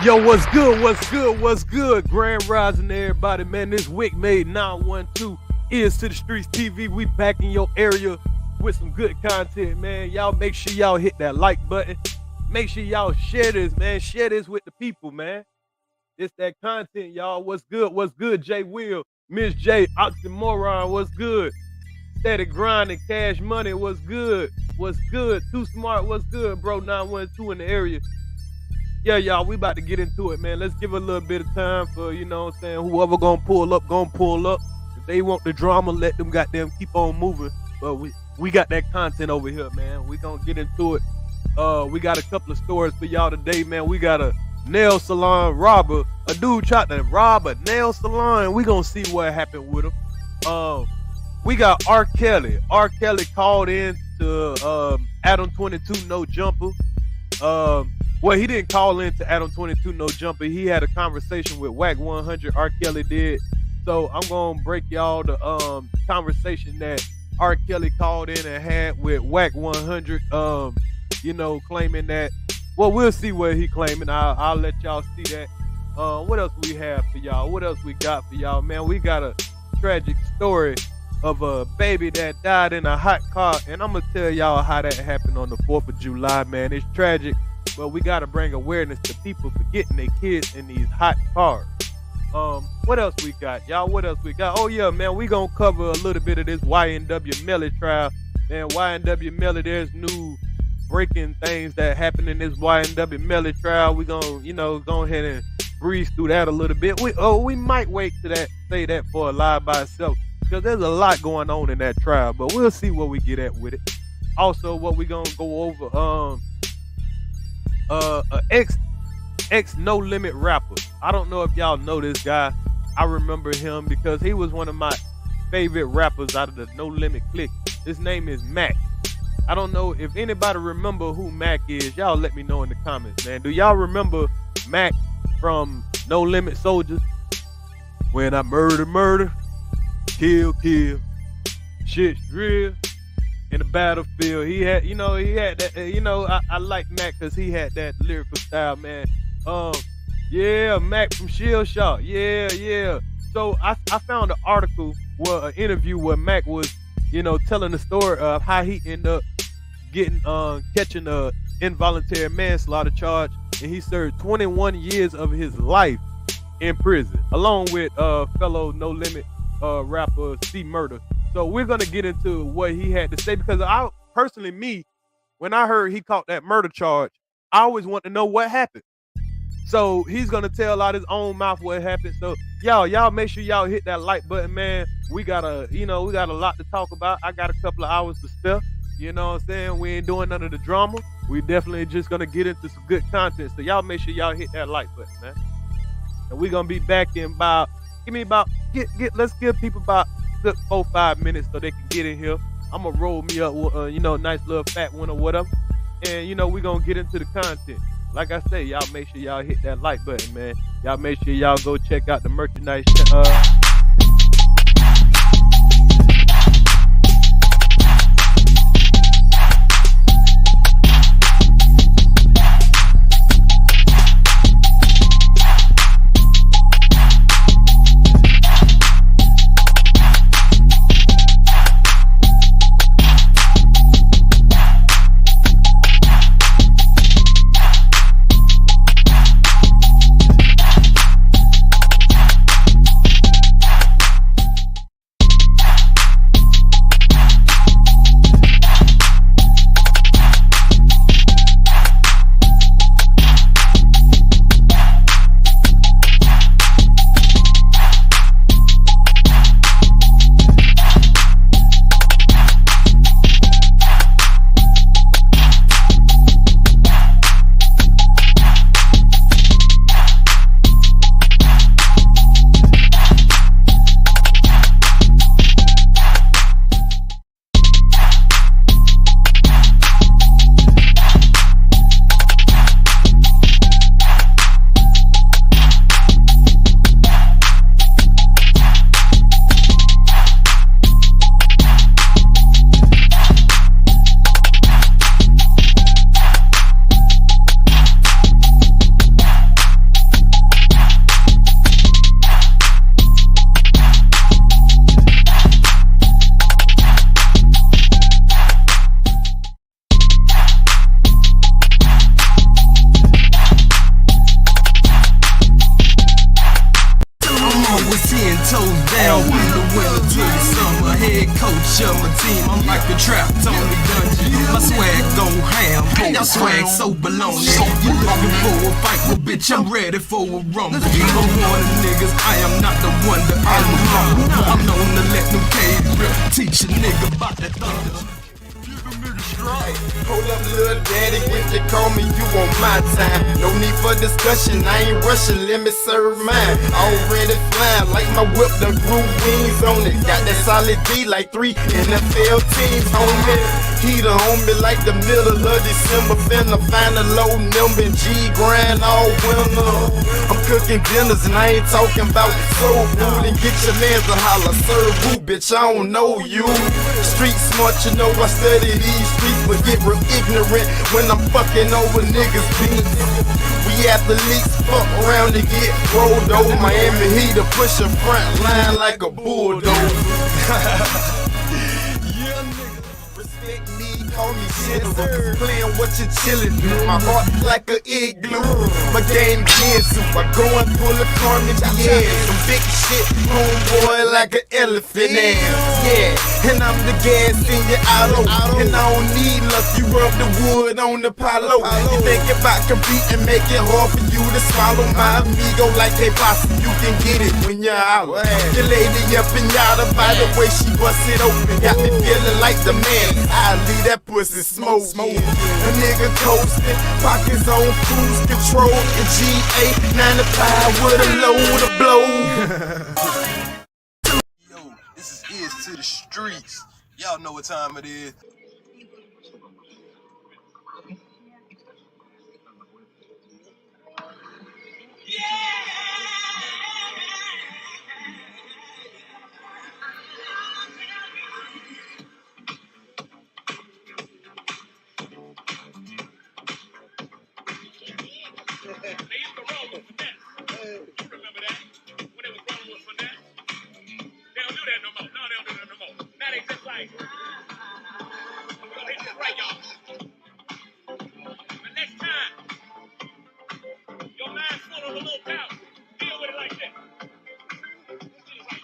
Yo, what's good? What's good? What's good? Grand Rising to everybody, man. This Wick made 912 Earz to the Streetz TV. We back in your area with some good content, man. Y'all make sure y'all hit that like button. Make sure y'all share this, man. Share this with the people, man. It's that content, y'all. What's good? What's good? J Will, Miss J, Oxymoron, what's good? Steady grinding, cash money, what's good? What's good? Too smart, what's good, bro? 912 in the area. Yeah, y'all, we about to get into it, man. Let's give a little bit of time for, you know what I'm saying, whoever gonna pull up. If they want the drama, let them goddamn keep on moving. But we got that content over here, man. We gonna get into it. We got a couple of stories for y'all today, man. We got a nail salon robber. A dude tried to rob a nail salon. We gonna see what happened with him. We got R. Kelly. R. Kelly called in to Adam 22 No Jumper. Well, he didn't call in to Adam 22 No Jumper. He had a conversation with wack100. R. Kelly did. So I'm gonna break y'all the conversation that R. Kelly called in and had with wack100. You know, claiming that. Well, we'll see what he claiming. I'll let y'all see that. What else we have for y'all? What else we got for y'all, man? We got a tragic story of a baby that died in a hot car, and I'm gonna tell y'all how that happened on the 4th of July, man. It's tragic. But we got to bring awareness to people for getting their kids in these hot cars. What else we got, y'all? What else we got? Oh, yeah, man, we going to cover a little bit of this YNW Melly trial. Man, YNW Melly, there's new breaking things that happened in this YNW Melly trial. We going to, you know, go ahead and breeze through that a little bit. We might wait to say that for a live by itself, because there's a lot going on in that trial. But we'll see what we get at with it. Also, what we going to go over, ex No Limit rapper. I don't know if y'all know this guy. I remember him because he was one of my favorite rappers out of the No Limit clique. His name is Mac. I don't know if anybody remember who Mac is. Y'all let me know in the comments, man. Do y'all remember Mac from No Limit Soldiers? When I murder, kill, shit's real. In the battlefield, he had that, I like Mac because he had that lyrical style, man. Yeah, Mac from Shield Shot. Yeah. So I found an article, an interview where Mac was, telling the story of how he ended up catching a involuntary manslaughter charge, and he served 21 years of his life in prison, along with fellow No Limit rapper C Murder. So we're going to get into what he had to say, because when I heard he caught that murder charge, I always want to know what happened. So he's going to tell out his own mouth what happened. So y'all make sure y'all hit that like button, man. We got a lot to talk about. I got a couple of hours to spare. You know what I'm saying? We ain't doing none of the drama. We definitely just going to get into some good content. So y'all make sure y'all hit that like button, man. And we're going to be back in about, let's give people about good 4-5 minutes so they can get in here. I'm gonna roll me up with nice little fat one or whatever, and we're gonna get into the content. Like I say, y'all make sure y'all hit that like button, man. Y'all make sure y'all go check out the merchandise 10 toes down, from the winter to the summer. Head coach of my team, I'm like a trap Tony Dungeon. My swag go ham, y'all swag so baloney. You looking for a fight, well bitch, I'm ready for a rumble. I'm one of niggas, I am not the wonder, I'm the humble. I'm known to let them cave rip, teach a nigga about that thunder. Hold up, little daddy, if they call me, you on my time. No need for discussion, I ain't rushing, let me serve mine. Already flying, like my whip done grew wings on it. Got that solid D like 3 NFL teams on me. Heater on me like the middle of December. Finna find a low number and G grind all winter. I'm cooking dinners and I ain't talking about soul food. And get your mans to holler, serve who, bitch, I don't know you. Street smart, you know I study these streets, but get real ignorant when I'm fucking over niggas' beats. We athletes fuck around and get rolled over. Miami Heat to push a front line like a bulldozer. Yeah, nigga, respect me, call me Sensor. Playing what you chillin', my heart like a igloo. My game Gensu, I go and pull a Carmen Diaz. Some big shit, homeboy like an elephant ass. Yeah, and I'm the gas in your auto. And I don't need luck, you rub the wood on the palo. You think about competing, make it hard for you to swallow my amigo like a pasta. You can get it when you're out. Your lady up and yada by the way she bust it open. Got me feeling like the man. I leave that pussy smoke. A nigga coasting, pockets on cruise control. And GA 95 with a load of blow. Yo, this is Earz to the streets. Y'all know what time it is. They used to roll with finesse. You remember that? When they was rolling with finesse? They don't do that no more. No, they don't do that no more. Now they just like, I'm gonna hit this right, y'all. The next time your mind's full of a little doubt, deal with it like that. Just like,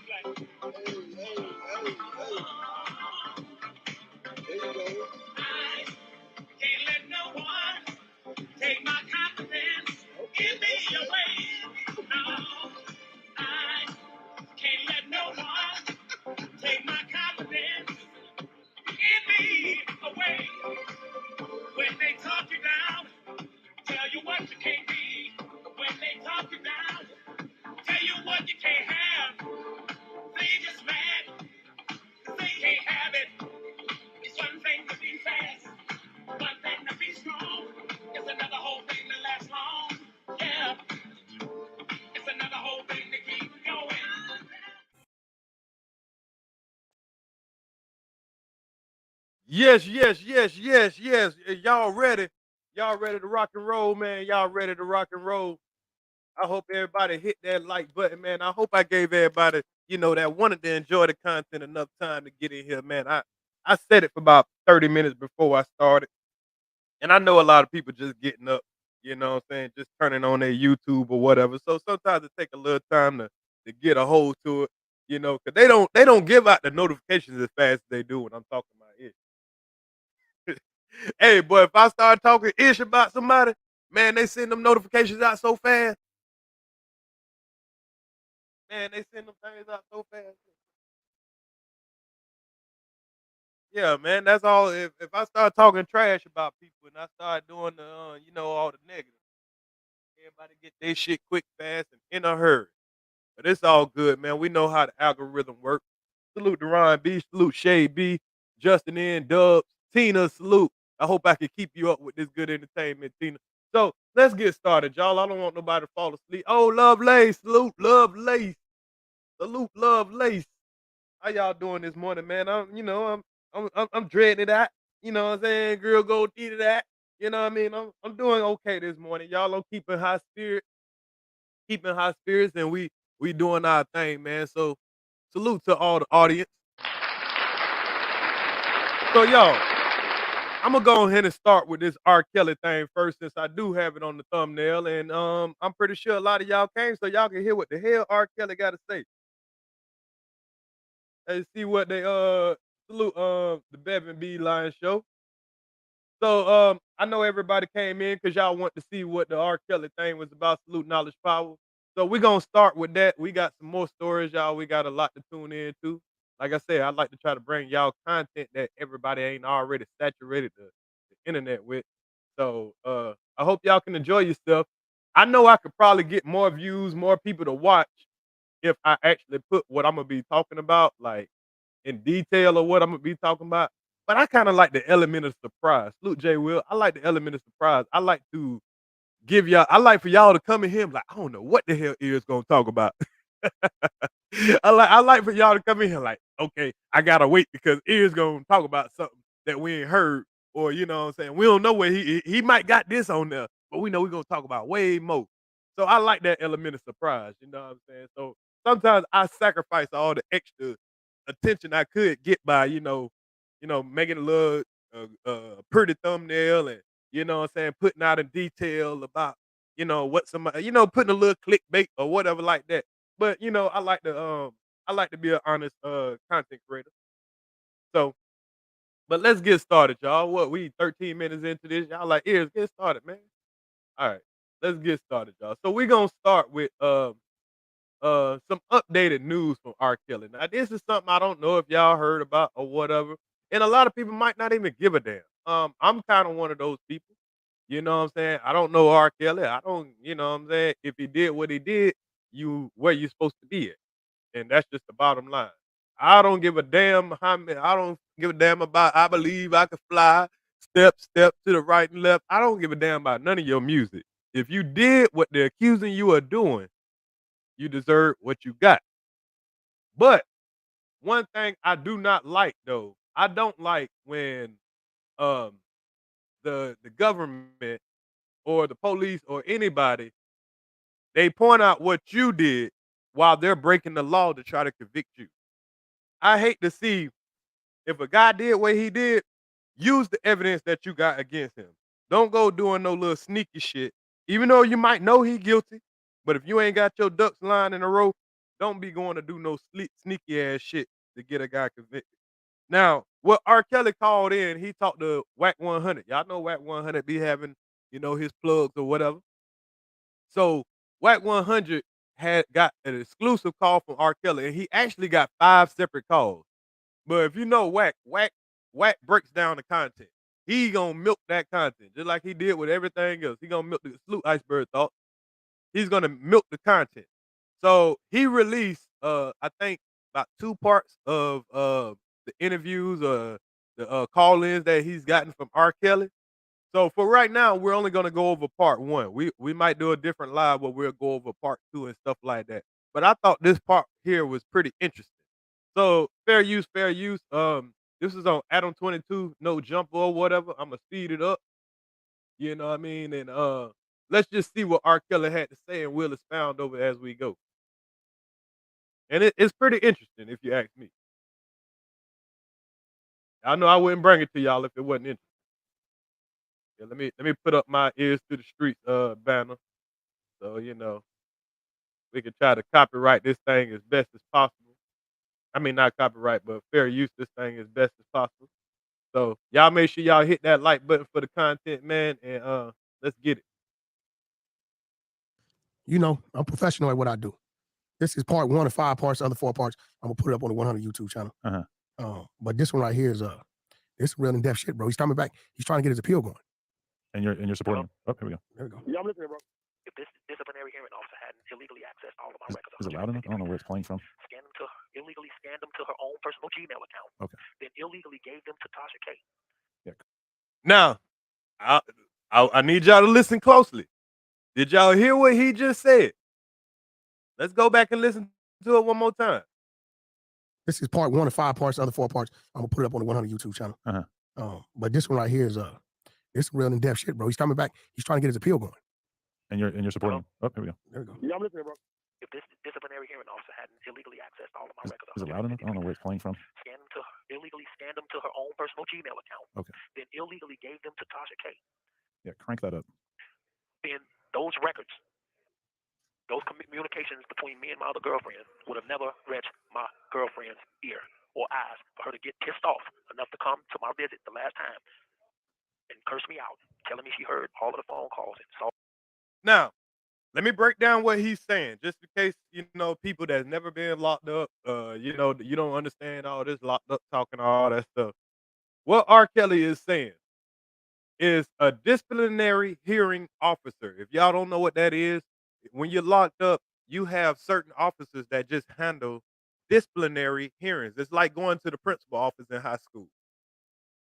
I can't let no one take my confidence. Give me away. No, I can't let no one take my confidence. Give me away. When they talk you down, tell you what you can't be. When they talk you down, tell you what you can't have. They just mad, 'cause they can't have it. It's one thing to be fast, one thing to be strong. It's another whole thing to last long. Yeah, it's another whole thing to keep going. Yes, yes, yes, yes, yes. Y'all ready? Y'all ready to rock and roll, man? Y'all ready to rock and roll? I hope everybody hit that like button, man. I hope I gave everybody, that wanted to enjoy the content enough time to get in here, man. I said it for about 30 minutes before I started. And I know a lot of people just getting up, you know what I'm saying, just turning on their YouTube or whatever. So sometimes it take a little time to get a hold to it, because they don't give out the notifications as fast as they do when I'm talking about it. Hey, boy, if I start talking ish about somebody, man, they send them notifications out so fast. Man, they send them things out so fast. Yeah, man, that's all. If I start talking trash about people and I start doing all the negative, everybody get their shit quick, fast, and in a hurry. But it's all good, man. We know how the algorithm works. Salute to Ron B, salute Shay B, Justin N, Dubs, Tina, salute. I hope I can keep you up with this good entertainment, Tina. So let's get started, y'all. I don't want nobody to fall asleep. Oh, Love Lace, salute, Love Lace. Salute, Love Lace. How y'all doing this morning, man? I'm dreading it out. You know what I'm saying? Girl, go eat it out. You know what I mean? I'm doing okay this morning. Y'all, I'm keeping high spirits, and we doing our thing, man. So salute to all the audience. So y'all, I'm gonna go ahead and start with this R. Kelly thing first, since I do have it on the thumbnail, and I'm pretty sure a lot of y'all came so y'all can hear what the hell R. Kelly got to say. Let's see what they salute the Bevan B Lion show. So I know everybody came in because y'all want to see what the R. Kelly thing was about. Salute knowledge power. So we're gonna start with that. We got some more stories, y'all. We got a lot to tune in to. Like I said, I'd like to try to bring y'all content that everybody ain't already saturated the internet with. So I hope y'all can enjoy yourself. I know I could probably get more views, more people to watch if I actually put what I'm gonna be talking about, like in detail of what I'm gonna be talking about. But I kind of like the element of surprise. Salute J Will. I like the element of surprise. I like to give y'all. I like for y'all to come in here and be like, I don't know what the hell Earz gonna talk about. I like for y'all to come in here like, okay, I gotta wait because Earz gonna talk about something that we ain't heard, or you know what I'm saying. We don't know where he might got this on there, but we know we're gonna talk about way more. So I like that element of surprise. You know what I'm saying. So sometimes I sacrifice all the extra attention I could get by making a little pretty thumbnail and you know what I'm saying, putting out in detail about what somebody putting a little clickbait or whatever like that. But I like to be an honest content creator. So, but let's get started, y'all. What we 13 minutes into this, y'all like Earz, get started, man. All right, let's get started, y'all. So we're gonna start with some updated news from R. Kelly. Now, this is something I don't know if y'all heard about or whatever, and a lot of people might not even give a damn. I'm kind of one of those people. You know what I'm saying? I don't know R. Kelly. I don't, you know what I'm saying? If he did what he did, you where you supposed to be at, and that's just the bottom line. I don't give a damn how many. I don't give a damn about. I believe I could fly. Step to the right and left. I don't give a damn about none of your music. If you did what they're accusing you of doing, you deserve what you got. But one thing I do not like though, I don't like when um the government or the police or anybody, they point out what you did while they're breaking the law to try to convict you. I hate to see if a guy did what he did, use the evidence that you got against him. Don't go doing no little sneaky shit. Even though you might know he guilty, but if you ain't got your ducks lined in a row, don't be going to do no sneaky ass shit to get a guy convicted. Now, what R. Kelly called in, he talked to wack100. Y'all know wack100 be having, his plugs or whatever. So wack100 had got an exclusive call from R. Kelly, and he actually got 5 separate calls. But if you know Wack breaks down the content. He gonna milk that content just like he did with everything else. He gonna milk the salute iceberg thought. He's gonna milk the content. So he released I think about 2 parts of the interviews or the call-ins that he's gotten from R. Kelly. So for right now, we're only gonna go over part 1. We might do a different live where we'll go over part 2 and stuff like that. But I thought this part here was pretty interesting. So fair use, fair use. This is on Adam 22, no jump or whatever. I'ma speed it up. You know what I mean? And let's just see what R. Kelly had to say and we'll expound over as we go. And it's pretty interesting if you ask me. I know I wouldn't bring it to y'all if it wasn't interesting. Yeah, let me put up my Earz to the Streets banner. So, we can try to copyright this thing as best as possible. I mean not copyright, but fair use this thing as best as possible. So y'all make sure y'all hit that like button for the content, man, and let's get it. I'm professional at what I do. This is part 1 of 5 parts. The other 4 parts, I'm gonna put it up on the 100 YouTube channel. But this one right here is this real in depth shit, bro. He's coming back. He's trying to get his appeal going. And you're supporting him. Oh, here we go. There we go. Yeah, I'm listening, bro. If this disciplinary hearing officer hadn't illegally accessed all of my records, Is it loud enough? I don't know where it's playing from. Illegally scanned them to her own personal Gmail account. Okay. Then illegally gave them to Tasha K. Now, I need y'all to listen closely. Did y'all hear what he just said? Let's go back and listen to it one more time. This is part 1 of 5 parts. The other 4 parts, I'm gonna put it up on the 100 YouTube channel. But this one right here is this real in depth shit, bro. He's coming back. He's trying to get his appeal going. And you're supporting him. Oh, here we go. There we go. Yeah, I'm listening, bro. If this disciplinary hearing officer hadn't illegally accessed all of my records, Is it loud enough? I don't know where it's playing from. Illegally scanned them to her own personal Gmail account. Okay. Then illegally gave them to Tasha K. Yeah, crank that up. Then those records, those communications between me and my other girlfriend would have never reached my girlfriend's ear. last time and cursed me out, telling me she heard all of the phone calls and saw. Now, let me break down what he's saying, just in case, people that's never been locked up, you don't understand all this locked up talking, all that stuff. What R. Kelly is saying is a disciplinary hearing officer. If y'all don't know what that is, when you're locked up, you have certain officers that just handle disciplinary hearings. It's like going to the principal office in high school.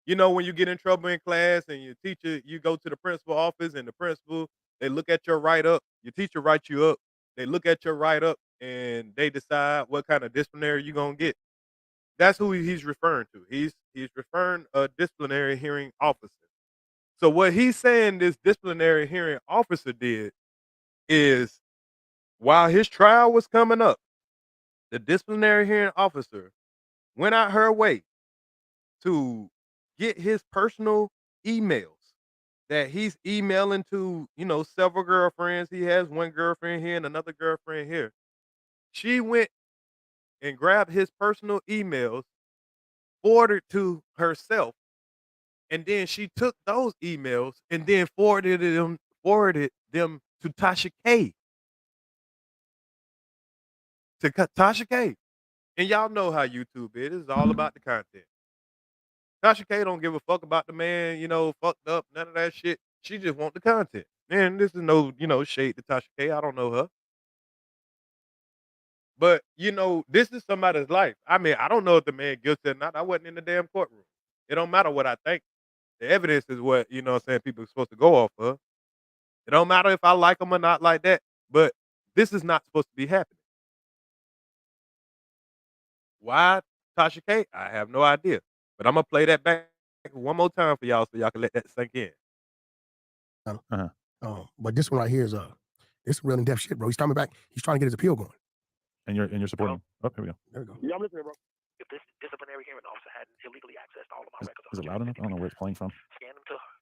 When you get in trouble in class and your teacher, you go to the principal office and the principal, they look at your write up. Your teacher writes you up. They look at your write up and they decide what kind of disciplinary you're gonna get. That's who he's referring to. He's referring a disciplinary hearing officer. So what he's saying this disciplinary hearing officer did is while his trial was coming up, the disciplinary hearing officer went out her way to get his personal emails that he's emailing to, several girlfriends. He has one girlfriend here and another girlfriend here. She went and grabbed his personal emails, forwarded to herself, and then she took those emails and then forwarded them to Tasha K. Tasha K. And y'all know how YouTube is. It's all about the content. Tasha K don't give a fuck about the man, fucked up, none of that shit. She just want the content. Man, this is no, shade to Tasha K. I don't know her. But, this is somebody's life. I mean, I don't know if the man guilty or not. I wasn't in the damn courtroom. It don't matter what I think. The evidence is what, people are supposed to go off of. It don't matter if I like them or not like that. But this is not supposed to be happening. Why Tasha K? I have no idea. But I'm gonna play that back one more time for y'all so y'all can let that sink in. But this one right here is this is real in-depth shit, bro. He's coming back. He's trying to get his appeal going. And you're supporting. Oh, here we go. There we go. Yeah, I'm listening, bro. If this disciplinary hearing officer hadn't illegally accessed all of my records, Is it loud enough? I don't know where it's playing from.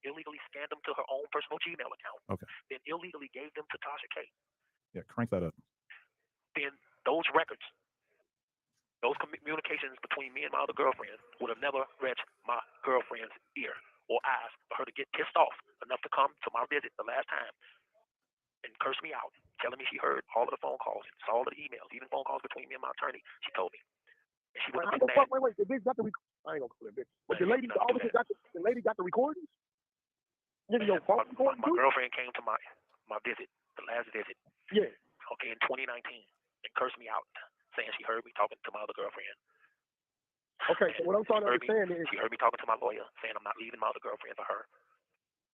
Illegally scanned them to her own personal Gmail account. Okay. Then illegally gave them to Tasha K. Yeah, crank that up. Then those records, those communications between me and my other girlfriend would have never reached my girlfriend's ear or eyes for her to get pissed off enough to come to my visit the last time and curse me out, telling me she heard all of the phone calls, saw all of the emails, even phone calls between me and my attorney. She told me. And she was mad. Wait. The bitch got the I ain't gonna call it bitch. But the lady, the officer got the lady got the recordings? Your phone recording my girlfriend came to my visit, the last visit. Yeah. Okay, in 2019, and cursed me out, saying she heard me talking to my other girlfriend. Okay, so what I'm trying to understand is she heard me talking to my lawyer, saying I'm not leaving my other girlfriend for her.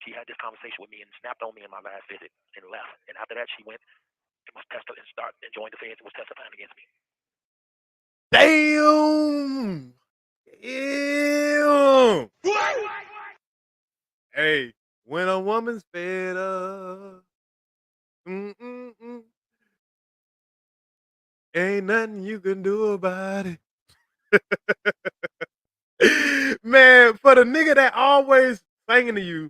She had this conversation with me and snapped on me in my last visit and left. And after that, she went and was testifying and started and joined the feds and was testifying against me. Damn! Damn! Hey, when a woman's fed up, ain't nothing you can do about it. Man, for the nigga that always singing to you,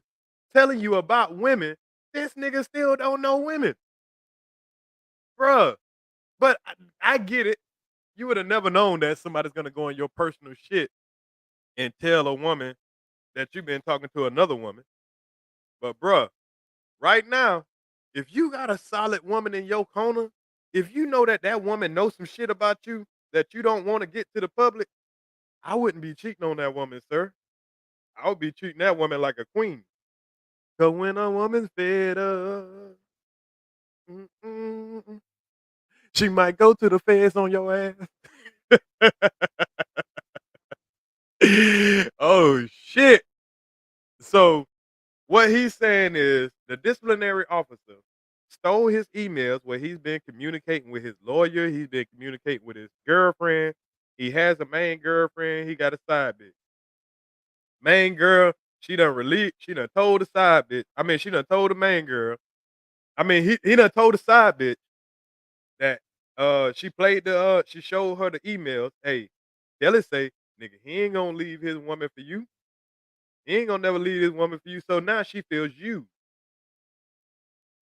telling you about women, this nigga still don't know women. Bruh. But I get it. You would have never known that somebody's gonna go in your personal shit and tell a woman that you've been talking to another woman. But bruh, right now, if you got a solid woman in your corner, if you know that woman knows some shit about you that you don't want to get to the public, I wouldn't be cheating on that woman, sir. I would be treating that woman like a queen. Cause when a woman's fed up, she might go to the feds on your ass. Oh shit. So what he's saying is the disciplinary officer stole his emails where he's been communicating with his lawyer, he's been communicating with his girlfriend. He has a main girlfriend, he got a side bitch. Main girl, she done told the side bitch. I mean, she done told the main girl. I mean, he done told the side bitch that she showed her the emails. Hey, Kelly say, nigga, he ain't gonna leave his woman for you. He ain't gonna never leave his woman for you. So now she feels used.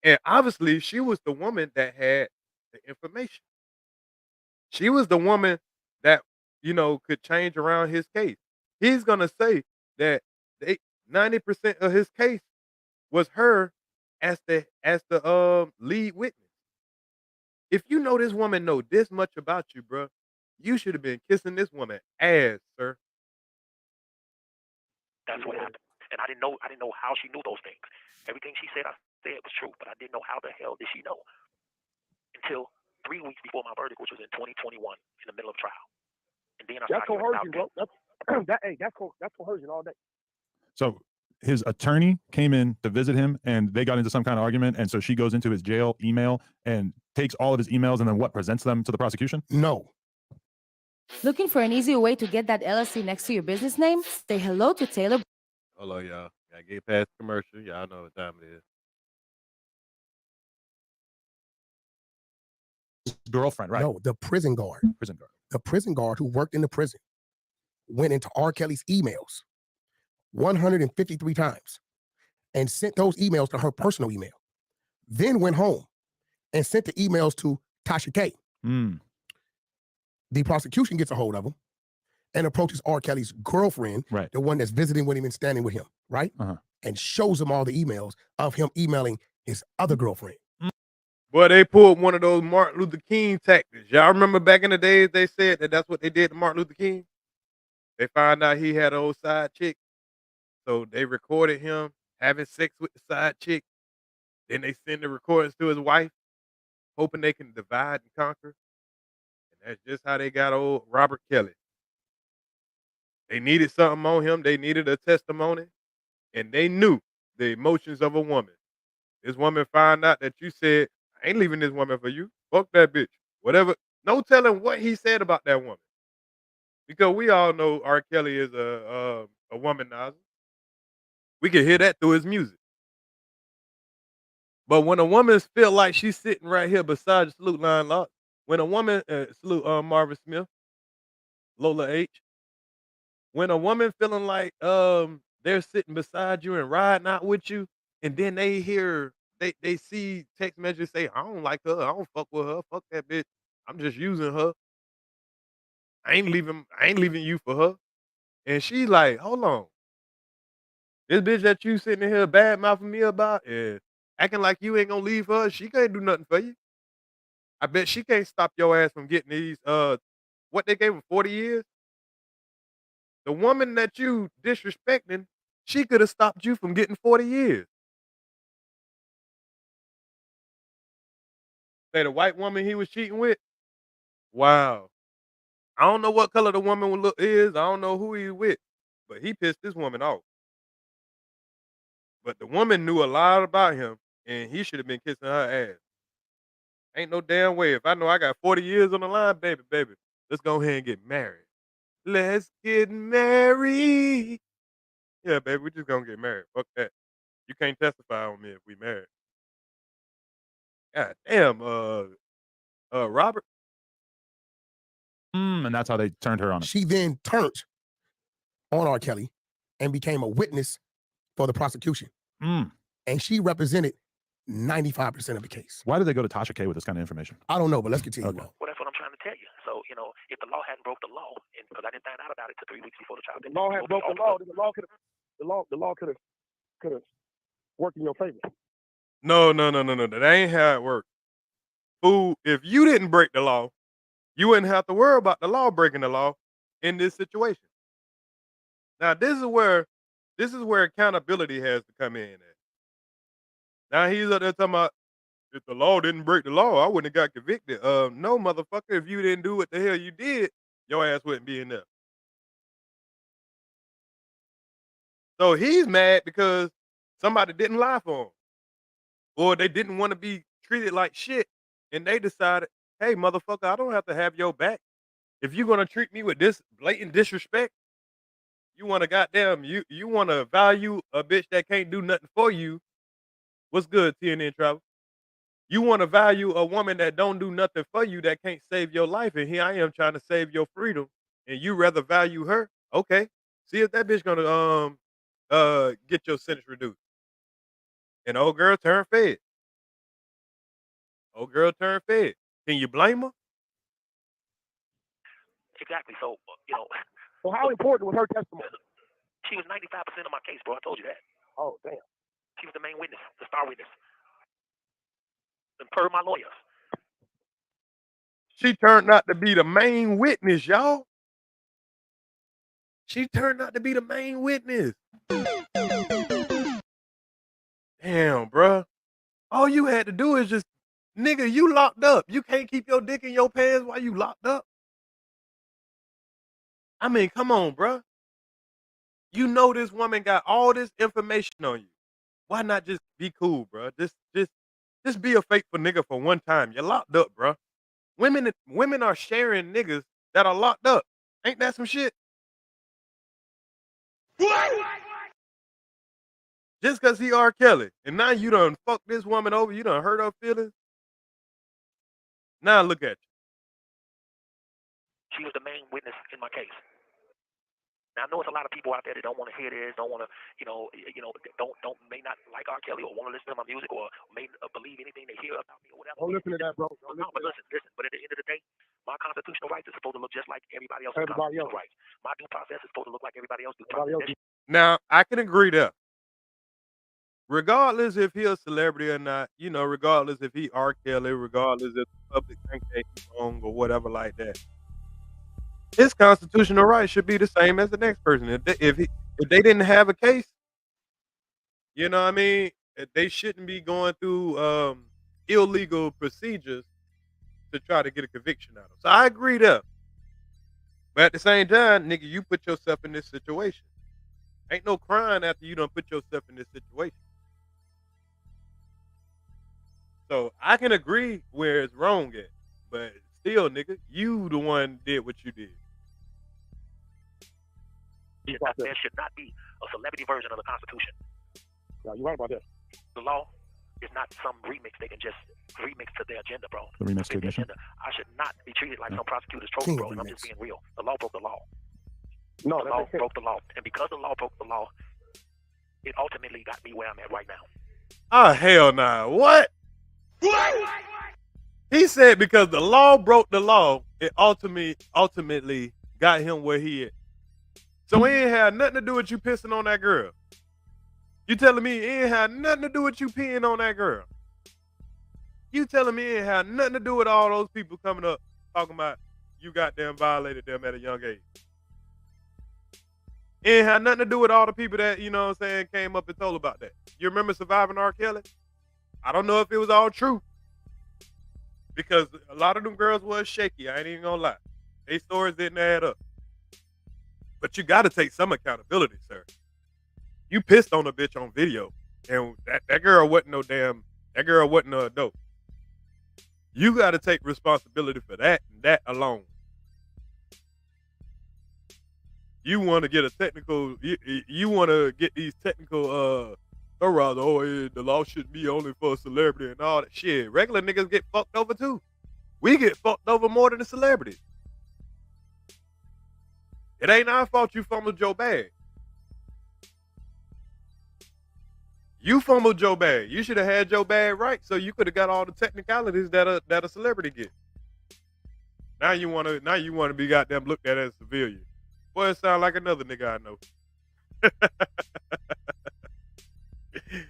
And obviously, she was the woman that had the information. She was the woman that, could change around his case. He's gonna say that 90% of his case was her as the lead witness. If you know this woman know this much about you, bro, you should have been kissing this woman ass, sir. That's what happened. And I didn't know how she knew those things. Everything she said, I said was true, but I didn't know how the hell did she know until 3 weeks before my verdict, which was in 2021, in the middle of trial. And then I That's started coercion, bro. That's coercion all day. So his attorney came in to visit him, and they got into some kind of argument, and so she goes into his jail email and takes all of his emails, and then what, presents them to the prosecution? No. Looking for an easier way to get that LLC next to your business name? Say hello to Taylor. Hello, y'all. I get past commercial. Y'all know what time it is. Girlfriend, right? No, the prison guard. Prison guard. The prison guard who worked in the prison went into R. Kelly's emails 153 times and sent those emails to her personal email. Then went home and sent the emails to Tasha K. The prosecution gets a hold of him and approaches R. Kelly's girlfriend, right, the one that's visiting with him and standing with him, right? And shows him all the emails of him emailing his other girlfriend. Boy, they pulled one of those Martin Luther King tactics. Y'all remember back in the days they said that that's what they did to Martin Luther King? They found out he had an old side chick. So they recorded him having sex with the side chick. Then they send the recordings to his wife, hoping they can divide and conquer. And that's just how they got old Robert Kelly. They needed something on him. They needed a testimony. And they knew the emotions of a woman. This woman found out that you said, I ain't leaving this woman for you. Fuck that bitch. Whatever. No telling what he said about that woman. Because we all know R. Kelly is a womanizer. We can hear that through his music. But when a woman feel like she's sitting right here beside the salute line lock, when a woman, salute Marvin Smith, Lola H, when a woman feeling like they're sitting beside you and riding out with you, and then they hear, they see text messages say, I don't like her, I don't fuck with her, fuck that bitch, I'm just using her. I ain't leaving you for her. And she like, hold on. This bitch that you sitting in here bad mouthing me about and acting like you ain't gonna leave her, she can't do nothing for you. I bet she can't stop your ass from getting these, what they gave her, 40 years? The woman that you disrespecting, she could have stopped you from getting 40 years. Say the white woman he was cheating with? Wow. I don't know what color the woman is. I don't know who he's with, but he pissed this woman off. But the woman knew a lot about him, and he should have been kissing her ass. Ain't no damn way. If I know I got 40 years on the line, baby, let's go ahead and get married. Let's get married. Yeah, baby, we just gonna get married. Fuck that. You can't testify on me if we married. God damn, Robert. And that's how they turned her on him. She then turned on R. Kelly and became a witness for the prosecution. And she represented 95% of the case. Why did they go to Tasha K with this kind of information? I don't know, but let's continue. Okay. Well, that's what I'm trying to tell you. So, if the law hadn't broke the law, and because I didn't find out about it till 3 weeks before the trial. The law had broke the law. The law could have worked in your favor. No. That ain't how it works. Fool, if you didn't break the law, you wouldn't have to worry about the law breaking the law in this situation. Now, this is where accountability has to come in at. Now he's up there talking about, if the law didn't break the law, I wouldn't have got convicted. No, motherfucker, if you didn't do what the hell you did, your ass wouldn't be in there. So he's mad because somebody didn't lie for him. Or they didn't want to be treated like shit. And they decided, hey, motherfucker, I don't have to have your back. If you're going to treat me with this blatant disrespect, you want to goddamn, you want to value a bitch that can't do nothing for you. What's good, TNN Travel? You want to value a woman that don't do nothing for you, that can't save your life. And here I am trying to save your freedom. And you rather value her. Okay. See if that bitch going to get your sentence reduced. And old girl turned fed. Can you blame her? Exactly. So, So how important was her testimony? She was 95% of my case, bro. I told you that. Oh, damn. She was the main witness, the star witness. And per my lawyers. She turned out to be the main witness, y'all. She turned out to be the main witness. Damn, bruh. All you had to do is just, nigga, you locked up. You can't keep your dick in your pants while you locked up. I mean, come on, bruh. You know this woman got all this information on you. Why not just be cool, bruh? Just be a faithful nigga for one time. You're locked up, bruh. Women are sharing niggas that are locked up. Ain't that some shit? Just because he R. Kelly. And now you done fucked this woman over. You done hurt her feelings. Now look at you. She was the main witness in my case. Now I know it's a lot of people out there that don't want to hear this, don't want to, may not like R. Kelly or want to listen to my music or may believe anything they hear about me or whatever. Don't listen to that, bro. No, but listen. But at the end of the day, my constitutional rights is supposed to look just like everybody else's constitutional rights. My due process is supposed to look like everybody else's due process. Now, I can agree there. Regardless if he a celebrity or not, regardless if he R. Kelly, regardless if the public think that he's wrong or whatever like that. His constitutional rights should be the same as the next person. If they didn't have a case, you know what I mean? They shouldn't be going through illegal procedures to try to get a conviction out of them. So I agree there. But at the same time, nigga, you put yourself in this situation. Ain't no crime after you done put yourself in this situation. So I can agree where it's wrong at. But still, nigga, you the one did what you did. There should not be a celebrity version of the Constitution. No, you're right about that. The law is not some remix they can just remix to their agenda, bro. The remix to agenda. I should not be treated like some prosecutor's trophy, bro. And I'm just being real. The law broke the law. No, the law broke the law. And because the law broke the law, it ultimately got me where I'm at right now. Oh, hell nah. What? He said because the law broke the law, it ultimately got him where he is. So it ain't had nothing to do with you pissing on that girl. You telling me it ain't had nothing to do with you peeing on that girl. You telling me it ain't had nothing to do with all those people coming up talking about you goddamn violated them at a young age. It ain't had nothing to do with all the people that, you know what I'm saying, came up and told about that. You remember Surviving R. Kelly? I don't know if it was all true. Because a lot of them girls was shaky. I ain't even gonna lie. Their stories didn't add up. But you got to take some accountability, sir. You pissed on a bitch on video, and that girl wasn't no adult. You got to take responsibility for that and that alone. You want to get a technical, you want to get these technical, the law should be only for a celebrity and all that shit. Regular niggas get fucked over too. We get fucked over more than the celebrities. It ain't our fault you fumbled your bag. You fumbled your bag. You should have had your bag right, so you could have got all the technicalities that a celebrity get. Now you wanna be goddamn looked at as a civilian. Boy, it sound like another nigga I know.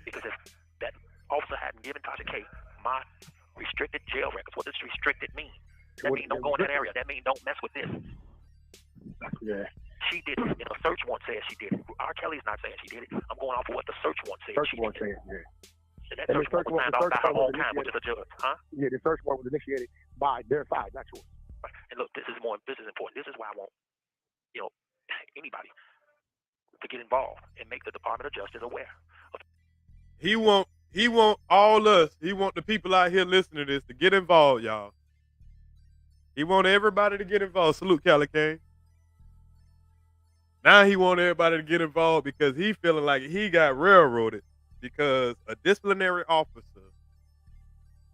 Because if that officer hadn't given Tasha K my restricted jail records, what does restricted mean? That means don't go in that area. That means don't mess with this. Yeah. She did it, and a search warrant says she did it. R. Kelly's not saying she did it. I'm going off of what the search warrant says. Search warrant says, yeah. And that search warrant was signed off by her own time, which is a judge, huh? Yeah, the search warrant was initiated by their side, not yours. Right. And look, this is important. This is why I want, anybody to get involved and make the Department of Justice aware. He want all us. He want the people out here listening to this to get involved, y'all. He want everybody to get involved. Salute, Cali King. Now he want everybody to get involved because he feeling like he got railroaded because a disciplinary officer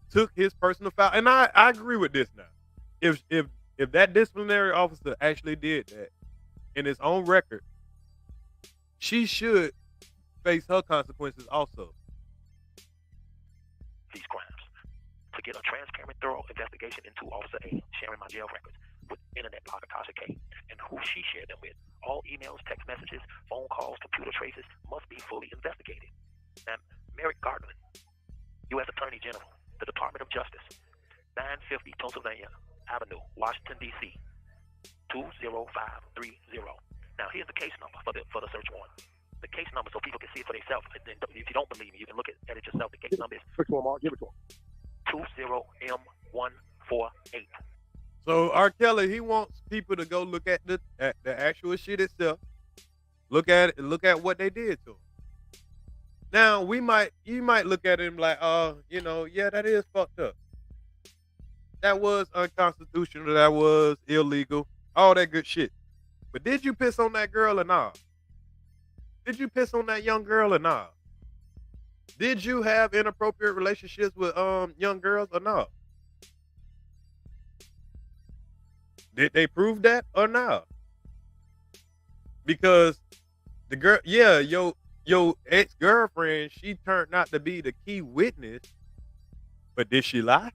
took his personal file. And I agree with this now. If that disciplinary officer actually did that in his own record, she should face her consequences also. These crimes. To get a transparent, thorough investigation into Officer A sharing my jail records with internet blogger Tasha K and who she shared them with. All emails, text messages, phone calls, computer traces must be fully investigated. Now, Merrick Garland, U.S. Attorney General, the Department of Justice, 950 Pennsylvania Avenue, Washington, D.C., 20530. Now, here's the case number for the search warrant. The case number so people can see it for themselves. And then if you don't believe me, you can look at it yourself. The case number is Give it to him. 20M148. So R. Kelly, he wants people to go look at the actual shit itself. Look at it, look at what they did to him. Now you might look at him like, yeah, that is fucked up. That was unconstitutional. That was illegal. All that good shit. But did you piss on that girl or not? Did you piss on that young girl or not? Did you have inappropriate relationships with young girls or not? Did they prove that or not? Because the girl, yeah, your ex-girlfriend, she turned out to be the key witness, but did she lie?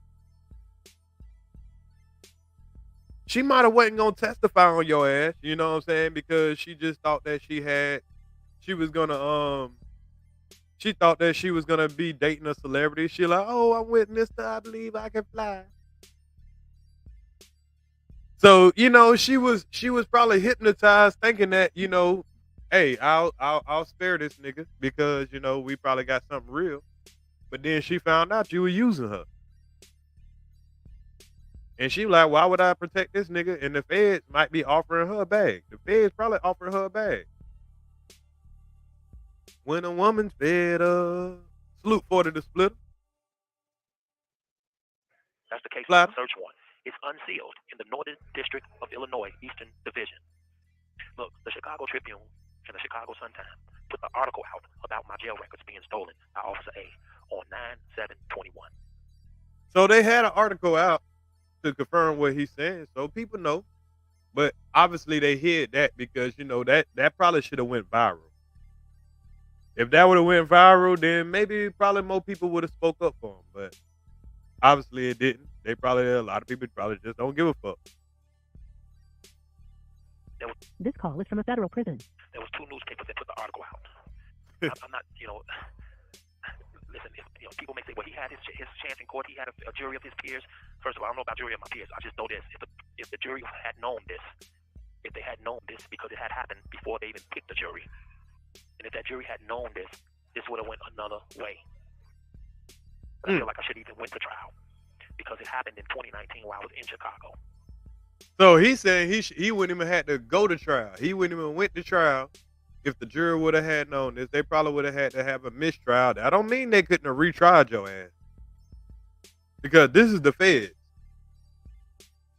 She might have wasn't gonna testify on your ass, you know what I'm saying? Because she just thought that she thought that she was gonna be dating a celebrity. She like, oh, I'm with Mr. I Believe I Can Fly. So, she was probably hypnotized thinking that, hey, I'll spare this nigga because, we probably got something real. But then she found out you were using her. And she like, why would I protect this nigga? And the feds might be offering her a bag. The feds probably offering her a bag. When a woman's fed up. Salute 40 to split. That's the case of the search warrant. It's unsealed in the Northern District of Illinois, Eastern Division. Look, the Chicago Tribune and the Chicago Sun-Times put an article out about my jail records being stolen by Officer A on 9/7/21. So they had an article out to confirm what he's saying, so people know. But obviously they hid that because, that probably should have went viral. If that would have went viral, then maybe probably more people would have spoke up for him. But obviously it didn't. A lot of people probably just don't give a fuck. This call is from a federal prison. There was 2 newspapers that put the article out. I'm not, listen, if people may say, well, he had his chance in court. He had a jury of his peers. First of all, I don't know about jury of my peers. I just know this. If the jury had known this, because it had happened before they even picked the jury, and if that jury had known this would have went another way. But I feel like I should even went to trial because it happened in 2019 while I was in Chicago. So he's saying he wouldn't even have to go to trial. He wouldn't even went to trial if the jury would have had known this. They probably would have had to have a mistrial. I don't mean they couldn't have retried your ass. Because this is the feds.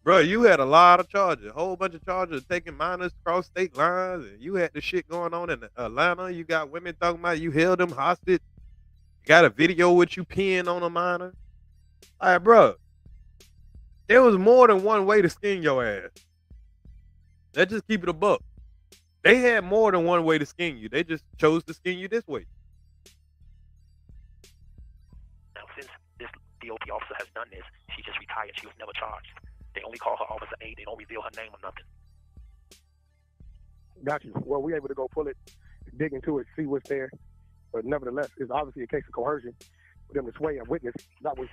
Bro, you had a lot of charges. A whole bunch of charges taking minors across state lines. And you had the shit going on in Atlanta. You got women talking about you held them hostage. You got a video with you peeing on a minor. All right, bro. There was more than one way to skin your ass. Let's just keep it a buck. They had more than one way to skin you. They just chose to skin you this way. Now, since this DOP officer has done this, she just retired. She was never charged. They only call her Officer A. They don't reveal her name or nothing. Got you. Well, we're able to go pull it, dig into it, see what's there. But nevertheless, it's obviously a case of coercion for them to sway a witness that was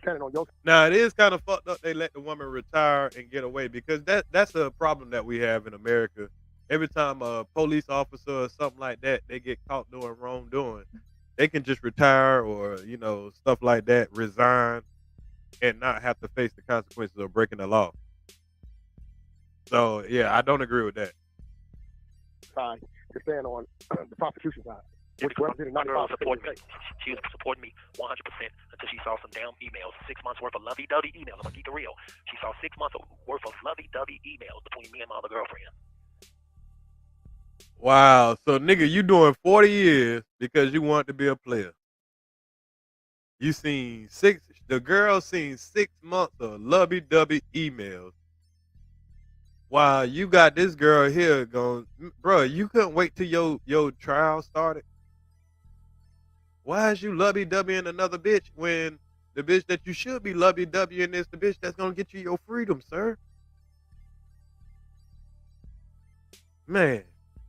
standing on your side. Now, it is kind of fucked up they let the woman retire and get away because that's a problem that we have in America. Every time a police officer or something like that, they get caught doing wrongdoing, they can just retire or, stuff like that, resign, and not have to face the consequences of breaking the law. So, yeah, I don't agree with that. Side to stand on the prosecution side. Which my girl supported me. She was supporting me 100% until she saw some damn emails. 6 months worth of lovey-dovey emails. I'm going to keep it real. She saw 6 months worth of lovey-dovey emails between me and my other girlfriend. Wow. So, nigga, you doing 40 years because you want to be a player. The girl seen 6 months of lovey-dovey emails. Wow, you got this girl here going, bro, you couldn't wait till your trial started? Why is you lovey-doveying another bitch when the bitch that you should be lovey-doveying is the bitch that's going to get you your freedom, sir? Man,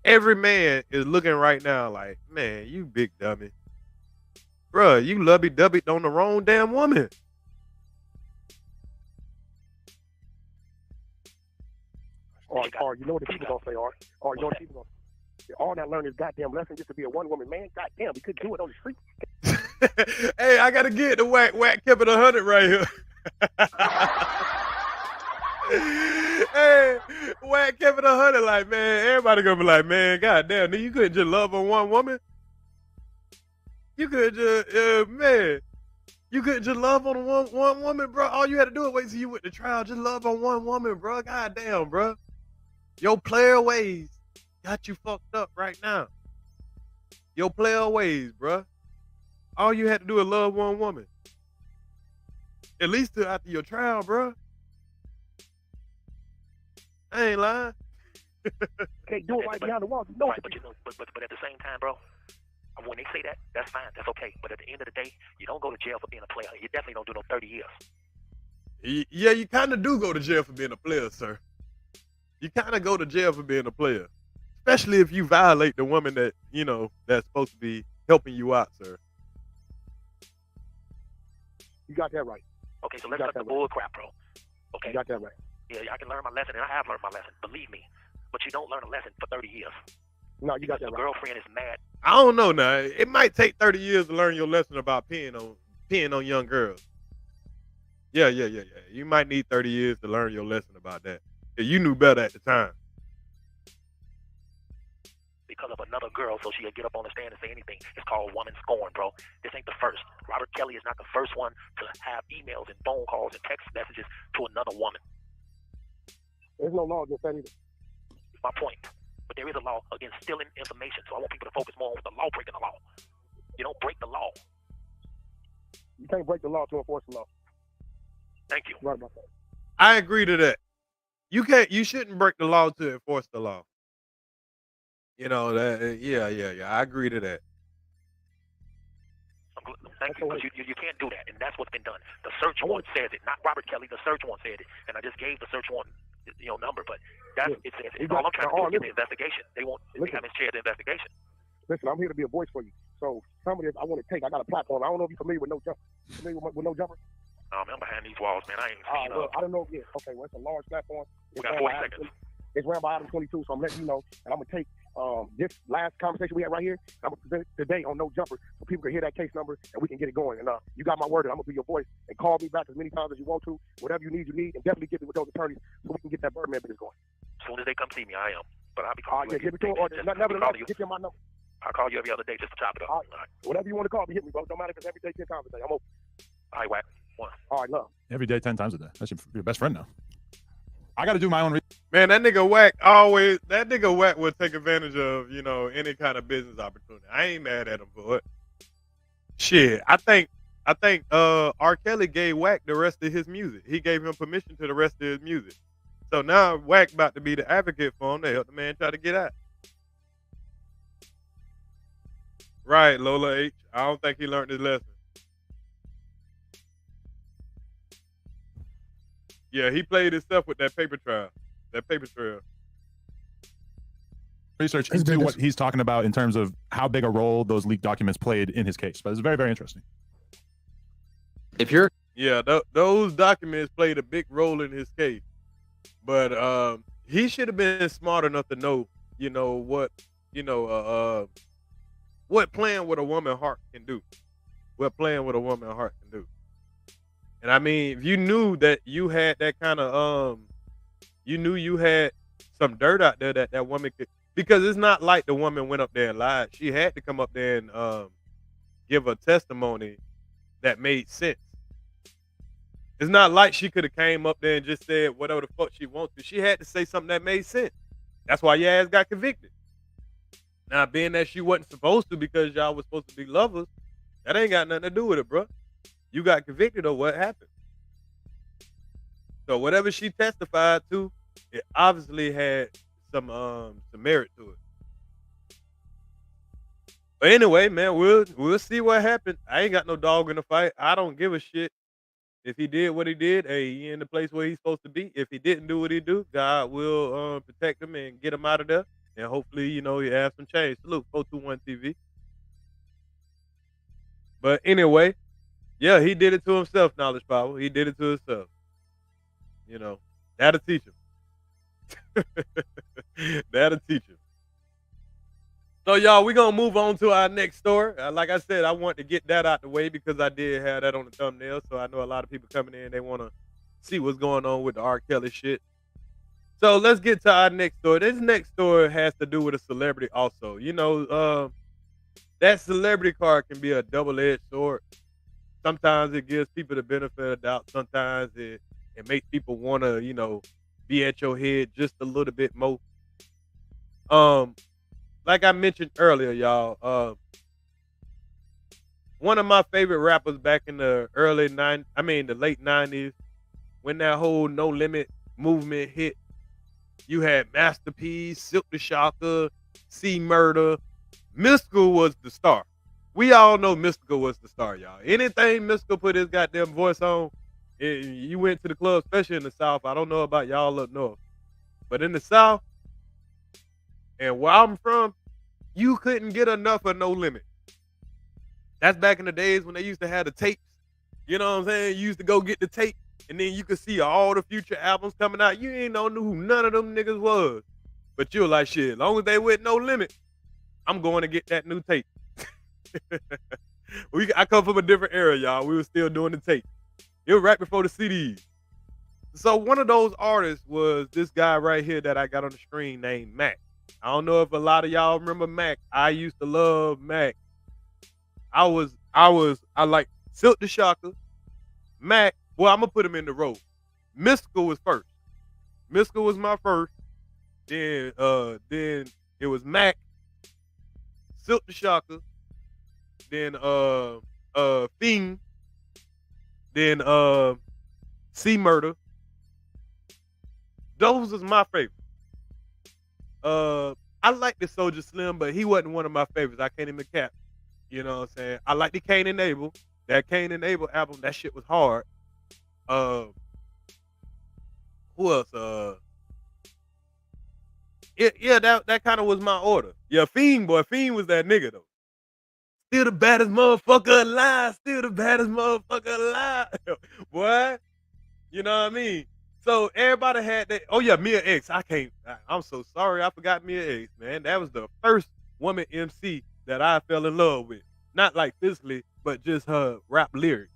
every man is looking right now like, man, you big dummy. Bruh, you lovey-dovey on the wrong damn woman. Or you know what the people gonna say, or you know what the people gonna say. All that learning is goddamn lesson just to be a one woman man. Goddamn, we couldn't do it on the street. Hey, I gotta get the wack kept it 100 right here. Hey, wack kept it 100 like, man, everybody gonna be like, man, goddamn, you couldn't just love on one woman. You could just, man, you couldn't just love on one woman, bro. All you had to do is wait till you went to trial. Just love on one woman, bro. Goddamn, bro. Your player ways got you fucked up right now. Your player ways, bro. All you had to do is love one woman. At least till after your trial, bro. I ain't lying. Can't do it right behind the wall. You know right, but at the same time, bro, when they say that, that's fine, that's okay. But at the end of the day, you don't go to jail for being a player. You definitely don't do no 30 years. Yeah, you kind of do go to jail for being a player, sir. You kind of go to jail for being a player, especially if you violate the woman that that's supposed to be helping you out, sir. You got that right. Okay, so let's cut the bull crap, bro. Okay. You got that right. Yeah, I can learn my lesson, and I have learned my lesson. Believe me. But you don't learn a lesson for 30 years. No, you got that right. Your girlfriend is mad. I don't know now. It might take 30 years to learn your lesson about peeing on young girls. Yeah. You might need 30 years to learn your lesson about that. You knew better at the time. Because of another girl, so she'll get up on the stand and say anything. It's called woman scorn, bro. This ain't the first. Robert Kelly is not the first one to have emails and phone calls and text messages to another woman. There's no law against that either. My point. But there is a law against stealing information, so I want people to focus more on the law breaking the law. You don't break the law. You can't break the law to enforce the law. Thank you. Right about that. I agree to that. You shouldn't break the law to enforce the law. Yeah. I agree to that. Thank you, because you can't do that, and that's what's been done. The search warrant says it, not Robert Kelly. The search warrant said it, and I just gave the search warrant, number. But it says it. All I'm trying to do is get the investigation. They haven't shared the investigation. Listen, I'm here to be a voice for you. So some of this I want to take. I got a platform. I don't know if you're familiar with No Jumper. Familiar with No Jumper? Man, I'm behind these walls, man. I ain't seen I don't know. Yeah, okay. Well, it's a large platform. We got 40 seconds. It's ran by Adam 22, so I'm letting you know. And I'm going to take this last conversation we had right here. I'm going to present it today on No Jumper so people can hear that case number and we can get it going. And you got my word, and I'm going to be your voice. And call me back as many times as you want to. Whatever you need. And definitely get me with those attorneys so we can get that Birdman business going. As soon as they come see me, I am. But I'll be calling you. Give it to them. Or nevertheless, get you my number. I'll call you every other day just to chop it up. All right. Whatever you want to call me, hit me, bro. Don't matter if it's every day, 10 times a day. I'm open. All right, Wack. One. All right, love. Every day, 10 times a day. That's your best friend now. I got to do my own. Man, that nigga Wack would take advantage of, any kind of business opportunity. I ain't mad at him for it. Shit, I think R. Kelly gave Wack the rest of his music. He gave him permission to the rest of his music. So now Wack about to be the advocate for him to help the man try to get out. Right, Lola H. I don't think he learned his lesson. Yeah, he played his stuff with that paper trail. Research into what he's talking about in terms of how big a role those leaked documents played in his case. But it's very, very interesting. Those documents played a big role in his case. But he should have been smart enough to know, what playing with a woman's heart can do. And I mean, if you knew that you had that kind of, you had some dirt out there that woman could, because it's not like the woman went up there and lied. She had to come up there and give a testimony that made sense. It's not like she could have came up there and just said whatever the fuck she wants to. She had to say something that made sense. That's why your ass got convicted. Now, being that she wasn't supposed to because y'all was supposed to be lovers, that ain't got nothing to do with it, bro. You got convicted of what happened. So whatever she testified to, it obviously had some merit to it. But anyway, man, we'll see what happened. I ain't got no dog in the fight. I don't give a shit. If he did what he did, hey, he in the place where he's supposed to be. If he didn't do what he do, God will protect him and get him out of there And hopefully, you know, he has some change. Salute 421 TV. But anyway, yeah, he did it to himself, Knowledge Power. He did it to himself. You know, that'll teach him. That'll teach him. So, y'all, we're going to move on to our next story. Like I said, I want to get that out the way because I did have that on the thumbnail. So I know a lot of people coming in, they want to see what's going on with the R. Kelly shit. So let's get to our next story. This next story has to do with a celebrity also. You know, that celebrity card can be a double-edged sword. Sometimes it gives people the benefit of the doubt. Sometimes it makes people want to, you know, be at your head just a little bit more. Like I mentioned earlier, y'all, one of my favorite rappers back in the the late 90s, when that whole No Limit movement hit, you had Master P, Silk the Shocker, C Murder. Mystical was the star. We all know Mystical was the star, y'all. Anything Mystical put his goddamn voice on, you went to the club, especially in the South. I don't know about y'all up north, but in the South, and where I'm from, you couldn't get enough of No Limit. That's back in the days when they used to have the tapes. You know what I'm saying? You used to go get the tape, and then you could see all the future albums coming out. You ain't know who none of them niggas was. But you were like, shit, as long as they with No Limit, I'm going to get that new tape. I come from a different era, y'all. We were still doing the tape. It was right before the CDs. So one of those artists was this guy right here that I got on the screen named Mac. I don't know if a lot of y'all remember Mac. I used to love Mac. I like Silk the Shocker, Mac. Well, I'm gonna put him in the row. Mystical was first. Mystical was my first. Then it was Mac, Silk the Shocker, then Fiend, then C Murder. Those was my favorite. I like the Soulja Slim, but he wasn't one of my favorites. I can't even cap. You know what I'm saying? I like the Cain and Abel. That Cain and Abel album, that shit was hard. Who else? That kind of was my order. Yeah, Fiend, boy. Fiend was that nigga, though. Still the baddest motherfucker alive. Still the baddest motherfucker alive. Boy, you know what I mean? So everybody had that. Oh, yeah, Mia X. I'm so sorry. I forgot Mia X, man. That was the first woman MC that I fell in love with. Not like physically, but just her rap lyrics.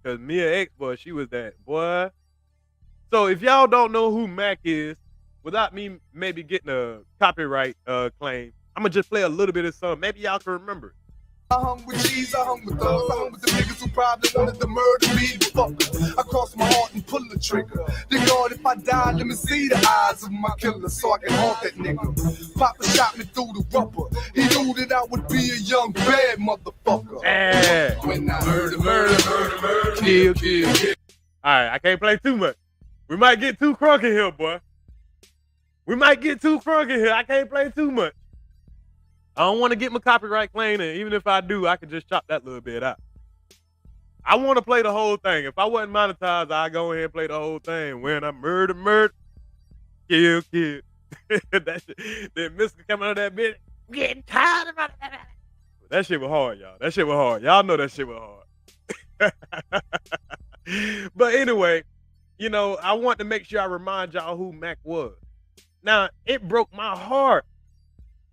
Because Mia X, boy, she was that, boy. So if y'all don't know who Mac is, without me maybe getting a copyright claim, I'm going to just play a little bit of something. Maybe y'all can remember it. I hung with G's, I hung with thugs, I hung with the niggas who probably wanted to murder me. Fuck, I crossed my heart and pulled the trigger. Then God, if I die, let me see the eyes of my killer so I can haunt that nigga. Papa shot me through the rubber. He knew that I would be a young bad motherfucker. Yeah. When I murder, kill. All right, I can't play too much. We might get too crunk in here, boy. We might get too crunk in here. I can't play too much. I don't want to get my copyright claim, and even if I do, I can just chop that little bit out. I want to play the whole thing. If I wasn't monetized, I'd go ahead and play the whole thing. When I murder, kill. That shit, that Mystical coming out of that bitch, getting tired of that. That shit was hard, y'all. That shit was hard. Y'all know that shit was hard. But anyway, you know, I want to make sure I remind y'all who Mac was. Now, it broke my heart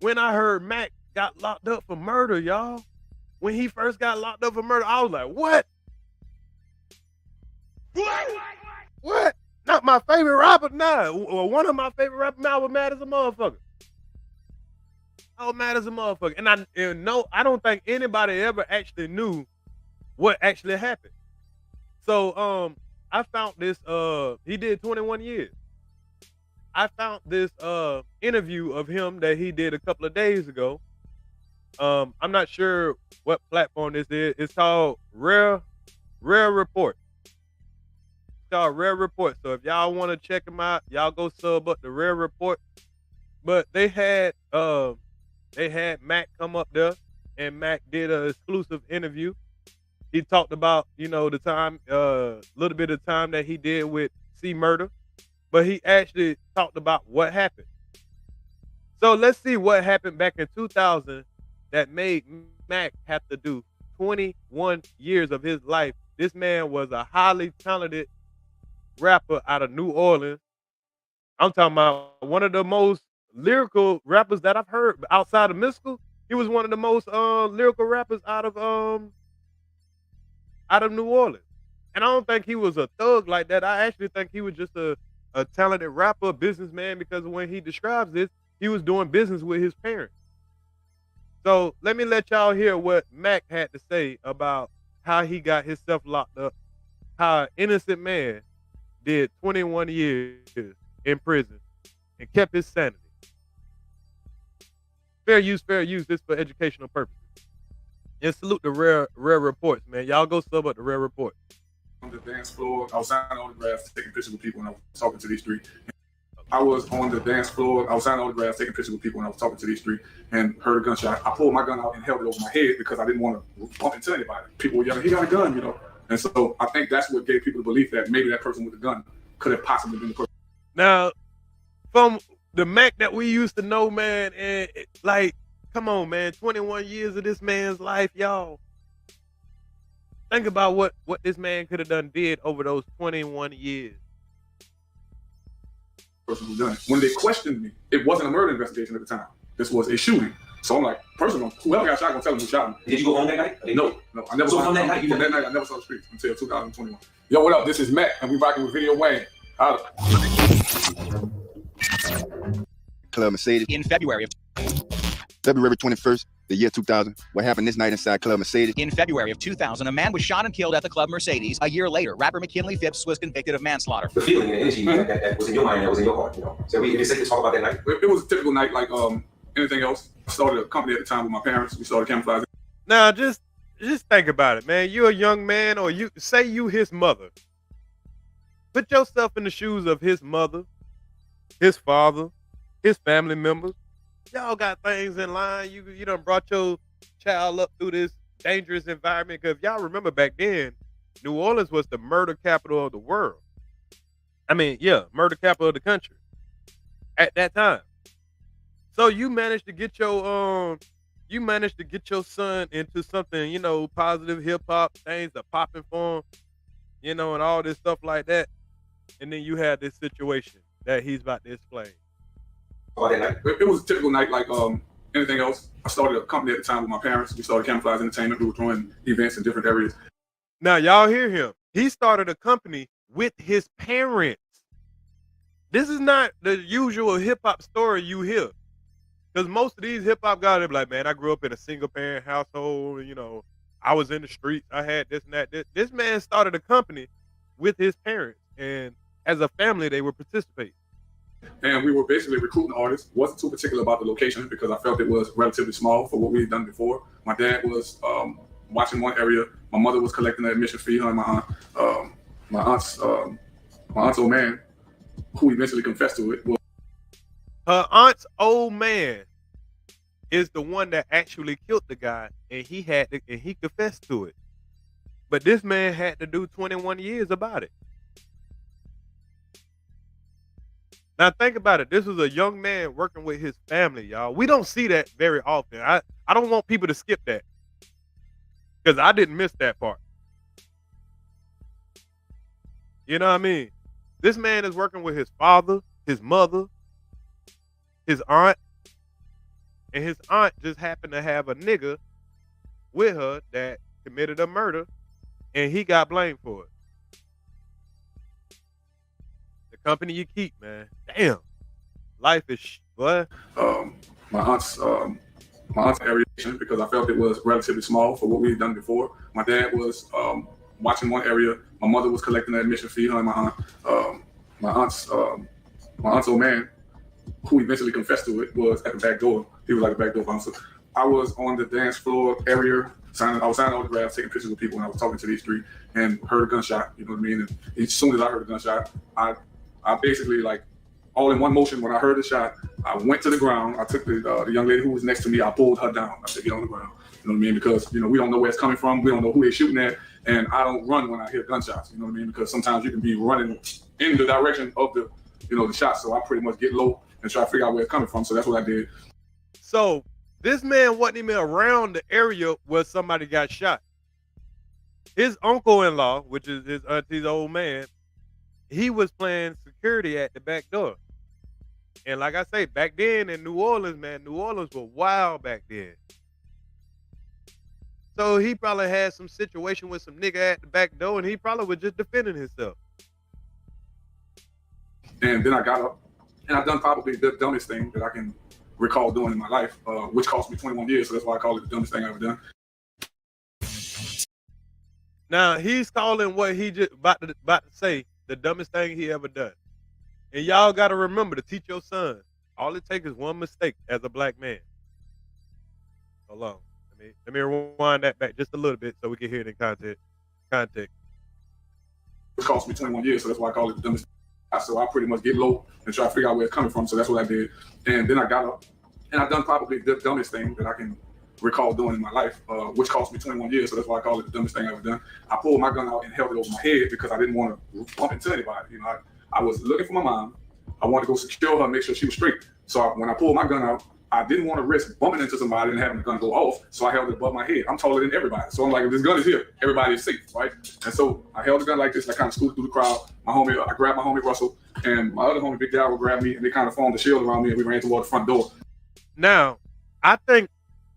when I heard Mac got locked up for murder, y'all. When he first got locked up for murder, I was like, what? What? Not my favorite rapper? Nah. Well, one of my favorite rappers now was mad as a motherfucker. I was mad as a motherfucker. And I don't think anybody ever actually knew what actually happened. So I found this, he did 21 years. I found this interview of him that he did a couple of days ago. I'm not sure what platform this is. It's called Rare Report. It's called Rare Report. So if y'all want to check him out, y'all go sub up the Rare Report. But they had Mac come up there, and Mac did an exclusive interview. He talked about, the time, little bit of time that he did with C Murder. But he actually talked about what happened. So let's see what happened back in 2000 that made Mac have to do 21 years of his life. This man was a highly talented rapper out of New Orleans. I'm talking about one of the most lyrical rappers that I've heard outside of Mystical. He was one of the most lyrical rappers out of New Orleans. And I don't think he was a thug like that. I actually think he was just a talented rapper, businessman, because when he describes this, he was doing business with his parents. So let me let y'all hear what Mac had to say about how he got himself locked up, how an innocent man did 21 years in prison and kept his sanity. Fair use, this for educational purposes. And salute the rare reports, man. Y'all go sub up the rare report. On the dance floor, I was signing autographs, taking pictures with people when I was talking to these three. I was on the dance floor, I was signing autographs, taking pictures with people when I was talking to these three, and heard a gunshot. I pulled my gun out and held it over my head because I didn't want to bump into anybody. People were yelling, "He got a gun," you know. And so I think that's what gave people the belief that maybe that person with the gun could have possibly been the person. Now, from the Mac that we used to know, man, and like, come on, man, 21 years of this man's life, y'all. Think about what this man could have did over those 21 years. When they questioned me, it wasn't a murder investigation at the time. This was a shooting. So I'm like, personally, whoever got shot, gonna tell them who shot me. Did you go home that night? No, I never saw that night. That night, I never saw the streets until 2021. Yo, what up? This is Mac, and we rocking with Video Wayne. Club Mercedes in February 21st, the year 2000. What happened this night inside Club Mercedes? In February of 2000, a man was shot and killed at the Club Mercedes. A year later, rapper McKinley Phipps was convicted of manslaughter. The feeling and energy that was in your mind, that was in your heart, you know. So we decided to talk about that night. It was a typical night like anything else. I started a company at the time with my parents. We started camouflaging. Now, just think about it, man. You're a young man, or you say you his mother. Put yourself in the shoes of his mother, his father, his family members. Y'all got things in line. You done brought your child up through this dangerous environment. Because y'all remember back then, New Orleans was the murder capital of the world. I mean, yeah, murder capital of the country at that time. So you managed to get your son into something, you know, positive hip hop, things are popping for him, you know, and all this stuff like that. And then you had this situation that he's about to explain. It was a typical night like anything else. I started a company at the time with my parents. We started Camouflage Entertainment. We were throwing events in different areas. Now, y'all hear him. He started a company with his parents. This is not the usual hip-hop story you hear. Because most of these hip-hop guys, they're like, man, I grew up in a single-parent household. You know, I was in the streets. I had this and that. This man started a company with his parents. And as a family, they were participating. And we were basically recruiting artists. Wasn't too particular about the location because I felt it was relatively small for what we had done before. My dad was watching one area. My mother was collecting the admission fee. Her and my aunt's old man, who eventually confessed to it. Her aunt's old man is the one that actually killed the guy, and he confessed to it. But this man had to do 21 years about it. Now think about it. This was a young man working with his family, y'all. We don't see that very often. I don't want people to skip that because I didn't miss that part. You know what I mean? This man is working with his father, his mother, his aunt, and his aunt just happened to have a nigga with her that committed a murder, and he got blamed for it. Company you keep, man. Damn, life is what? My aunt's area because I felt it was relatively small for what we had done before. My dad was watching one area. My mother was collecting the admission fee. Her and my aunt's old man, who eventually confessed to it, was at the back door. He was like a back door bouncer. I was on the dance floor area. I was signing autographs, taking pictures with people when I was talking to these three, and heard a gunshot. You know what I mean? And as soon as I heard a gunshot, I basically, like, all in one motion, when I heard the shot, I went to the ground. I took the young lady who was next to me. I pulled her down. I said, get on the ground. You know what I mean? Because, you know, we don't know where it's coming from. We don't know who they're shooting at. And I don't run when I hear gunshots. You know what I mean? Because sometimes you can be running in the direction of the shot. So I pretty much get low and try to figure out where it's coming from. So that's what I did. So this man wasn't even around the area where somebody got shot. His uncle-in-law, which is his auntie's old man, he was playing security at the back door. And like I say, back then in New Orleans, man, New Orleans was wild back then. So he probably had some situation with some nigga at the back door, and he probably was just defending himself. And then I got up, and I've done probably the dumbest thing that I can recall doing in my life, which cost me 21 years. So that's why I call it the dumbest thing I've ever done. Now he's calling what he just about to say the dumbest thing he ever done. And y'all got to remember to teach your son. All it takes is one mistake as a black man. Hold on. Let me rewind that back just a little bit so we can hear it in context. It cost me 21 years, so that's why I call it the dumbest. So I pretty much get low and try to figure out where it's coming from. So that's what I did. And then I got up, and I've done probably the dumbest thing that I can recall doing in my life, which cost me 21 years. So that's why I call it the dumbest thing I've ever done. I pulled my gun out and held it over my head because I didn't want to bump into anybody. You know, I was looking for my mom. I wanted to go secure her, make sure she was straight. So when I pulled my gun out, I didn't want to risk bumping into somebody and having the gun go off. So I held it above my head. I'm taller than everybody. So I'm like, if this gun is here, everybody is safe, right? And so I held the gun like this, and I kind of scooted through the crowd. I grabbed my homie Russell, and my other homie Big Dad would grab me, and they kind of formed a shield around me, and we ran toward the front door. Now, I think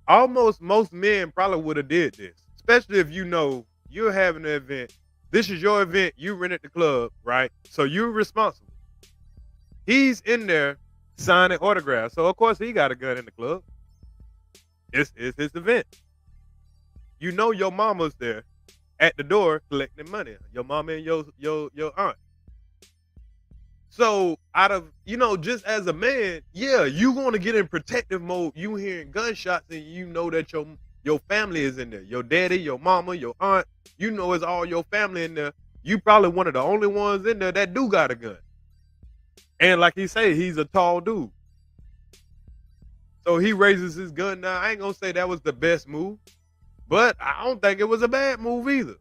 almost most men probably would have did this, especially if you know you're having an event. This is your event. You rented the club, right? So you're responsible. He's in there signing autographs. So, of course, he got a gun in the club. It's his event. You know your mama's there at the door collecting money. Your mama and your aunt. So, out of, just as a man, yeah, you want to get in protective mode. You hearing gunshots and you know that your family is in there. Your daddy, your mama, your aunt. You know it's all your family in there. You probably one of the only ones in there that do got a gun. And like he said, he's a tall dude. So he raises his gun. Now, I ain't going to say that was the best move, but I don't think it was a bad move either.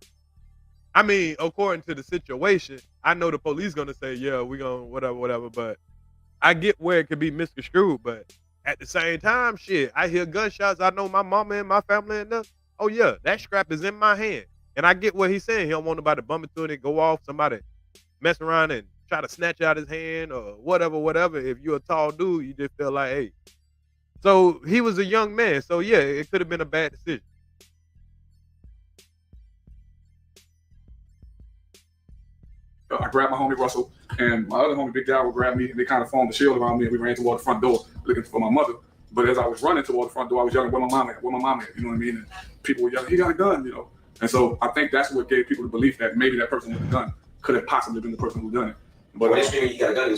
I mean, according to the situation, I know the police going to say, yeah, we going to whatever, but I get where it could be misconstrued. But at the same time, shit, I hear gunshots. I know my mama and my family and them. Oh, yeah, that scrap is in my hand. And I get what he's saying. He don't want nobody to bump into it and go off. Somebody mess around and try to snatch out his hand or whatever. If you're a tall dude, you just feel like, hey. So he was a young man. So yeah, it could have been a bad decision. I grabbed my homie Russell, and my other homie Big Dad would grab me, and they kind of formed a shield around me, and we ran toward the front door looking for my mother. But as I was running toward the front door, I was yelling, where my mom at? Where my mom at? You know what I mean? And people were yelling, he got a gun, And so I think that's what gave people the belief that maybe that person with the gun could have possibly been the person who done it. But when screaming, you got a gun,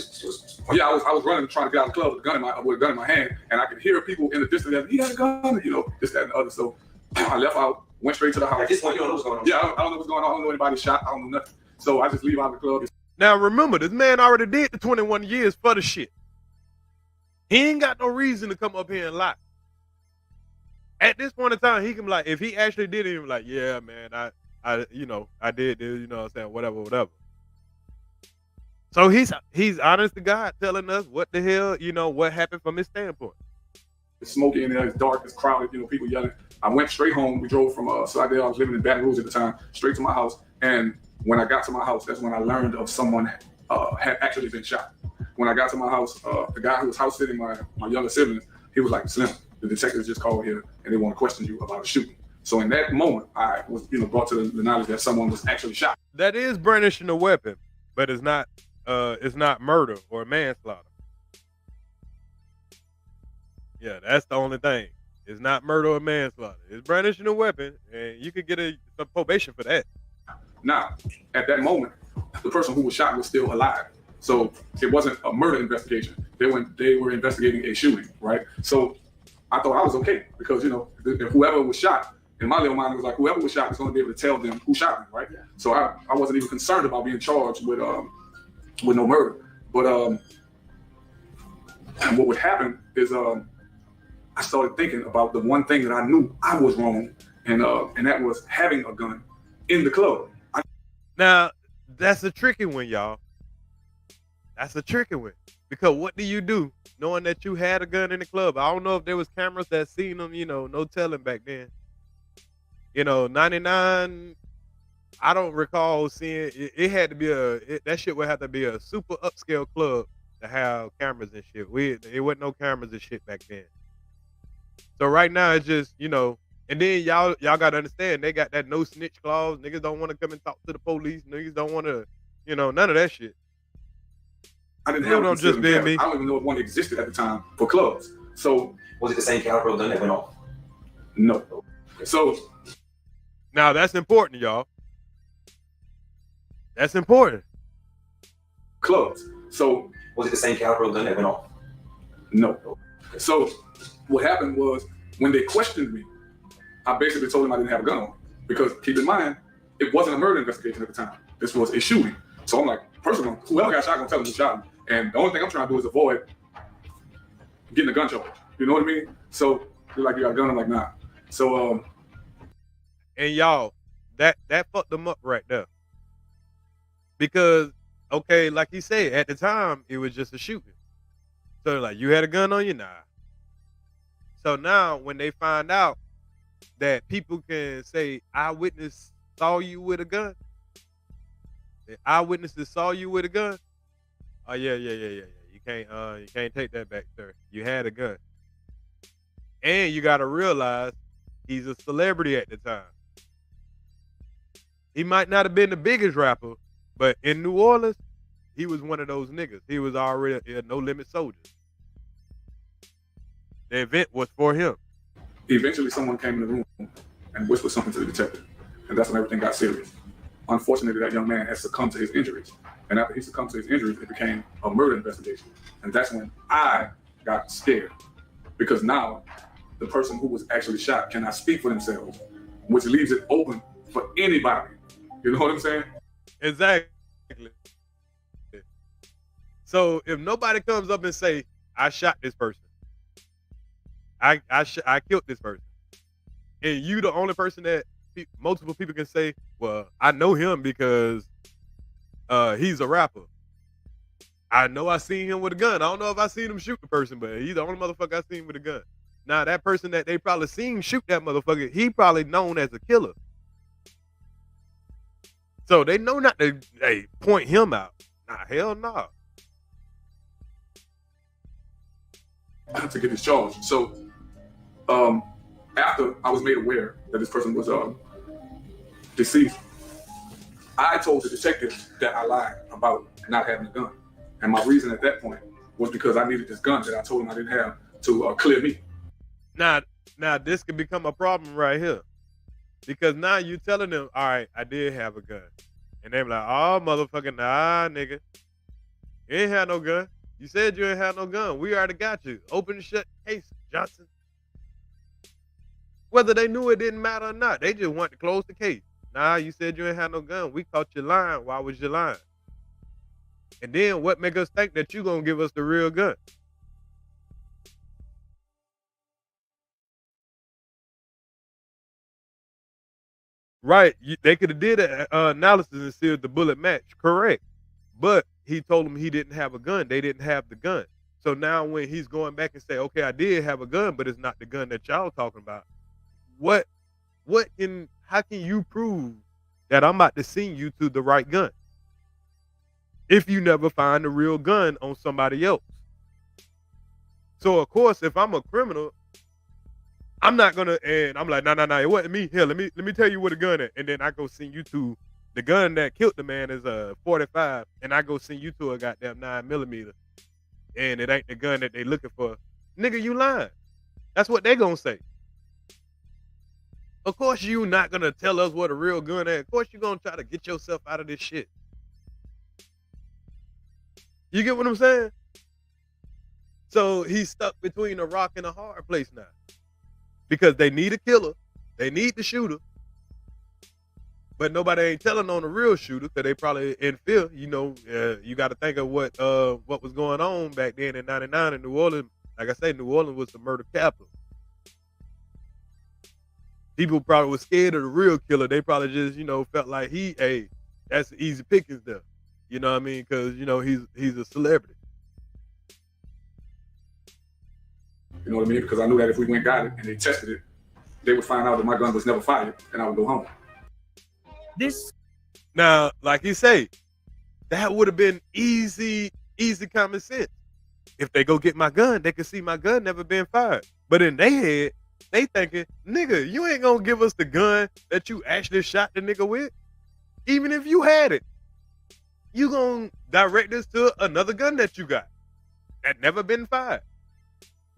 yeah, I was running, trying to get out of the club with a gun in my hand, and I could hear people in the distance that he got a gun, this, that, and the other. So I left out, went straight to the house. At this point, you don't know what's going on. Yeah, I don't know what's going on. I don't know anybody shot. I don't know nothing. So I just leave out of the club. Now remember, this man already did the 21 years for the shit. He ain't got no reason to come up here and lie. At this point in time, he can be like, if he actually did it, he be like, yeah, man, I did this, what I'm saying, whatever. So he's honest to God, telling us what the hell, what happened from his standpoint. It's smoky in there, it's dark, it's crowded, people yelling. I went straight home. We drove from Slidell. I was living in Baton Rouge at the time, straight to my house. And when I got to my house, that's when I learned of someone had actually been shot. When I got to my house, the guy who was house sitting my younger siblings, he was like, Slim, the detectives just called here and they want to question you about a shooting. So in that moment, I was, brought to the knowledge that someone was actually shot. That is brandishing a weapon, but it's not murder or manslaughter. Yeah, that's the only thing. It's not murder or manslaughter. It's brandishing a weapon, and you could get some probation for that. Now, at that moment, the person who was shot was still alive. So it wasn't a murder investigation. They were investigating a shooting, right? So I thought I was okay because, if whoever was shot, in my little mind, it was like whoever was shot is going to be able to tell them who shot me, right? So I wasn't even concerned about being charged with no murder. But what would happen is I started thinking about the one thing that I knew I was wrong, and that was having a gun in the club. Now, that's a tricky one, y'all. That's a tricky one. Because what do you do knowing that you had a gun in the club? I don't know if there was cameras that seen them, no telling back then. 99, I don't recall seeing it had to be that shit would have to be a super upscale club to have cameras and shit. It wasn't no cameras and shit back then. So right now it's just, and then y'all gotta understand they got that no snitch clause. Niggas don't want to come and talk to the police. Niggas don't want to, none of that shit. I didn't have one just being me. I don't even know if one existed at the time for clubs. So was it the same caliber gun that went off? No. So now that's important, y'all. That's important. Clubs. So was it the same caliber gun that went off? No. So what happened was when they questioned me, I basically told them I didn't have a gun on me. Because keep in mind, it wasn't a murder investigation at the time. This was a shooting. So I'm like, first of all, whoever got shot gonna tell them who shot me. And the only thing I'm trying to do is avoid getting a gun charge. You know what I mean? So they're like, you got a gun? I'm like, nah. So and y'all, that fucked them up right there. Because, okay, like he said, at the time it was just a shooting. So like, you had a gun on you? Nah. So now when they find out that people can say eyewitness saw you with a gun, the eyewitnesses saw you with a gun. Oh yeah. You can't take that back, sir. You had a gun. And you gotta realize he's a celebrity at the time. He might not have been the biggest rapper, but in New Orleans, he was one of those niggas. He was already a No Limit soldier. The event was for him. Eventually someone came in the room and whispered something to the detective. And that's when everything got serious. Unfortunately, that young man had succumbed to his injuries. And after he succumbed to his injuries, it became a murder investigation. And that's when I got scared. Because now the person who was actually shot cannot speak for themselves, which leaves it open for anybody. You know what I'm saying? Exactly. So if nobody comes up and say, I shot this person, I killed this person, and you the only person that multiple people can say, well, I know him because he's a rapper. I know I seen him with a gun. I don't know if I seen him shoot the person, but he's the only motherfucker I seen with a gun. Now that person that they probably seen shoot that motherfucker, he probably known as a killer. So they know not to point him out. Nah, hell no. To get discharged. So after I was made aware that this person was deceased, I told the detective that I lied about not having a gun. And my reason at that point was because I needed this gun that I told him I didn't have to clear me. Now this could become a problem right here. Because now you telling them, all right, I did have a gun. And they be like, oh, motherfucker, nah, nigga. You ain't had no gun. You said you ain't had no gun. We already got you. Open and shut case, Johnson. Whether they knew it didn't matter or not, they just want to close the case. Nah, you said you ain't had no gun. We caught you lying. Why was you lying? And then what make us think that you gonna give us the real gun? Right, they could have did an analysis and see if the bullet matched. Correct, but he told them he didn't have a gun. They didn't have the gun. So now when he's going back and say, okay, I did have a gun, but it's not the gun that y'all talking about. How can you prove that I'm about to send you to the right gun if you never find the real gun on somebody else? So of course, if I'm a criminal, I'm not gonna, and I'm like, nah, it wasn't me. Here, let me tell you where the gun is, and then I go send you to the gun that killed the man is a 45, and I go send you to a goddamn 9mm, and it ain't the gun that they looking for. Nigga, you lying. That's what they gonna say. Of course you not gonna tell us what a real gun is. Of course you gonna try to get yourself out of this shit. You get what I'm saying? So he's stuck between a rock and a hard place now. Because they need a killer, they need the shooter, but nobody ain't telling on the real shooter because they probably in fear. You got to think of what was going on back then in '99 in New Orleans. Like I say, New Orleans was the murder capital. People probably was scared of the real killer. They probably just felt like that's easy pickings there. You know what I mean? Because he's a celebrity. You know what I mean? Because I knew that if we went and got it and they tested it, they would find out that my gun was never fired and I would go home. Now, like you say, that would have been easy common sense. If they go get my gun, they could see my gun never been fired. But in their head, they thinking, nigga, you ain't gonna give us the gun that you actually shot the nigga with. Even if you had it, you gonna direct us to another gun that you got that never been fired.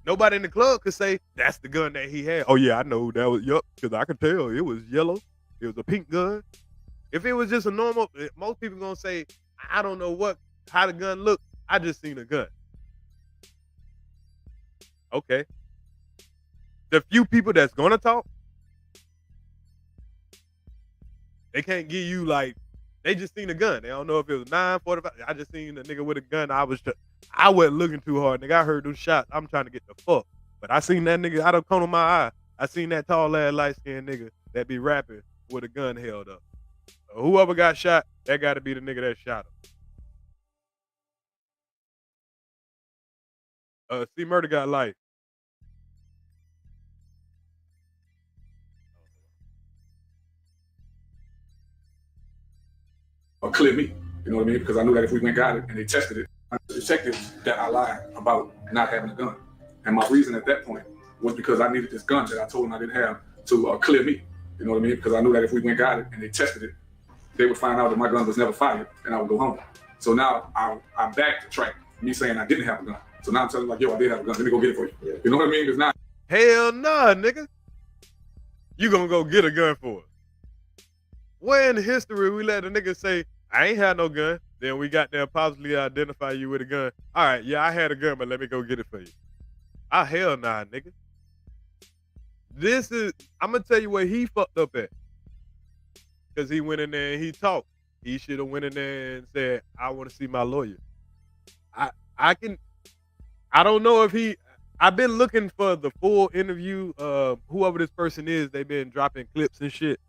Nobody in the club could say that's the gun that he had. Oh yeah, I know that was, yup, because I could tell it was yellow. It was a pink gun. If it was just a normal, most people gonna say, I don't know how the gun looked. I just seen a gun. Okay. The few people that's gonna talk, they can't give you like, they just seen a gun. They don't know if it was 9.45. I just seen a nigga with a gun. I wasn't looking too hard, nigga. I heard those shots. I'm trying to get the fuck. But I seen that nigga out of the corner of my eye. I seen that tall ass light skinned nigga that be rapping with a gun held up. So whoever got shot, that got to be the nigga that shot him. C Murder got life. Or clear me, you know what I mean? Because I knew that if we went and got it and they tested it, detectives that I lied about not having a gun. And my reason at that point was because I needed this gun that I told them I didn't have to clear me, you know what I mean? Because I knew that if we went and got it and they tested it, they would find out that my gun was never fired and I would go home. So now I'm back to track me saying I didn't have a gun. So now I'm telling them like, yo, I did have a gun. Let me go get it for you. Yeah. You know what I mean? It's not. Hell nah, nigga. You gonna go get a gun for it. Where in history we let a nigga say, I ain't had no gun, then we got there possibly identify you with a gun. All right, yeah, I had a gun, but let me go get it for you. Hell nah, nigga. I'm gonna tell you where he fucked up at. Because he went in there and he talked. He should have went in there and said, I want to see my lawyer. I don't know if I've been looking for the full interview of whoever this person is. They've been dropping clips and shit.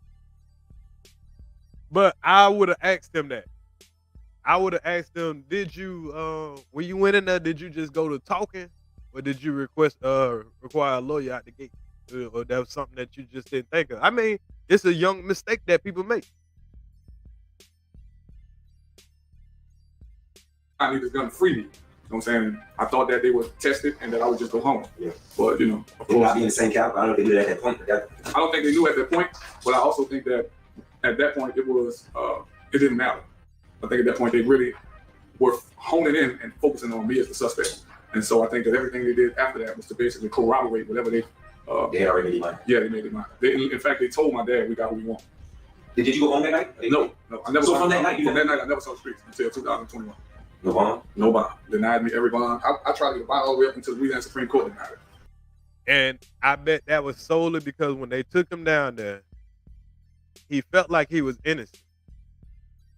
But I would have asked him that. I would have asked him, did you, when you went in there, did you just go to talking? Or did you require a lawyer out the gate? Or that was something that you just didn't think of? I mean, it's a young mistake that people make. I need this gun to free me. You know what I'm saying? I thought that they would test it and that I would just go home. Yeah. But, you know. Of course, not be in the same cap. I don't think they knew at that point. I don't think they knew at that point, but I also think that at that point it didn't matter. I think at that point they really were honing in and focusing on me as the suspect. And so I think that everything they did after that was to basically corroborate whatever they had already made money. Yeah, they made it money. In fact, they told my dad we got what we want. Did you go home that night? No. I never saw from that night. From that night, I never saw Streetz until 2021. No bond? No bond. Denied me every bond. I tried to get a bond all the way up until the Louisiana Supreme Court denied it. And I bet that was solely because when they took him down there, he felt like he was innocent.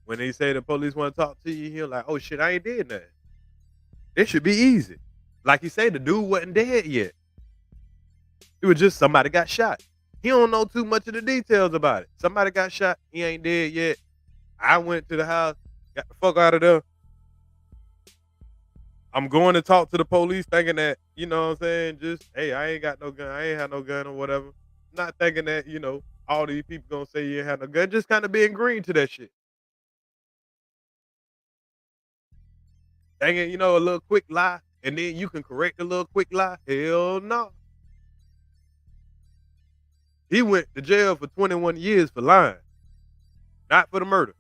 When they say the police want to talk to you, he was like, oh shit, I ain't did nothing. It should be easy. Like you say, the dude wasn't dead yet. It was just somebody got shot. He don't know too much of the details about it. Somebody got shot. He ain't dead yet. I went to the house, got the fuck out of there. I'm going to talk to the police thinking that, you know what I'm saying, just, hey, I ain't got no gun. I ain't had no gun or whatever. Not thinking that, you know, all these people gonna say you ain't had no gun. Just kind of being green to that shit. Thinking, you know, a little quick lie, and then you can correct a little quick lie. Hell no. He went to jail for 21 years for lying, not for the murder.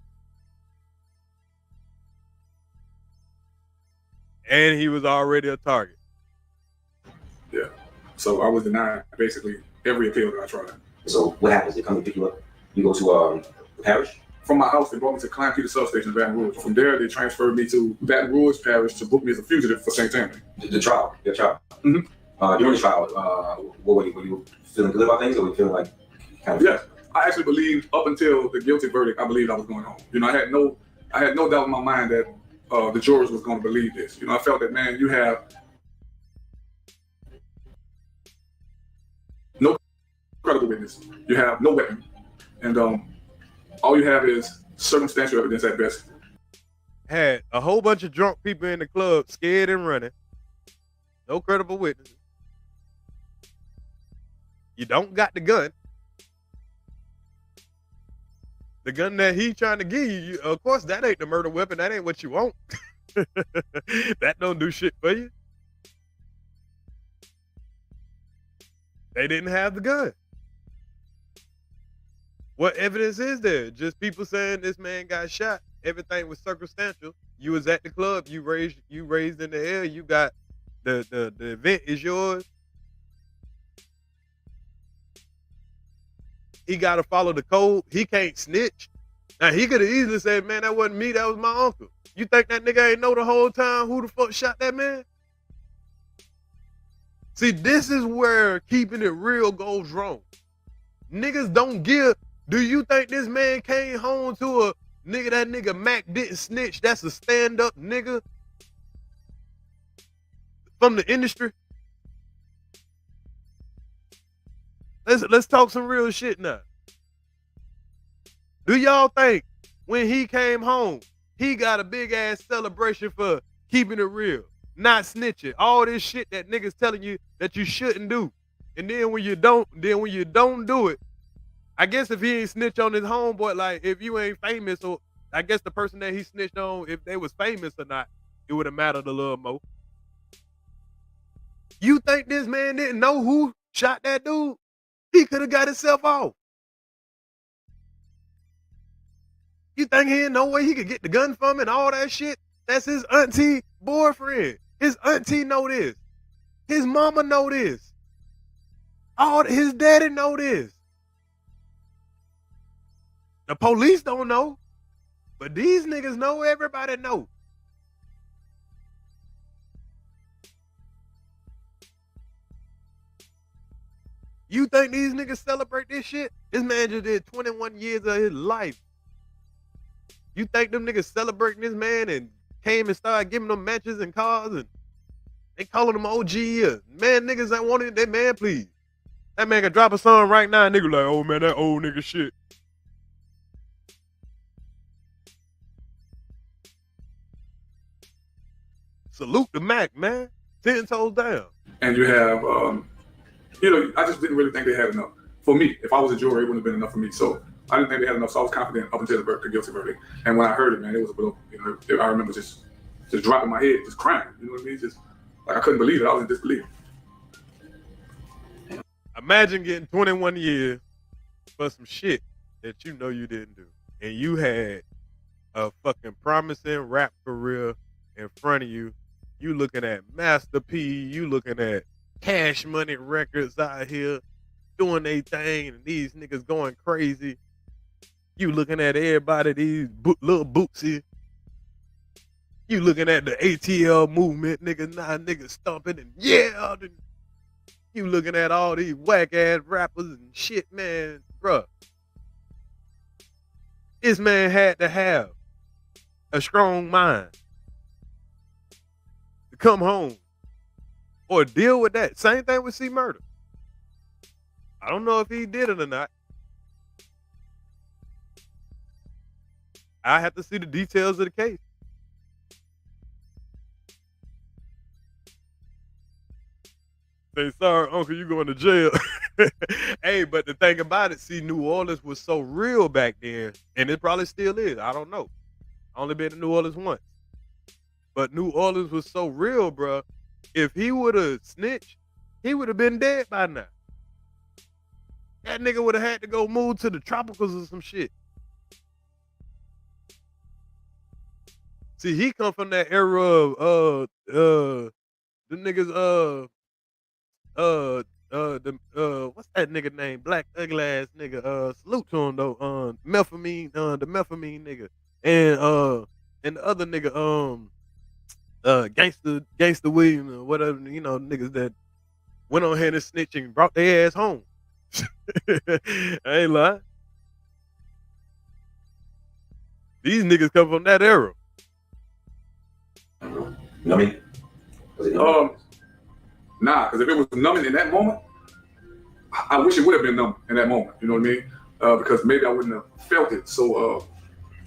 And he was already a target. Yeah. So I was denied basically every appeal that I tried. So what happens? They come to pick you up. You go to the parish? From my house, they brought me to Klein Peter substation in Baton Rouge. From there, they transferred me to Baton Rouge Parish to book me as a fugitive for St. Tammany. The trial? Your trial? Mm-hmm. During the trial, what were you feeling good about things, or were you feeling like kind of? Yeah, I actually believed up until the guilty verdict, I believed I was going home. You know, I had no doubt in my mind that the jurors was going to believe this. You know, I felt that, man, you have no credible witness. You have no weapon. And all you have is circumstantial evidence at best. Had a whole bunch of drunk people in the club scared and running. No credible witnesses. You don't got the gun. The gun that he trying to give you, of course, that ain't the murder weapon. That ain't what you want. That don't do shit for you. They didn't have the gun. What evidence is there? Just people saying this man got shot. Everything was circumstantial. You was at the club. You raised in the air. You got the event is yours. He got to follow the code. He can't snitch. Now, he could have easily said, man, that wasn't me. That was my uncle. You think that nigga ain't know the whole time who the fuck shot that man? See, this is where keeping it real goes wrong. Niggas don't give. Do you think this man came home to a nigga, that nigga Mac didn't snitch? That's a stand-up nigga from the industry? Let's talk some real shit now. Do y'all think when he came home, he got a big ass celebration for keeping it real, not snitching, all this shit that niggas telling you that you shouldn't do, and then when you don't do it, I guess if he ain't snitch on his homeboy, like if you ain't famous, or I guess the person that he snitched on, if they was famous or not, it would have mattered a little more. You think this man didn't know who shot that dude? He could have got himself off. You think he didn't know where he could get the gun from and all that shit? That's his auntie boyfriend. His auntie know this. His mama know this. His daddy know this. The police don't know, but these niggas know. Everybody know. You think these niggas celebrate this shit? This man just did 21 years of his life. You think them niggas celebrating this man and came and started giving them matches and cars and they calling him OG? Man, niggas ain't wanted that man, please. That man can drop a song right now and nigga like, oh man, that old nigga shit. Salute the Mac, man. 10 toes down. And you have, I just didn't really think they had enough. For me, if I was a juror, it wouldn't have been enough for me. So I didn't think they had enough. So I was confident up until the guilty verdict. And when I heard it, man, it was a blow. I remember just dropping my head, just crying. You know what I mean? Just like I couldn't believe it. I was in disbelief. Imagine getting 21 years for some shit that you know you didn't do. And you had a fucking promising rap career in front of you. You looking at Master P, you looking at Cash Money Records out here doing their thing, and these niggas going crazy. You looking at everybody, these little Bootsy. You looking at the ATL movement, niggas stomping and yeah. You looking at all these whack ass rappers and shit, man, bruh. This man had to have a strong mind to come home or deal with that. Same thing with C Murder. I don't know if he did it or not. I have to see the details of the case. Say, sorry, uncle, you going to jail. Hey, but the thing about it, see, New Orleans was so real back then, and it probably still is. I don't know. I only been to New Orleans once. But New Orleans was so real, bro. If he would have snitched, he would have been dead by now. That nigga would have had to go move to the tropicals or some shit. See, he come from that era of the niggas what's that nigga name? Black ugly ass nigga. Salute to him though. The methamphetamine nigga. And the other nigga, Gangsta Williams or whatever, niggas that went on here and snitched and brought their ass home. I ain't lying. These niggas come from that era. Numbing? Nah, because if it was numbing in that moment, I wish it would have been numb in that moment. You know what I mean? Because maybe I wouldn't have felt it so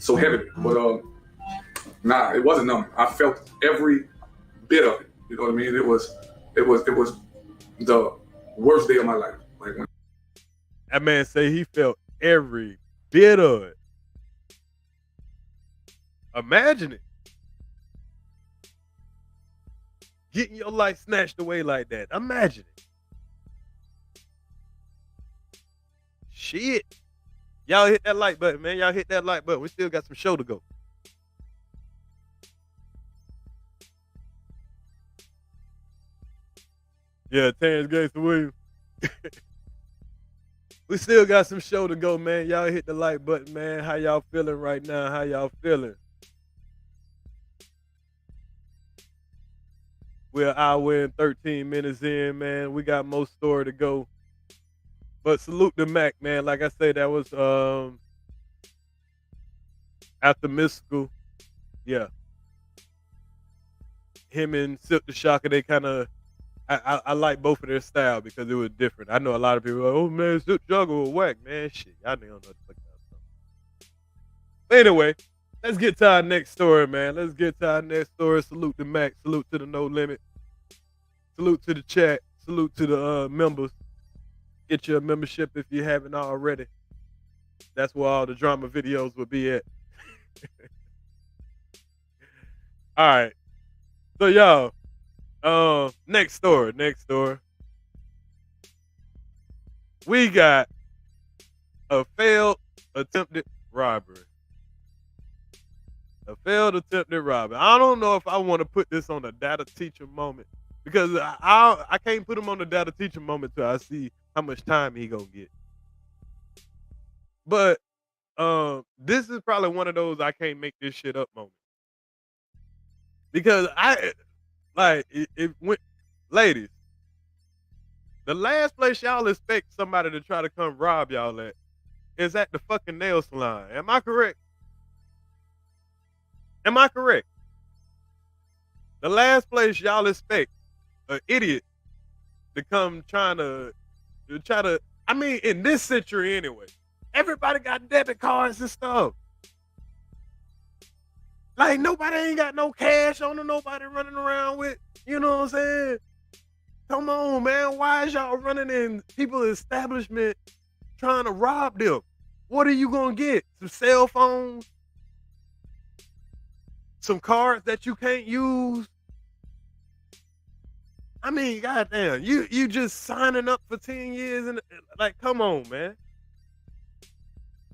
heavily. But nah, it wasn't numbing. I felt every bit of it. You know what I mean? It was the worst day of my life. Like when That man say he felt every bit of it. Imagine it. Getting your life snatched away like that. Imagine it. Shit. Y'all hit that like button, man. Y'all hit that like button. We still got some show to go. Yeah, Terrence Gates Williams. We still got some show to go, man. Y'all hit the like button, man. How y'all feeling right now? How y'all feeling? We're an hour and 13 minutes in, man. We got more story to go. But salute to Mac, man. Like I said, that was after Mystical. Yeah. Him and Silk the Shocker, they kind of, I like both of their style because it was different. I know a lot of people are like, oh man, Silk the Shocker was whack, man. Shit, I don't know what the fuck that was. But anyway, let's get to our next story, man. Let's get to our next story. Salute to Mac. Salute to the No Limit. Salute to the chat. Salute to the members. Get your membership if you haven't already. That's where all the drama videos will be at. All right. So y'all, next story. We got a failed attempted robbery. A failed attempted robbery. I don't know if I want to put this on a data teacher moment because I can't put him on the data teacher moment till I see how much time he gonna get. But this is probably one of those I can't make this shit up moments. Because it went, ladies, the last place y'all expect somebody to try to come rob y'all at is at the fucking nail salon. Am I correct? Am I correct? The last place y'all expect an idiot to come try to, I mean, in this century anyway, everybody got debit cards and stuff. Like, nobody ain't got no cash on them, nobody running around with, you know what I'm saying? Come on, man. Why is y'all running in people's establishment trying to rob them? What are you going to get? Some cell phones? Some cards that you can't use? I mean, goddamn, you just signing up for 10 years and like, come on, man.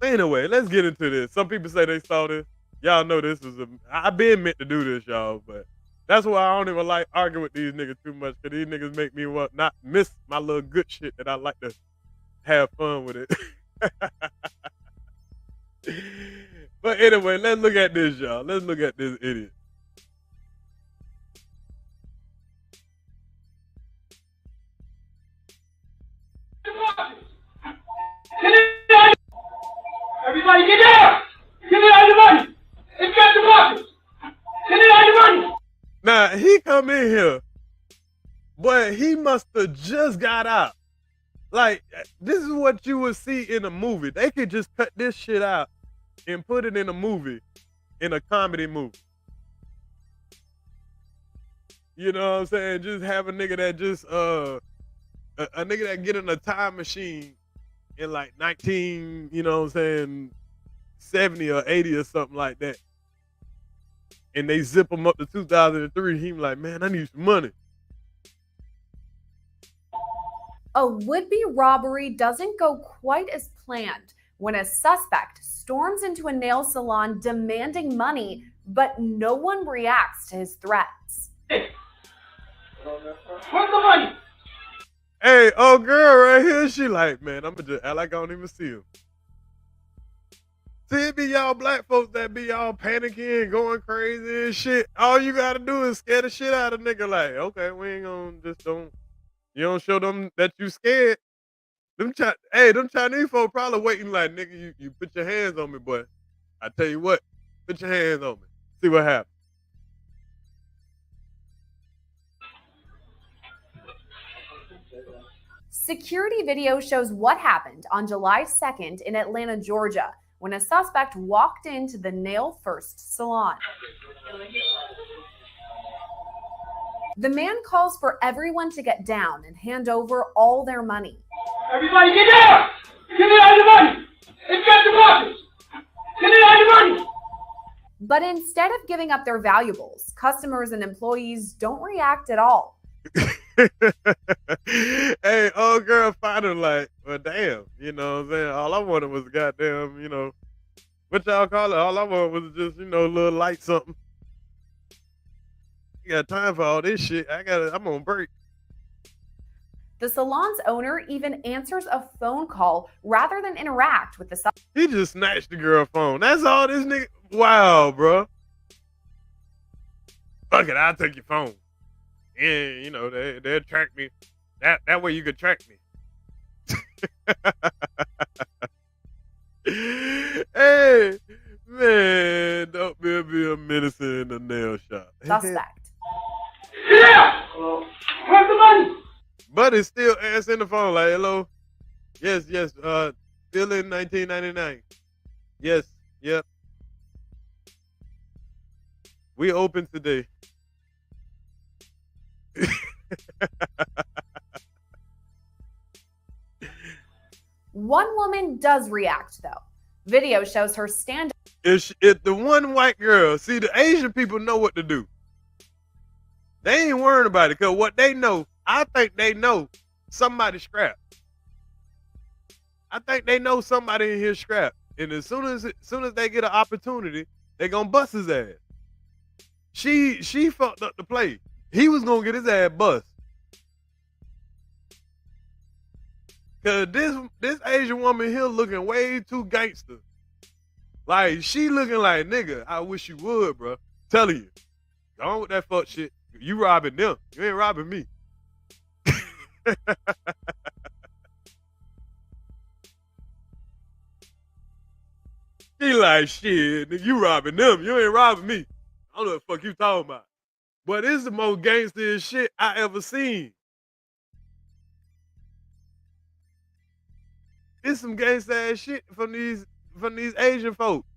Anyway, let's get into this. Some people say they saw this. Y'all know this is I've been meant to do this, y'all, but that's why I don't even like arguing with these niggas too much, because these niggas make me not miss my little good shit that I like to have fun with it. But anyway, let's look at this, y'all. Let's look at this idiot. Everybody get down! Give me all your money! It's got the pockets! Give me all your money! Now, he come in here, but he must have just got out. Like, this is what you would see in a movie. They could just cut this shit out and put it in a movie, in a comedy movie. You know what I'm saying? Just have a nigga that just, a nigga that get in a time machine in like 19, you know what I'm saying, 70 or 80 or something like that. And they zip him up to 2003. He like, man, I need some money. A would-be robbery doesn't go quite as planned when a suspect storms into a nail salon demanding money, but no one reacts to his threats. Where's the money? Hey, oh girl right here, she like, man, I'm gonna just act like I don't even see him. See, it be y'all black folks that be all panicking, going crazy and shit. All you gotta do is scare the shit out of nigga. Like, okay, we ain't gonna you don't show them that you scared. Them Chinese folks probably waiting like, nigga, you put your hands on me, boy. I tell you what, put your hands on me. See what happens. Security video shows what happened on July 2nd in Atlanta, Georgia, when a suspect walked into the Nail First salon. The man calls for everyone to get down and hand over all their money. Everybody get down! Give me all your money. It's got the pockets. Give me all your money. But instead of giving up their valuables, customers and employees don't react at all. Hey, old girl find her like, well, damn, you know what I'm saying? All I wanted was goddamn, you know, what y'all call it? All I wanted was just, you know, a little light something. You got time for all this shit. I'm on break. The salon's owner even answers a phone call rather than interact with the suspect. He just snatched the girl phone. That's all this nigga. Wow, bro. Fuck it, I'll take your phone. And, you know, they'll track me. That way you could track me. Hey, man, don't be a menace in the nail shop. Suspect. Yeah! Where's the money? But it's still answering the phone like, hello? Yes, still in 1999. Yes, yep. We open today. One woman does react, though. Video shows her stand up. If the one white girl, see, the Asian people know what to do. They ain't worrying about it, because what they know, I think they know somebody scrapped. I think they know somebody in here scrapped. And as soon as they get an opportunity, they gonna bust his ass. She fucked up the play. He was gonna get his ass bust. Cause this Asian woman here looking way too gangster. Like, she looking like, nigga, I wish you would, bro. Telling you. Go on with that fuck shit. You robbing them. You ain't robbing me. She like, shit, nigga, you robbing them. You ain't robbing me. I don't know what the fuck you talking about. But it's the most gangster shit I ever seen. It's some gangsta ass shit from these Asian folks.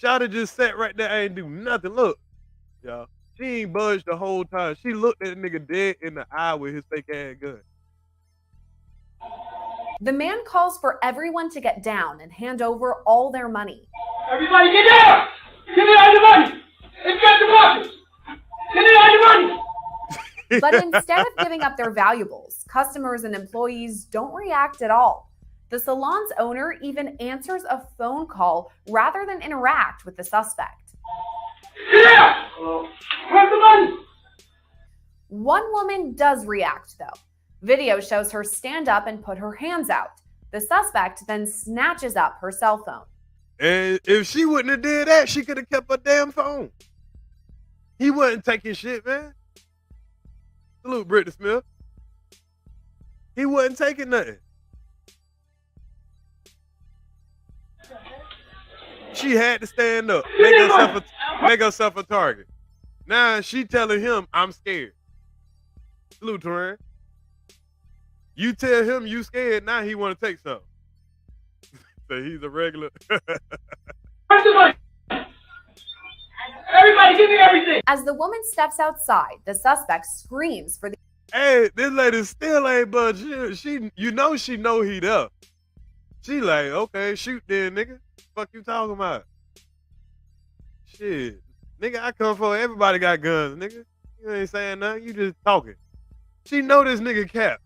Shawty just sat right there, ain't do nothing. Look, y'all. She ain't budged the whole time. She looked at the nigga dead in the eye with his fake ass gun. The man calls for everyone to get down and hand over all their money. Everybody get down! Give me all your money! It's got the pockets! Give me all your money! But instead of giving up their valuables, customers and employees don't react at all. The salon's owner even answers a phone call rather than interact with the suspect. Yeah! Where's the money? One woman does react, though. Video shows her stand up and put her hands out. The suspect then snatches up her cell phone. And if she wouldn't have did that, she could have kept her damn phone. He wasn't taking shit, man. Salute, Brittany Smith. He wasn't taking nothing. She had to stand up, make herself a target. Now she telling him, I'm scared. Salute, Turan. You tell him you scared, now he want to take something. So he's a regular. Everybody give me everything. As the woman steps outside, the suspect screams for the... Hey, this lady still ain't budge. She you know he there. She like, okay, shoot then, nigga. Fuck you talking about? Shit. Nigga, I come for everybody got guns, nigga. You ain't saying nothing, you just talking. She know this nigga cap.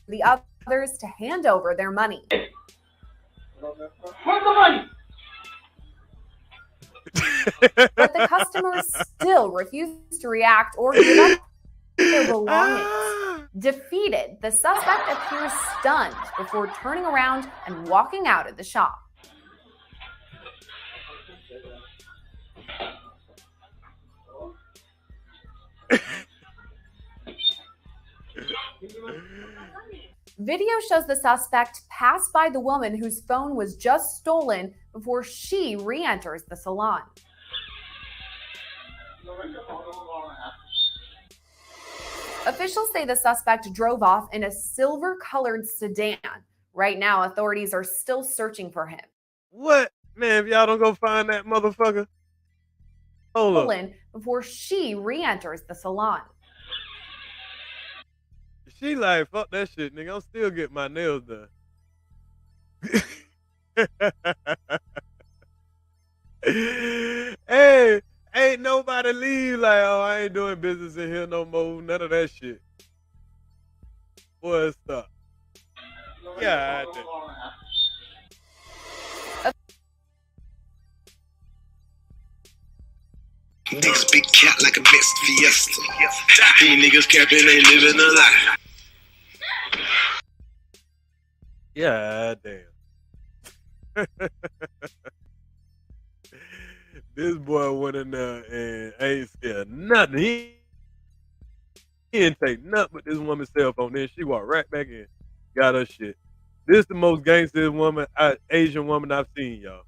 the others to hand over their money. Where's the money? But the customers still refuse to react or give up their belongings. Defeated, the suspect appears stunned before turning around and walking out of the shop. Video shows the suspect pass by the woman whose phone was just stolen before she re-enters the salon. Officials say the suspect drove off in a silver-colored sedan. Right now, authorities are still searching for him. What? Man, if y'all don't go find that motherfucker. Hold up. Before she re-enters the salon. she like, fuck that shit, nigga. I'm still getting my nails done. Hey, ain't nobody leave like, oh, I ain't doing business in here no more. None of that shit. Boy, stop. Yeah, Niggas big cat like a mixed fiesta. These niggas capping, they living a lie. yeah, damn. This boy went in there and ain't scared nothing. He didn't take nothing but this woman's cell phone. Then she walked right back in, got her shit. This is the most gangster woman, Asian woman I've seen, y'all.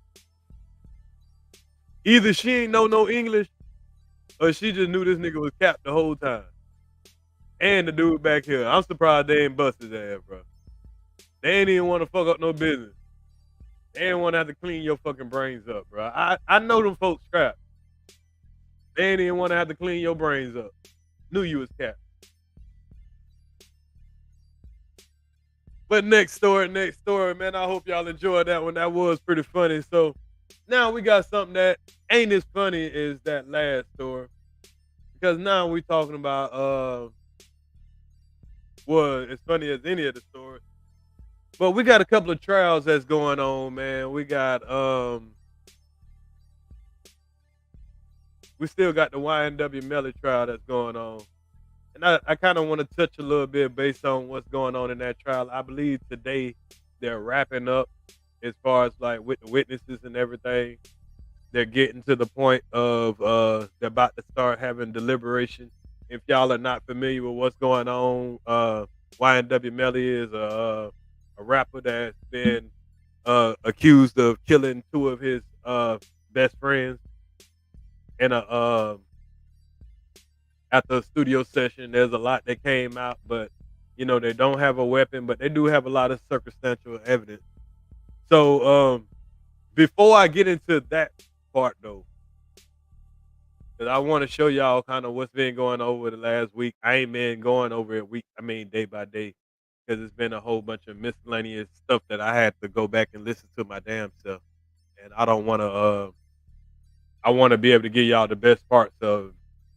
Either she ain't know no English, or she just knew this nigga was capped the whole time. And the dude back here, I'm surprised they ain't bust his ass, bro. They ain't even want to fuck up no business. They ain't want to have to clean your fucking brains up, bro. I know them folks strapped. They ain't even want to have to clean your brains up. Knew you was capped. But next story, man. I hope y'all enjoyed that one. That was pretty funny. So now we got something that ain't as funny as that last story. Because now we talking about as funny as any of the stories. But we got a couple of trials that's going on, man. We got we still got the YNW Melly trial that's going on. And I kind of want to touch a little bit based on what's going on in that trial. I believe today they're wrapping up as far as like with the witnesses and everything. They're getting to the point of they're about to start having deliberation. If y'all are not familiar with what's going on, YNW Melly is a rapper that's been accused of killing two of his best friends in after a studio session. There's a lot that came out, but you know, they don't have a weapon, but they do have a lot of circumstantial evidence. So before I get into that part though, because I want to show y'all kind of what's been going on over the last week. I ain't been going over it day by day, because it's been a whole bunch of miscellaneous stuff that I had to go back and listen to my damn self. And I don't want to, I want to be able to give y'all the best parts of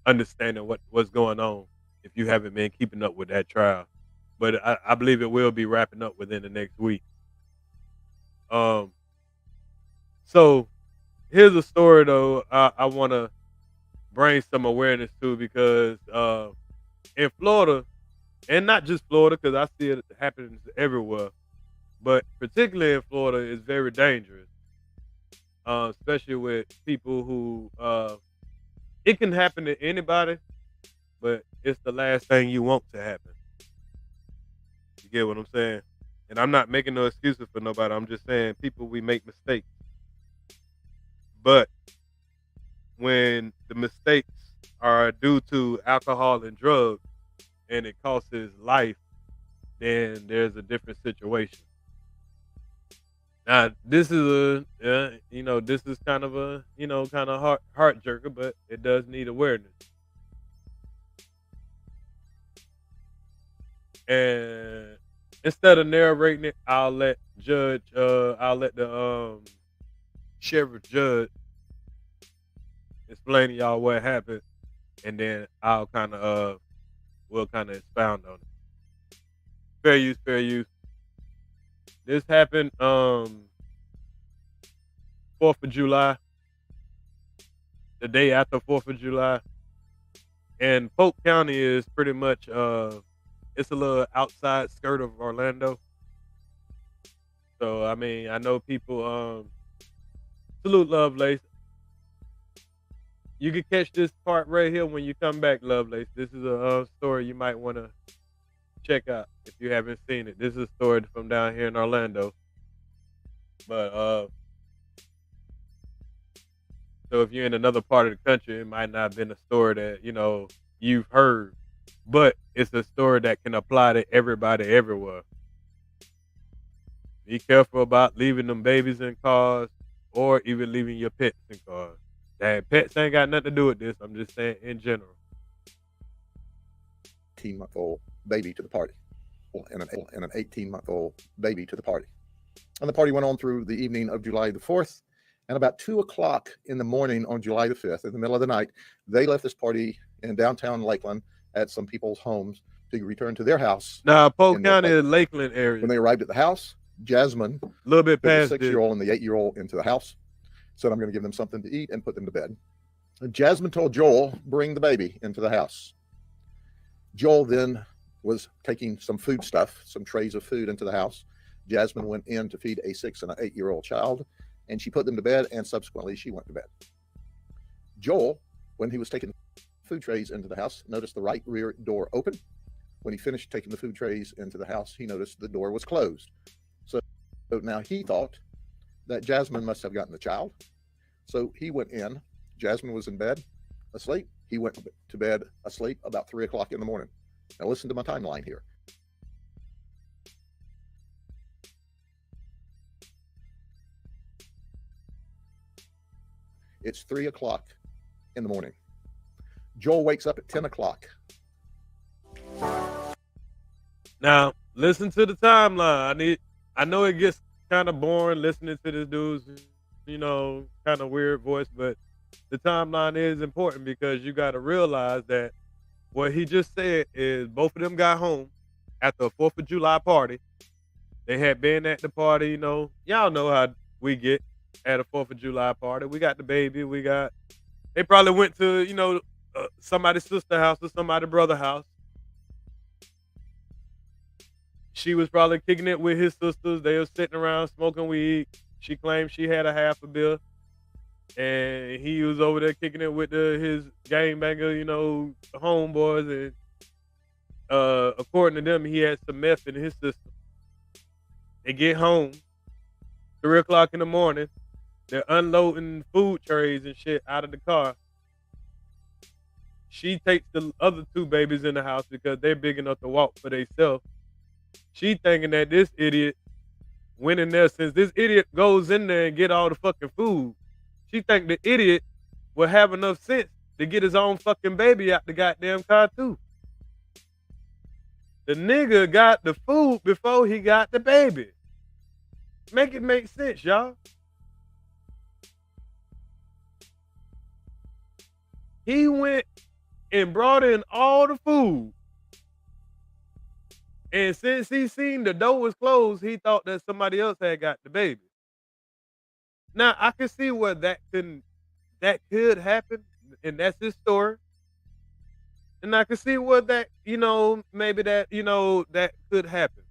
understanding what's going on if you haven't been keeping up with that trial. But I believe it will be wrapping up within the next week. So here's a story though I want to bring some awareness to, because in Florida, and not just Florida, because I see it happens everywhere, but particularly in Florida, it's very dangerous, especially with people who, it can happen to anybody, but it's the last thing you want to happen. You get what I'm saying? And I'm not making no excuses for nobody. I'm just saying, people, we make mistakes. But when the mistakes are due to alcohol and drugs, and it costs his life, then there's a different situation. Now, this is this is kind of a, kind of heart jerker, but it does need awareness. And instead of narrating it, I'll let the sheriff judge explain to y'all what happened, and then I'll kind of we'll kind of expound on it. Fair use. This happened 4th of July, the day after 4th of July. And Polk County is pretty much it's a little outside skirt of Orlando. So I mean, I know people salute Lovelace. You can catch this part right here when you come back, Lovelace. This is a story you might want to check out if you haven't seen it. This is a story from down here in Orlando. But so if you're in another part of the country, it might not have been a story that, you've heard. But it's a story that can apply to everybody everywhere. Be careful about leaving them babies in cars, or even leaving your pets in cars. That pets ain't got nothing to do with this. I'm just saying in general. 18-month-old baby to the party. and an 18-month-old baby to the party. And the party went on through the evening of July the 4th. And about 2 o'clock in the morning on July the 5th, in the middle of the night, they left this party in downtown Lakeland at some people's homes to return to their house. Now, Polk County is Lakeland area. When they arrived at the house, Jasmine, a little bit past the 6-year-old and the 8-year-old into the house, said, I'm going to give them something to eat and put them to bed. And Jasmine told Joel, bring the baby into the house. Joel then was taking some food stuff, some trays of food into the house. Jasmine went in to feed a 6- and an 8-year-old child, and she put them to bed, and subsequently she went to bed. Joel, when he was taking food trays into the house, noticed the right rear door open. When he finished taking the food trays into the house, he noticed the door was closed. So now he thought that Jasmine must have gotten the child. So he went in. Jasmine was in bed, asleep. He went to bed asleep about 3 o'clock in the morning. Now listen to my timeline here. It's 3 o'clock in the morning. Joel wakes up at 10 o'clock. Now, listen to the timeline. I know it gets kind of boring listening to this dude's, kind of weird voice, but the timeline is important because you got to realize that what he just said is both of them got home after a 4th of July party. They had been at the party, y'all know how we get at a 4th of July party. We got the baby. They probably went to, somebody's sister house or somebody's brother house. She was probably kicking it with his sisters. They were sitting around smoking weed. She claimed she had a half a bill. And he was over there kicking it with his gangbanger, homeboys. And according to them, he had some meth in his system. They get home, 3 o'clock in the morning. They're unloading food trays and shit out of the car. She takes the other 2 babies in the house because they're big enough to walk for themselves. She thinking that this idiot went in there, since this idiot goes in there and get all the fucking food. She think the idiot will have enough sense to get his own fucking baby out the goddamn car too. The nigga got the food before he got the baby. Make it make sense, y'all. He went and brought in all the food. And since he seen the door was closed, he thought that somebody else had got the baby. Now, I can see where that could happen, and that's his story. And I can see where that, maybe that, that could happen.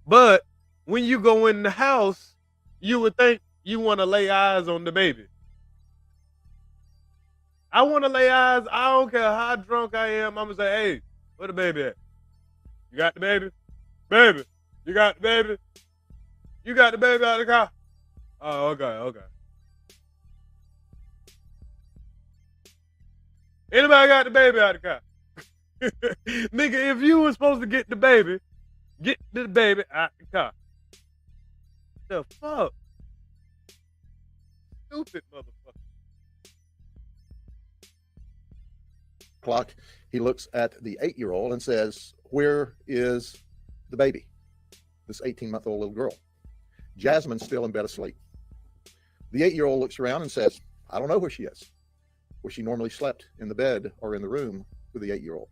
But when you go in the house, you would think you want to lay eyes on the baby. I want to lay eyes. I don't care how drunk I am. I'm going to say, hey, where the baby at? You got the baby? Baby, you got the baby? You got the baby out of the car? Oh, okay. Anybody got the baby out of the car? Nigga, if you were supposed to get the baby out the car. The fuck? Stupid motherfucker. Clock. He looks at the 8-year-old and says, where is the baby? This 18-month-old little girl. Jasmine's still in bed asleep. The 8-year-old looks around and says, I don't know where she is. Where she normally slept, in the bed or in the room with the 8-year-old.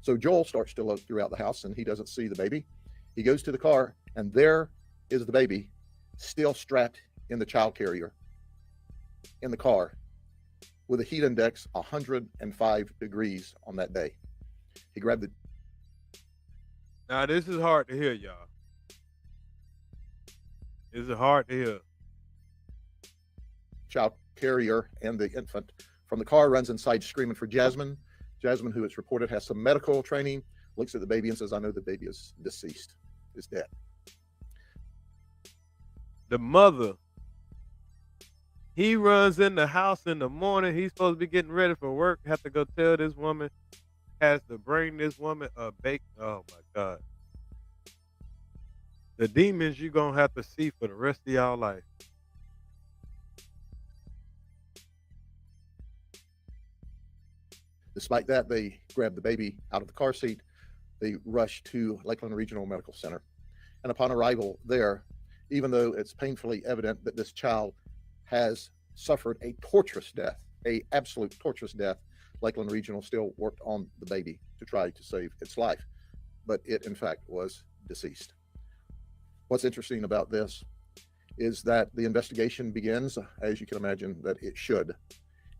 So Joel starts to look throughout the house and he doesn't see the baby. He goes to the car and there is the baby still strapped in the child carrier in the car with a heat index 105 degrees on that day. He grabbed the... Now, this is hard to hear, y'all. This is hard to hear. Child carrier and the infant from the car, runs inside screaming for Jasmine. Jasmine, who it's reported has some medical training, looks at the baby and says, I know the baby is deceased, is dead. The mother, he runs in the house in the morning. He's supposed to be getting ready for work. Have to go tell this woman, has to bring this woman a bake. Oh my God. The demons you're going to have to see for the rest of y'all life. Despite that, they grabbed the baby out of the car seat, They rushed to Lakeland Regional Medical Center. And upon arrival there, even though it's painfully evident that this child has suffered a torturous death, a absolute torturous death, Lakeland Regional still worked on the baby to try to save its life, but it in fact was deceased. What's interesting about this is that the investigation begins, as you can imagine that it should.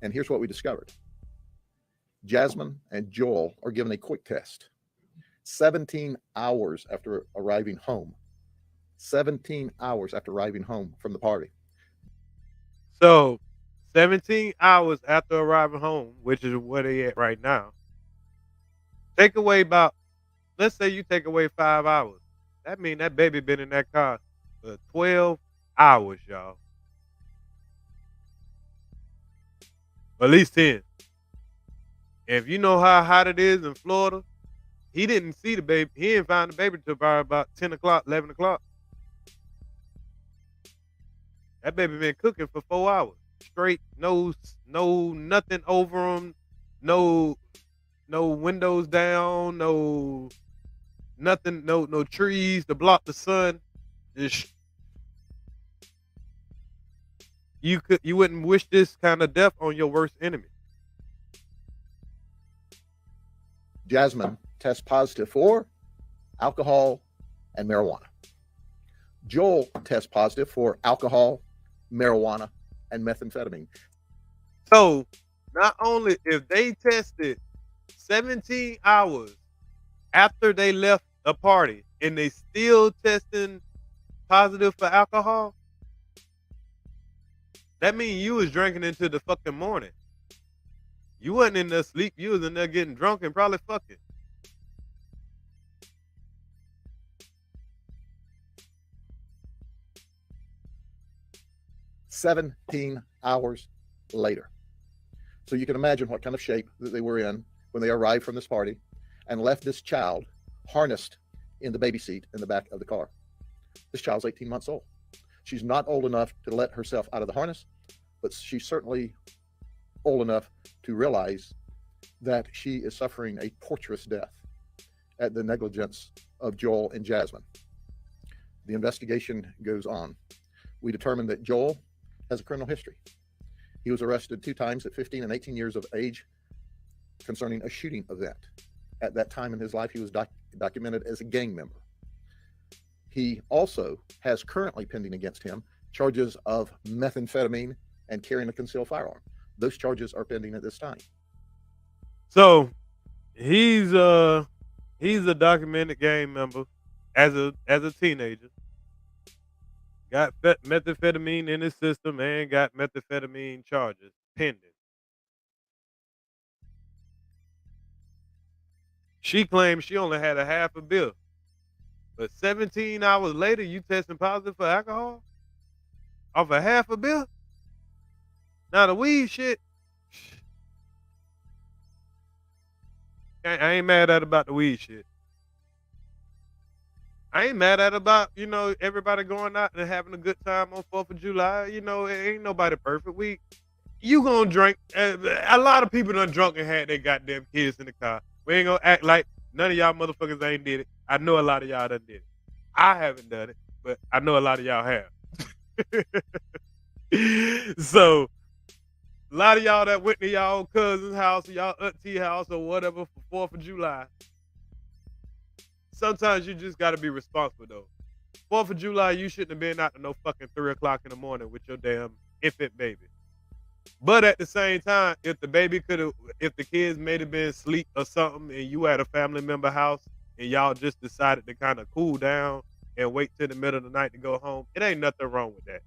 And here's what we discovered. Jasmine and Joel are given a quick test 17 hours after arriving home. 17 hours after arriving home from the party. So 17 hours after arriving home, which is where they at right now. Take away about, let's say you take away 5 hours. That means that baby been in that car for 12 hours, y'all. At least 10. If you know how hot it is in Florida, he didn't see the baby. He didn't find the baby till about 10 o'clock, 11 o'clock. That baby been cooking for 4 hours straight. No nothing over him. No windows down. No nothing. No trees to block the sun. Just you wouldn't wish this kind of death on your worst enemy. Jasmine tests positive for alcohol and marijuana. Joel tests positive for alcohol, marijuana, and methamphetamine. So not only if they tested 17 hours after they left a party and they still testing positive for alcohol, that means you was drinking into the fucking morning. You wasn't in there sleep. You was in there getting drunk and probably fucking. "17 hours later." So you can imagine what kind of shape that they were in when they arrived from this party and left this child harnessed in the baby seat in the back of the car. This child's 18 months old. She's not old enough to let herself out of the harness, but she's certainly old enough to realize that she is suffering a torturous death at the negligence of Joel and Jasmine. The investigation goes on. We determined that Joel has a criminal history. He was arrested 2 times at 15 and 18 years of age concerning a shooting event. At that time in his life, he was documented as a gang member. He also has currently pending against him charges of methamphetamine and carrying a concealed firearm. Those charges are pending at this time. So he's a documented gang member as a teenager. Got methamphetamine in his system and got methamphetamine charges pending. She claims she only had a half a bill. But 17 hours later, you testing positive for alcohol? Off a half a bill? Now the weed shit, I ain't mad at about the weed shit. I ain't mad at about, everybody going out and having a good time on 4th of July. Ain't nobody perfect. You gonna drink. A lot of people done drunk and had their goddamn kids in the car. We ain't gonna act like none of y'all motherfuckers ain't did it. I know a lot of y'all done did it. I haven't done it, but I know a lot of y'all have. So, a lot of y'all that went to y'all cousin's house or y'all auntie house or whatever for 4th of July, sometimes you just got to be responsible, though. 4th of July, you shouldn't have been out to no fucking 3 o'clock in the morning with your damn infant baby. But at the same time, if the kids may have been asleep or something and you at a family member house and y'all just decided to kind of cool down and wait till the middle of the night to go home, it ain't nothing wrong with that.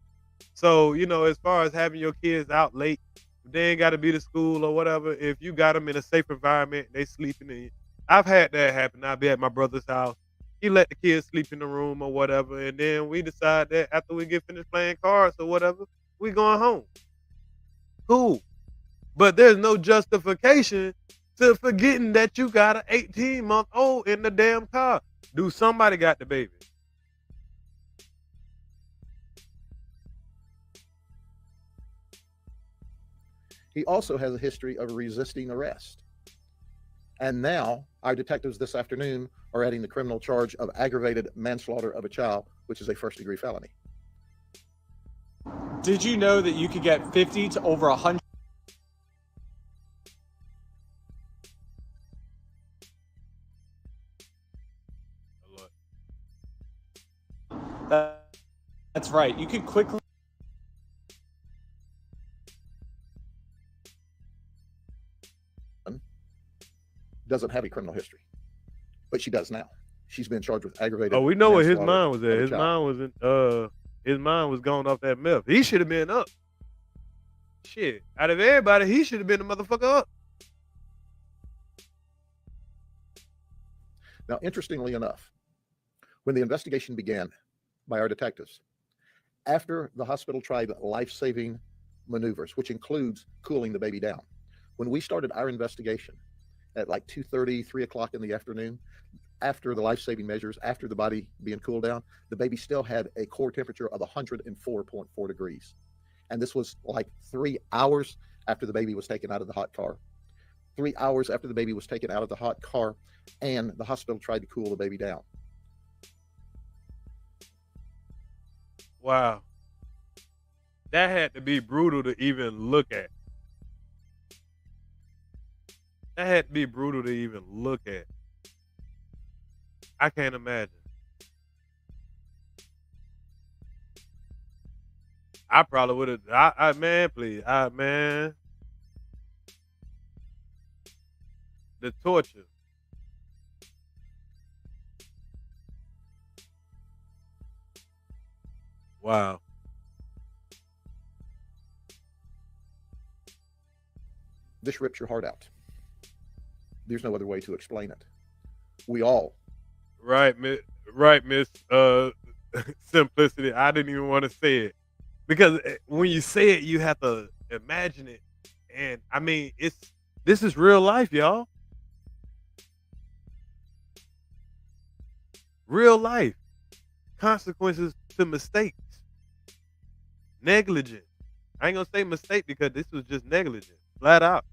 So, as far as having your kids out late, they ain't got to be to school or whatever. If you got them in a safe environment, they sleeping in. I've had that happen. I'll be at my brother's house. He let the kids sleep in the room or whatever. And then we decide that after we get finished playing cards or whatever, we going home. Cool. But there's no justification to forgetting that you got an 18-month-old in the damn car. Do somebody got the baby? He also has a history of resisting arrest. And now Our detectives this afternoon are adding the criminal charge of aggravated manslaughter of a child, which is a first-degree felony. Did you know that you could get 50 to over 100? That's right. You could quickly. Doesn't have a criminal history, but she does now. She's been charged with aggravated. Oh, we know where his manslaughter mind was at. of a His child. mind was in his mind was going off that meth. He should have been up. Shit. Out of everybody, he should have been the motherfucker up. Now, interestingly enough, when the investigation began by our detectives, after the hospital tried life-saving maneuvers, which includes cooling the baby down, when we started our investigation at like 2:30, 3 o'clock in the afternoon, after the life-saving measures, after the body being cooled down, the baby still had a core temperature of 104.4 degrees. And this was like 3 hours after the baby was taken out of the hot car. 3 hours after the baby was taken out of the hot car, and the hospital tried to cool the baby down. Wow. That had to be brutal to even look at. That had to be brutal to even look at. I can't imagine. I probably would have. Man, please. Man. The torture. Wow. This rips your heart out. There's no other way to explain it. We all. Right, Miss Simplicity. I didn't even want to say it. Because when you say it, you have to imagine it. And I mean, this is real life, y'all. Real life. Consequences to mistakes. Negligent. I ain't gonna say mistake because this was just negligent. Flat out.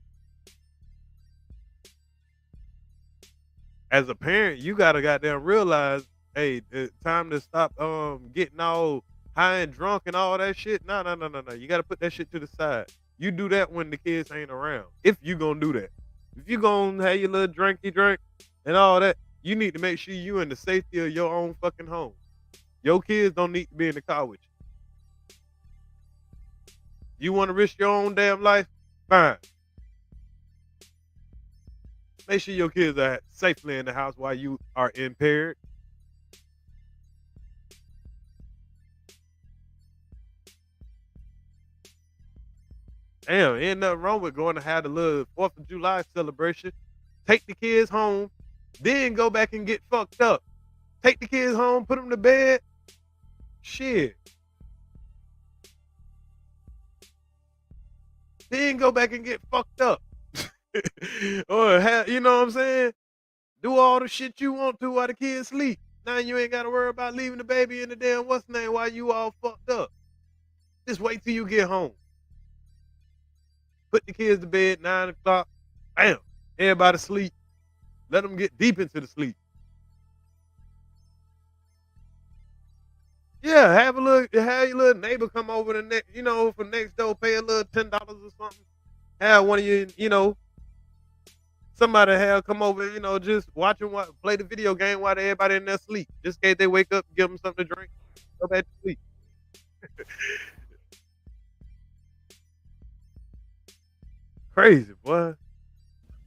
As a parent, you gotta goddamn realize, hey, it's time to stop getting all high and drunk and all that shit. No. You gotta put that shit to the side. You do that when the kids ain't around. If you gonna do that. If you gonna have your little drinky drink and all that, you need to make sure you in the safety of your own fucking home. Your kids don't need to be in the car with you. You wanna risk your own damn life? Fine. Make sure your kids are safely in the house while you are impaired. Damn, ain't nothing wrong with going to have the little 4th of July celebration. Take the kids home, then go back and get fucked up. Take the kids home, put them to bed. Shit. Then go back and get fucked up. Or you know what I'm saying? Do all the shit you want to while the kids sleep. Now you ain't got to worry about leaving the baby in the damn what's name while you all fucked up. Just wait till you get home. Put the kids to bed 9 o'clock. Bam. Everybody sleep. Let them get deep into the sleep. Yeah, have your little neighbor come over the next, for next door, pay a little $10 or something. Have one of you, somebody have come over, just watch them play the video game while everybody in their sleep. Just in case they wake up, give them something to drink, go back to sleep. Crazy, boy.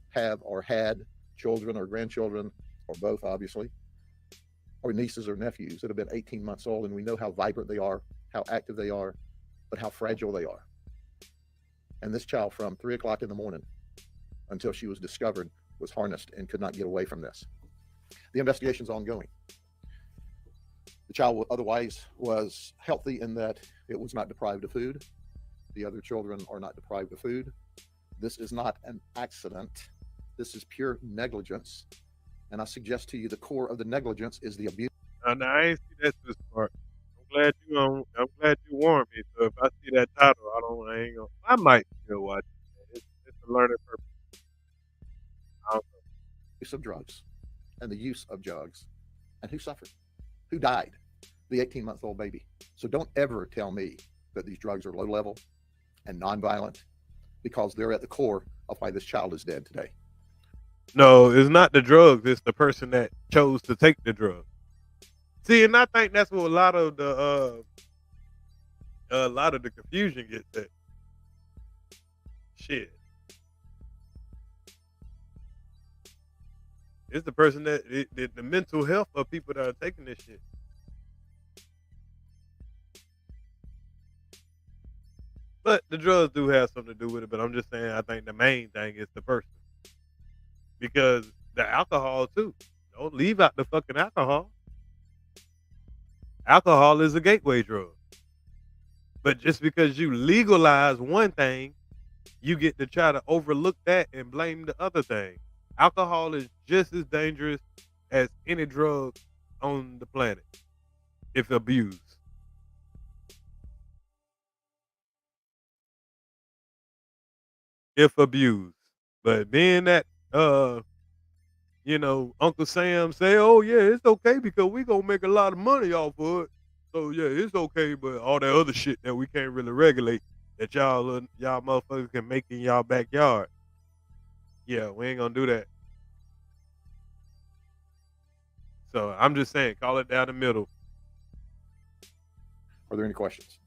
Have or had children or grandchildren, or both, obviously, or nieces or nephews that have been 18 months old, and we know how vibrant they are, how active they are, but how fragile they are. And this child, from 3 o'clock in the morning until she was discovered, was harnessed and could not get away from this. The investigation's ongoing. The child otherwise was healthy in that it was not deprived of food. The other children are not deprived of food. This is not an accident. This is pure negligence. And I suggest to you the core of the negligence is the abuse. No, I ain't see that this part. I'm glad you warned me. So if I see that title, I might still watch it. It's a learning purpose. I don't know. of drugs and the use of drugs, and who suffered, who died, the 18-month-old baby. So don't ever tell me that these drugs are low level and nonviolent, because they're at the core of why this child is dead today. No, it's not the drugs. It's the person that chose to take the drug. See, and I think that's what a lot of the confusion gets at. Shit. It's the person that the mental health of people that are taking this shit. But the drugs do have something to do with it. But I'm just saying, I think the main thing is the person. Because the alcohol too. Don't leave out the fucking alcohol. Alcohol is a gateway drug. But just because you legalize one thing, you get to try to overlook that and blame the other thing. Alcohol is just as dangerous as any drug on the planet, if abused. If abused. But being that Uncle Sam say, oh yeah, it's okay because we gonna make a lot of money off of it. So yeah, it's okay, but all that other shit that we can't really regulate that y'all motherfuckers can make in y'all backyard. Yeah, we ain't gonna do that. So I'm just saying, call it down the middle. Are there any questions?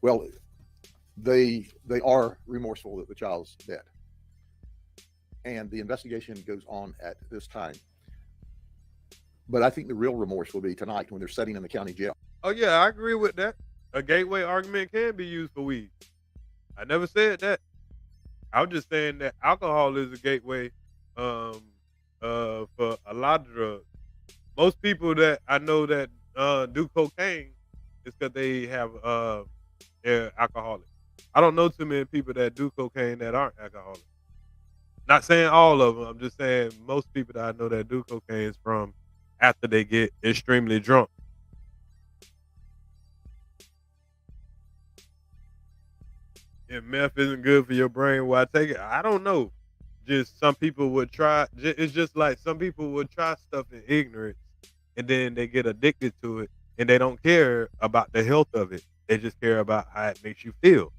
Well, they are remorseful that the child's dead, and the investigation goes on at this time. But I think the real remorse will be tonight when they're sitting in the county jail. Oh yeah, I agree with that. A gateway argument can be used for weed. I never said that. I was just saying that alcohol is a gateway for a lot of drugs. Most people that I know that do cocaine is because they have they're alcoholic. I don't know too many people that do cocaine that aren't alcoholic. Not saying all of them. I'm just saying most people that I know that do cocaine is from after they get extremely drunk. If meth isn't good for your brain, why take it? I don't know. Just some people would try. It's just like some people would try stuff in ignorance, and then they get addicted to it, and they don't care about the health of it. They just care about how it makes you feel.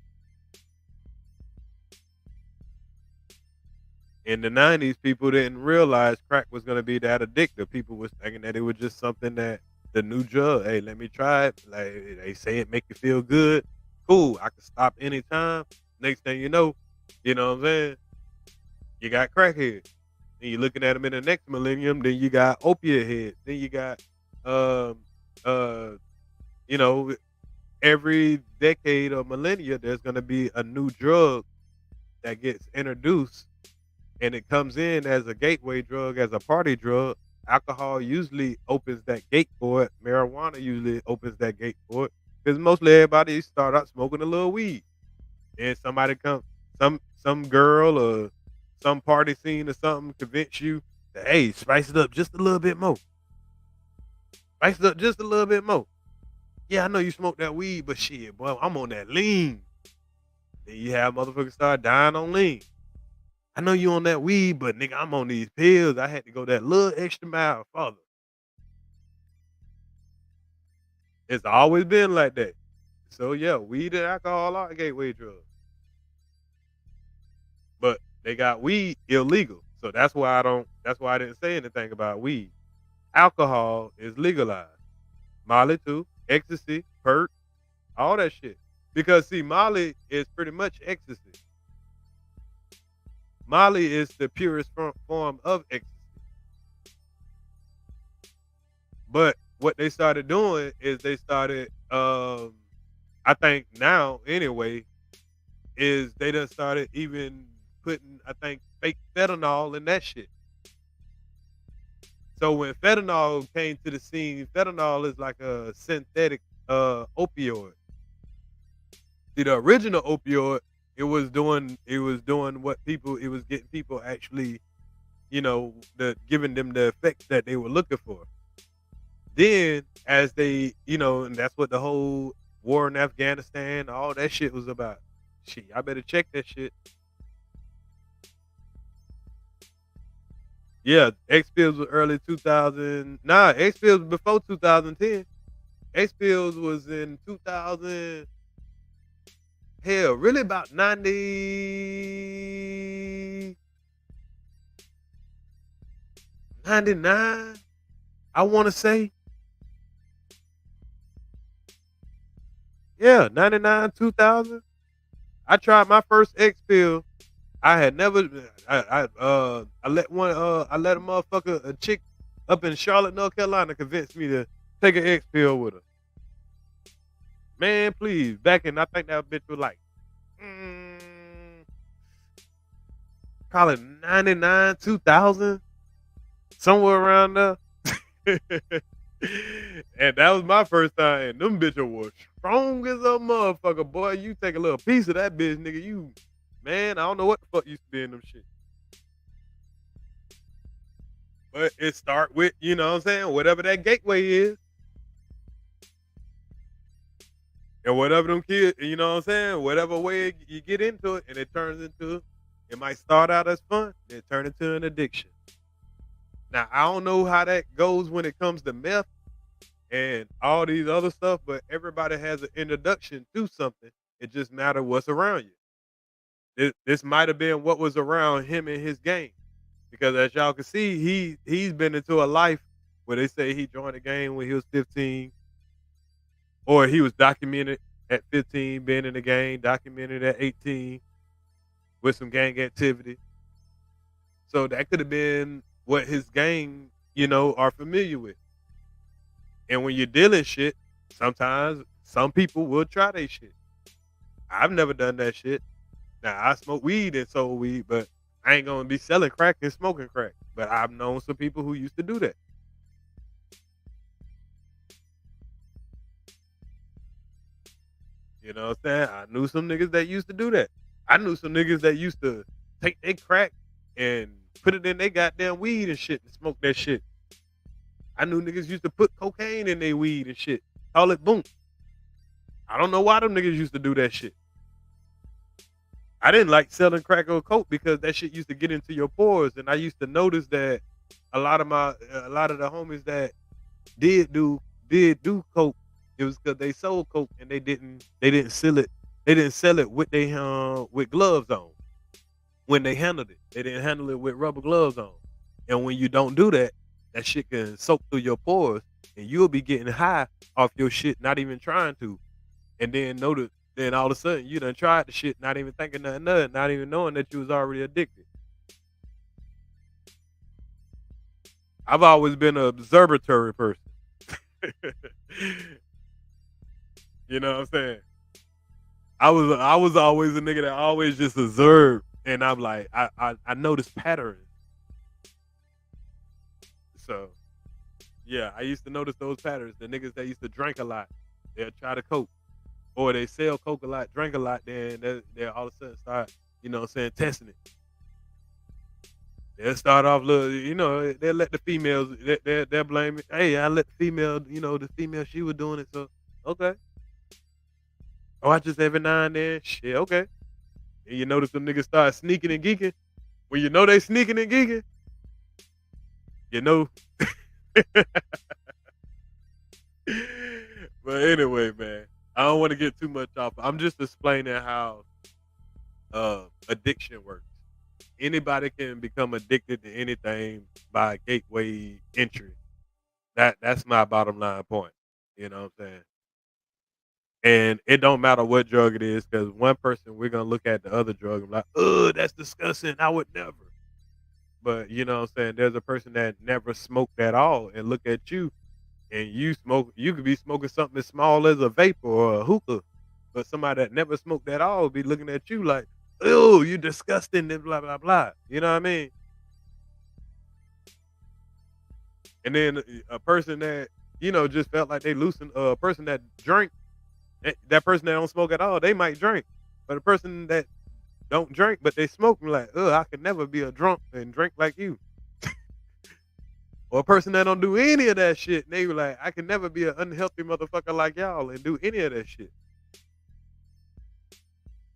In the 90s, people didn't realize crack was going to be that addictive. People was thinking that it was just something that the new drug. Hey, let me try it. Like they say it make you feel good. Cool, I can stop anytime. Next thing you know what I'm saying? You got crackheads. Then you're looking at them in the next millennium. Then you got opiate heads. Then you got, every decade or millennia, there's going to be a new drug that gets introduced, and it comes in as a gateway drug, as a party drug. Alcohol usually opens that gate for it. Marijuana usually opens that gate for it. Because mostly everybody start out smoking a little weed. And somebody some girl or some party scene or something convince you that, hey, spice it up just a little bit more. Spice it up just a little bit more. Yeah, I know you smoke that weed, but shit, boy, I'm on that lean. Then you have motherfuckers start dying on lean. I know you on that weed, but nigga, I'm on these pills. I had to go that little extra mile further. It's always been like that. So yeah, weed and alcohol are gateway drugs. But they got weed illegal. So that's why I didn't say anything about weed. Alcohol is legalized. Molly too, ecstasy, perk, all that shit. Because see, Molly is pretty much ecstasy. Molly is the purest form of ecstasy. But what they started doing is they started, I think now anyway, is they done started even putting, I think, fake fentanyl in that shit. So when fentanyl came to the scene, fentanyl is like a synthetic opioid. See, the original opioid, it was doing what people, it was getting people actually, giving them the effects that they were looking for. Then as they, and that's what the whole war in Afghanistan, all that shit was about. Shit, I better check that shit. Yeah, X Pills was early 2000. Nah, X Pills was before 2010. X Pills was in 2000. Hell, really about 90, 99, I want to say. Yeah, 99, 2000. I tried my first X pill. I had never. I let a motherfucker, a chick up in Charlotte, North Carolina, convince me to take an X pill with her. Man, please. Back in, I think that bitch was like, probably 99, 2000, somewhere around there. And that was my first time. And them bitches was strong as a motherfucker, boy. You take a little piece of that bitch, nigga. You, man, I don't know what the fuck used to be in them shit. But it start with, you know what I'm saying, whatever that gateway is. And whatever them kids, you know what I'm saying, whatever way you get into it, and it turns into, it might start out as fun, then turn into an addiction. Now, I don't know how that goes when it comes to meth and all these other stuff, but everybody has an introduction to something. It just matters what's around you. This might have been what was around him in his game. Because as y'all can see, he's been into a life where they say he joined the game when he was 15, or he was documented at 15, being in the game, documented at 18 with some gang activity. So that could have been what his gang, you know, are familiar with. And when you're dealing shit, sometimes some people will try their shit. I've never done that shit. Now, I smoke weed and sold weed, but I ain't going to be selling crack and smoking crack. But I've known some people who used to do that. You know what I'm saying? I knew some niggas that used to do that. I knew some niggas that used to take their crack and put it in their goddamn weed and shit and smoke that shit. I knew niggas used to put cocaine in their weed and shit. Call it boom. I don't know why them niggas used to do that shit. I didn't like selling crack or coke because that shit used to get into your pores, and I used to notice that a lot of the homies that did do coke, it was because they sold coke and they didn't sell it. They didn't sell it with with gloves on. When they handled it, they didn't handle it with rubber gloves on. And when you don't do that, that shit can soak through your pores, and you'll be getting high off your shit, not even trying to. And then then all of a sudden you done tried the shit, not even thinking nothing of it, not even knowing that you was already addicted. I've always been an observatory person. You know what I'm saying? I was always a nigga that always just observed, and I'm like, I noticed patterns. So, yeah, I used to notice those patterns. The niggas that used to drink a lot, they'll try to coke. Or they sell coke a lot, drink a lot, then they'll all of a sudden start, you know what I'm saying, testing it. They'll start off little, you know, they'll let the females, they'll blame it. Hey, I let the female, you know, the female, she was doing it, so, okay. Oh, I just every now and then, shit, okay. And you notice them niggas start sneaking and geeking. When you know they sneaking and geeking, you know. But anyway, man, I don't want to get too much off. I'm just explaining how addiction works. Anybody can become addicted to anything by a gateway entry. That's my bottom line point. You know what I'm saying? And it don't matter what drug it is, because one person, we're going to look at the other drug and be like, oh, that's disgusting. I would never. But, you know what I'm saying, there's a person that never smoked at all and look at you, and you could be smoking something as small as a vapor or a hookah, but somebody that never smoked at all be looking at you like, oh, you disgusting and blah, blah, blah. You know what I mean? And then a person that, you know, just felt like they loosened, a person that drank, that person that don't smoke at all, they might drink. But a person that don't drink, but they smoke, like, I could never be a drunk and drink like you. Or a person that don't do any of that shit, and they were like, I can never be an unhealthy motherfucker like y'all and do any of that shit.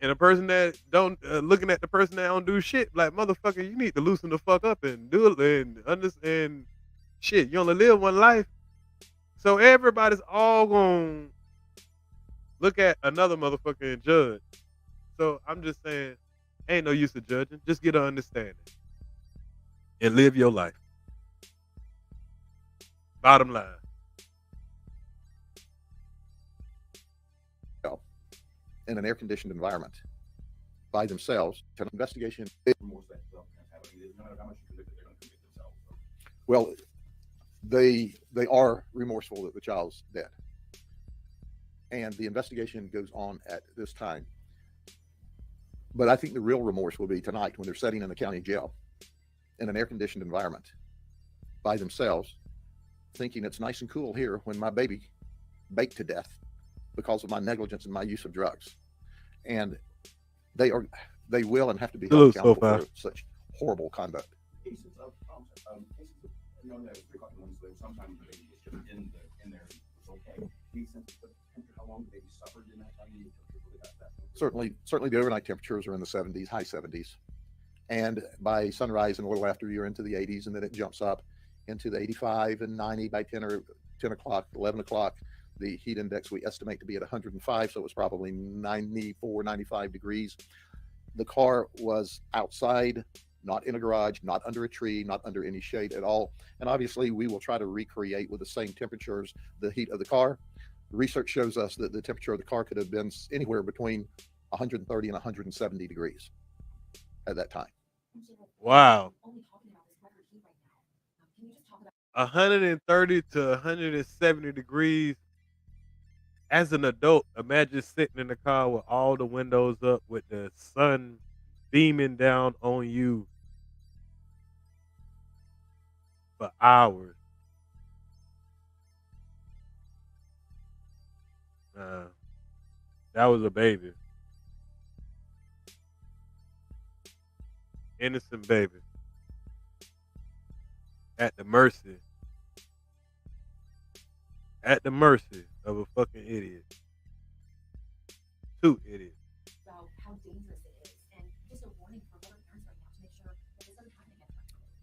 And a person that don't looking at the person that don't do shit, like motherfucker, you need to loosen the fuck up and do it and understand shit. You only live one life. So everybody's all gonna look at another motherfucker and judge. So I'm just saying, ain't no use of judging. Just get an understanding. And live your life. Bottom line. In an air-conditioned environment by themselves, an investigation. Well, they are remorseful that the child's dead, and the investigation goes on at this time. But I think the real remorse will be tonight when they're sitting in the county jail in an air-conditioned environment by themselves, thinking it's nice and cool here when my baby baked to death because of my negligence and my use of drugs. And they will and have to be held accountable for such horrible conduct. Certainly the overnight temperatures are in the 70s, high 70s. And by sunrise and a little after, you're into the 80s, and then it jumps up into the 85 and 90 by 10 o'clock, 11 o'clock. The heat index we estimate to be at 105, so it was probably 94, 95 degrees. The car was outside, not in a garage, not under a tree, not under any shade at all. And obviously, we will try to recreate with the same temperatures the heat of the car. Research shows us that the temperature of the car could have been anywhere between 130 and 170 degrees at that time. Wow. 130 to 170 degrees. As an adult, imagine sitting in the car with all the windows up with the sun beaming down on you for hours. That was a baby. Innocent baby. At the mercy of a fucking idiot. Two idiots. About how dangerous it is, and just a warning for other parents right now to make sure that this doesn't happen again.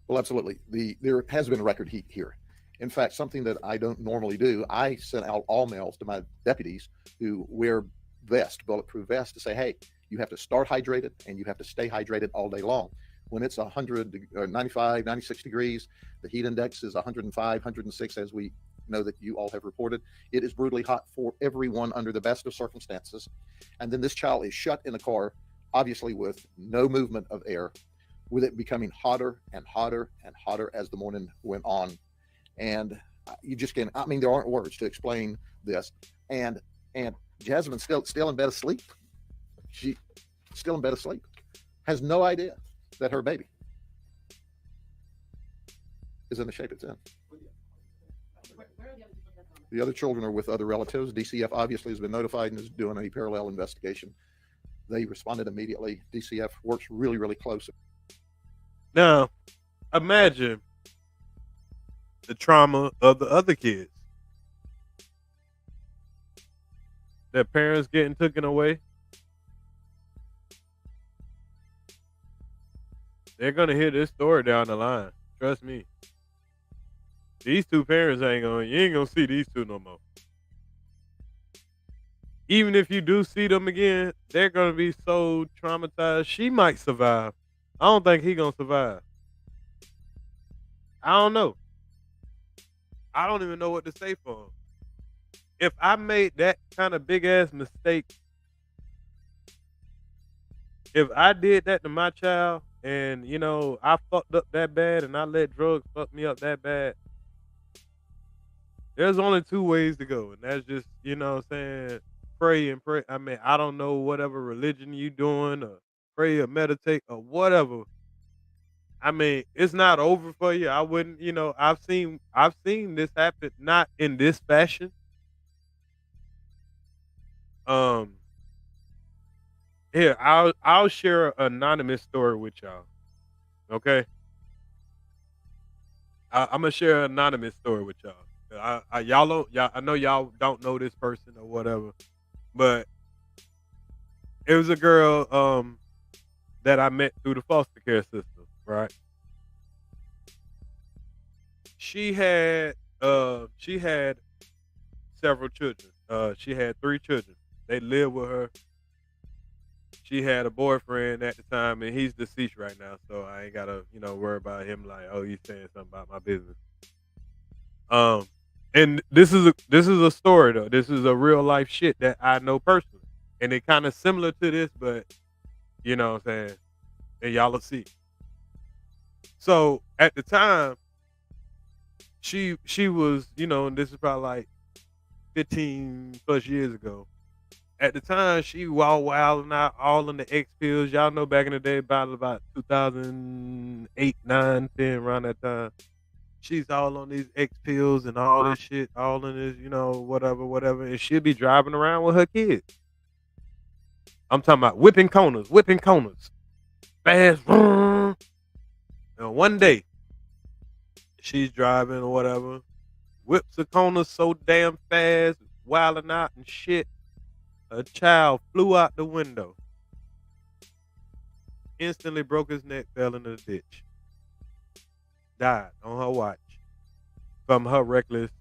Well, absolutely. There has been a record heat here. In fact, something that I don't normally do, I sent out all mails to my deputies who wear bulletproof vests, to say, hey, you have to start hydrated and you have to stay hydrated all day long. When it's 95, 96 degrees, the heat index is 105, 106, as we know that you all have reported. It is brutally hot for everyone under the best of circumstances. And then this child is shut in a car, obviously with no movement of air, with it becoming hotter and hotter and hotter as the morning went on. And you just can't, I mean, there aren't words to explain this. And Jasmine's still in bed asleep. She still in bed asleep, has no idea that her baby is in the shape it's in. The other children are with other relatives. DCF obviously has been notified and is doing a parallel investigation. They responded immediately. DCF works really, really close. Now, imagine the trauma of the other kids. Their parents getting taken away. They're going to hear this story down the line. Trust me. These two parents you ain't going to see these two no more. Even if you do see them again, they're going to be so traumatized. She might survive. I don't think he going to survive. I don't know. I don't even know what to say for him. If I made that kind of big ass mistake, if I did that to my child and, you know, I fucked up that bad and I let drugs fuck me up that bad, there's only two ways to go. And that's just, you know what I'm saying, pray and pray. I mean, I don't know whatever religion you doing or pray or meditate or whatever. I mean, it's not over for you. I wouldn't, you know, I've seen this happen, not in this fashion. Here, I'll share an anonymous story with y'all. Okay? I'm gonna share an anonymous story with y'all. I know y'all don't know this person or whatever, but It was a girl that I met through the foster care system, right? She had several children. She had 3 children. They lived with her. She had a boyfriend at the time, and he's deceased right now, so I ain't gotta, worry about him like, oh, he's saying something about my business. And this is a story though. This is a real life shit that I know personally, and it kind of similar to this, but you know what I'm saying, and y'all will see. So at the time, she was, and this is probably like 15 plus years ago. At the time, she was wilding out all in the X pills. Y'all know back in the day, about 2008, 9, 10, around that time. She's all on these X pills and all this shit, all in this, whatever. And she'll be driving around with her kids. I'm talking about whipping corners, fast. And one day, she's driving or whatever, whips a corner so damn fast, wilding out and shit. A child flew out the window, instantly broke his neck, fell into the ditch, died on her watch from her reckless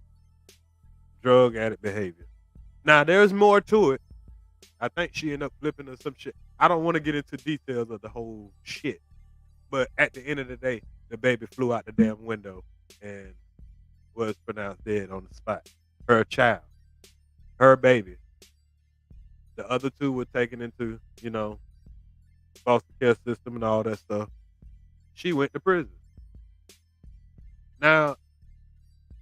drug addict behavior. Now, there's more to it. I think she ended up flipping or some shit. I don't want to get into details of the whole shit, but at the end of the day, the baby flew out the damn window and was pronounced dead on the spot. Her child, her baby. The other 2 were taken into, foster care system and all that stuff. She went to prison. Now,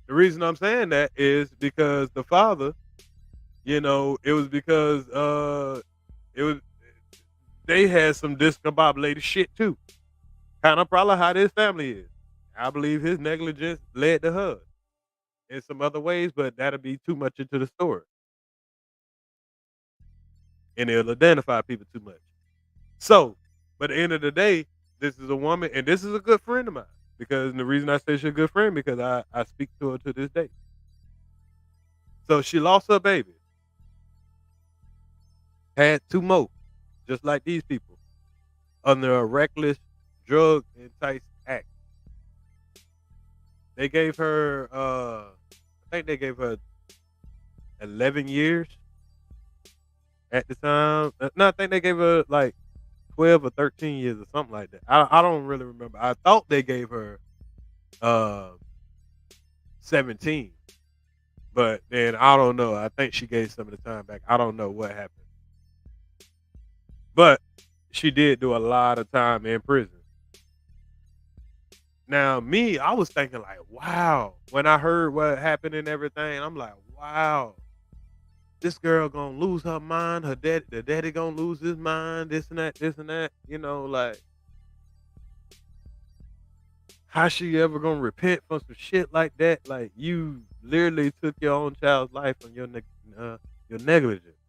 the reason I'm saying that is because the father, it was because they had some discombobulated shit too. Kind of probably how this family is. I believe his negligence led to her in some other ways, but that'll be too much into the story. And it'll identify people too much. So, but at the end of the day, this is a woman, and this is a good friend of mine. Because the reason I say she's a good friend, because I speak to her to this day. So she lost her baby. Had 2 more, just like these people, under a reckless drug entice act. They gave her, I think they gave her 11 years. At the time, no, I think they gave her like 12 or 13 years or something like that. I don't really remember. I thought they gave her 17, but then I don't know. I think she gave some of the time back. I don't know what happened, but she did do a lot of time in prison. Now, I was thinking like, wow. When I heard what happened and everything, I'm like, wow. This girl gonna lose her mind. The daddy gonna lose his mind. This and that. Like, how she ever gonna repent for some shit like that? Like, you literally took your own child's life on your negligence.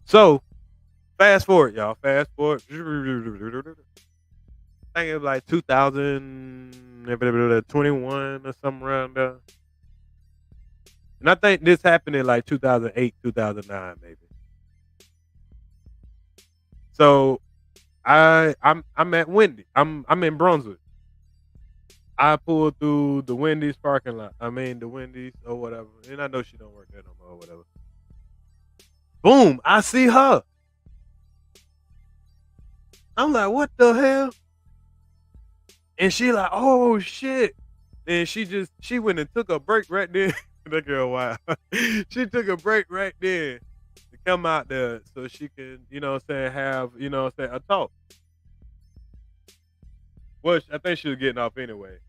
So, fast forward, y'all. Fast forward. I think it was like 2021 or something around there. And I think this happened in like 2008, 2009, maybe. So I'm at Wendy's. I'm in Brunswick. I pulled through the Wendy's parking lot. The Wendy's or whatever. And I know she don't work there no more or whatever. Boom, I see her. I'm like, what the hell? And she like, oh shit. And she went and took a break right there. That girl, wow. She took a break right there to come out there so she can, have, a talk. Well, I think she was getting off anyway.